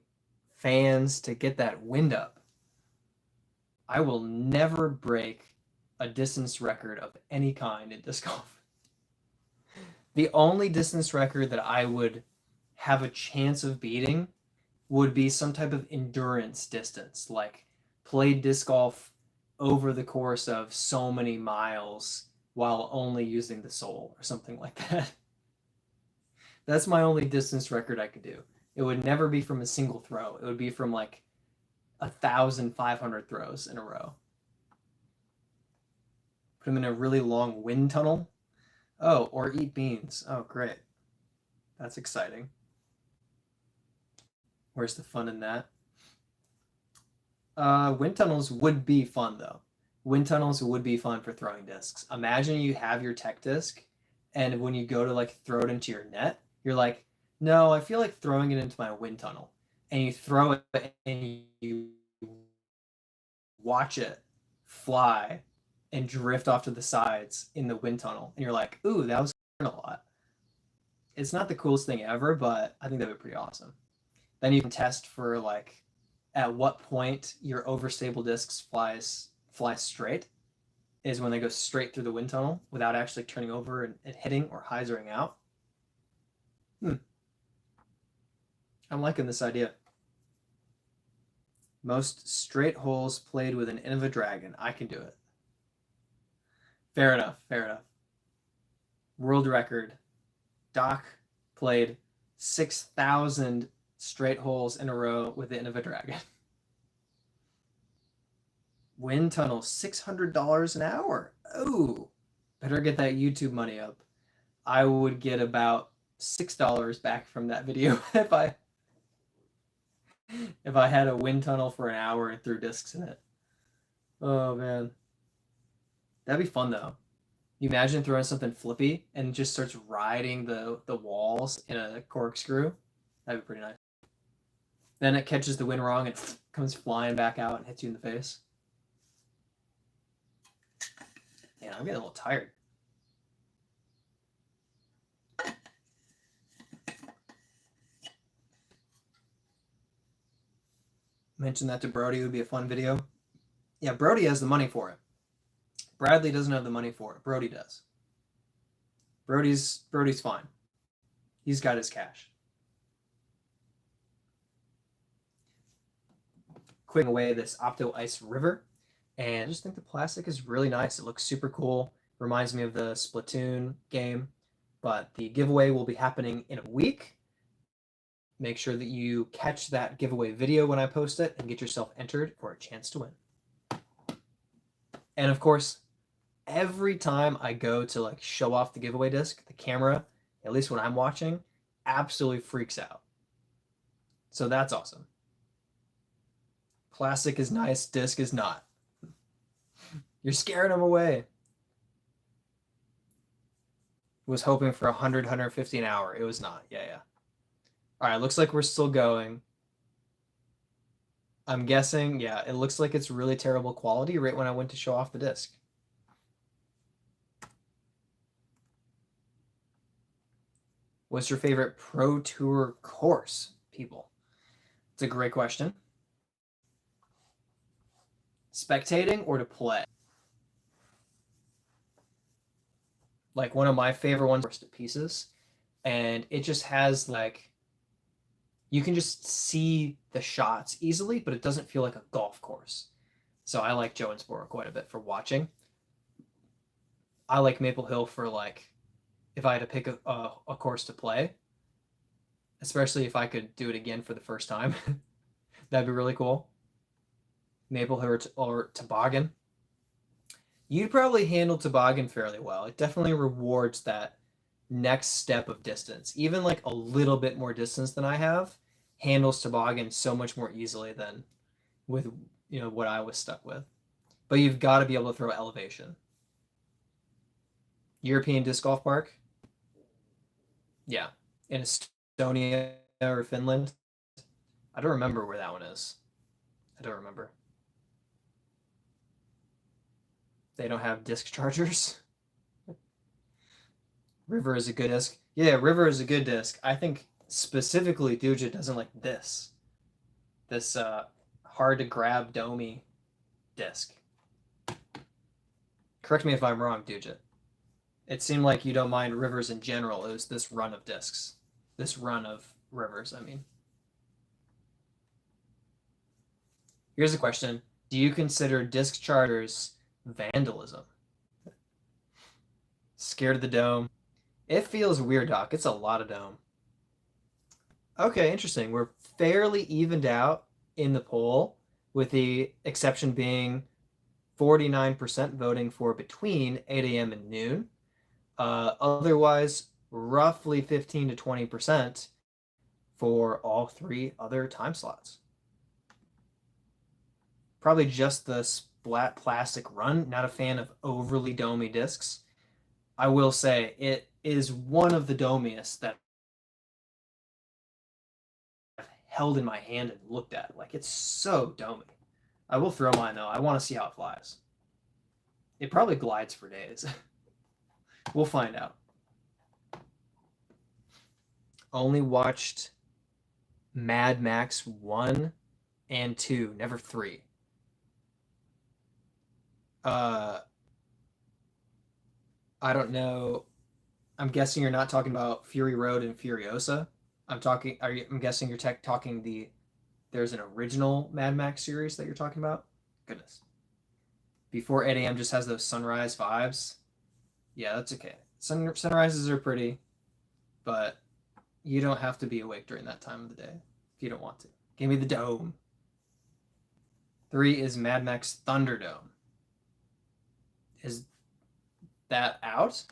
fans to get that wind up. I will never break a distance record of any kind in disc golf. The only distance record that I would have a chance of beating would be some type of endurance distance, like played disc golf over the course of so many miles while only using the sole or something like that. That's my only distance record I could do. It would never be from a single throw. It would be from like 1,500 throws in a row. Put them in a really long wind tunnel. Oh, or eat beans. Oh, great. That's exciting. Where's the fun in that? Wind tunnels would be fun though. Wind tunnels would be fun for throwing discs. Imagine you have your tech disc, and when you go to like throw it into your net, you're like, no, I feel like throwing it into my wind tunnel. And you throw it and you watch it fly and drift off to the sides in the wind tunnel. And you're like, ooh, that was a lot. It's not the coolest thing ever, but I think that would be pretty awesome. Then you can test for like at what point your overstable discs fly straight is when they go straight through the wind tunnel without actually turning over and hitting or hyzering out. I'm liking this idea. Most straight holes played with an Innova Dragon. I can do it. Fair enough. World record. Doc played 6,000 straight holes in a row with the Innova Dragon. Wind tunnel, $600 an hour. Oh, better get that YouTube money up. I would get about $6 back from that video if I had a wind tunnel for an hour and threw discs in it. Oh man, that'd be fun though. You imagine throwing something flippy and it just starts riding the walls in a corkscrew. That'd be pretty nice. Then it catches the wind wrong and comes flying back out and hits you in the face. Man, I'm getting a little tired. Mentioned that to Brody. It would be a fun video. Yeah, Brody has the money for it. Bradley doesn't have the money for it. Brody does. Brody's fine. He's got his cash. Quick away this Opto Ice River, and I just think the plastic is really nice. It looks super cool. Reminds me of the Splatoon game. But the giveaway will be happening in a week. Make sure that you catch that giveaway video when I post it and get yourself entered for a chance to win. And of course, every time I go to like show off the giveaway disc, the camera, at least when I'm watching, absolutely freaks out. So that's awesome. Plastic is nice, disc is not. You're scaring them away. Was hoping for 100, 150 an hour. It was not. Yeah. All right, looks like we're still going. I'm guessing, yeah, it looks like it's really terrible quality right when I went to show off the disc. What's your favorite Pro Tour course, people? It's a great question. Spectating or to play? Like one of my favorite ones to pieces, and it just has like you can just see the shots easily, but it doesn't feel like a golf course. So I like Jonesboro quite a bit for watching. I like Maple Hill for like if I had to pick a course to play, especially if I could do it again for the first time. That'd be really cool. Maple Hill or Toboggan. You'd probably handle Toboggan fairly well. It definitely rewards that next step of distance. Even like a little bit more distance than I have handles Toboggan so much more easily than with what I was stuck with. But you've got to be able to throw elevation. European Disc Golf Park? Yeah. In Estonia or Finland? I don't remember where that one is. I don't remember. They don't have disc chargers? River is a good disc. Yeah, River is a good disc. I think specifically Duja doesn't like this. This hard to grab domey disc. Correct me if I'm wrong, Duja. It seemed like you don't mind Rivers in general. It was this run of discs. This run of Rivers, I mean. Here's a question. Do you consider disc chargers vandalism? Scared of the dome? It feels weird, Doc. It's a lot of dome. Okay, interesting. We're fairly evened out in the poll, with the exception being 49% voting for between 8 a.m. and noon. Otherwise, roughly 15 to 20% for all three other time slots. Probably just the splat plastic run. Not a fan of overly domey discs. I will say it is one of the domiest that I've held in my hand and looked at. Like, it's so domey. I will throw mine though. I want to see how it flies. It probably glides for days. We'll find out. Only watched Mad Max 1 and 2, never 3. I don't know. I'm guessing you're not talking about Fury Road and Furiosa. I'm guessing you're talking there's an original Mad Max series that you're talking about? Goodness. Before 8 a.m. just has those sunrise vibes. Yeah, that's okay. Sunrises are pretty, but you don't have to be awake during that time of the day if you don't want to. Give me the dome. 3 is Mad Max Thunderdome. Is that out?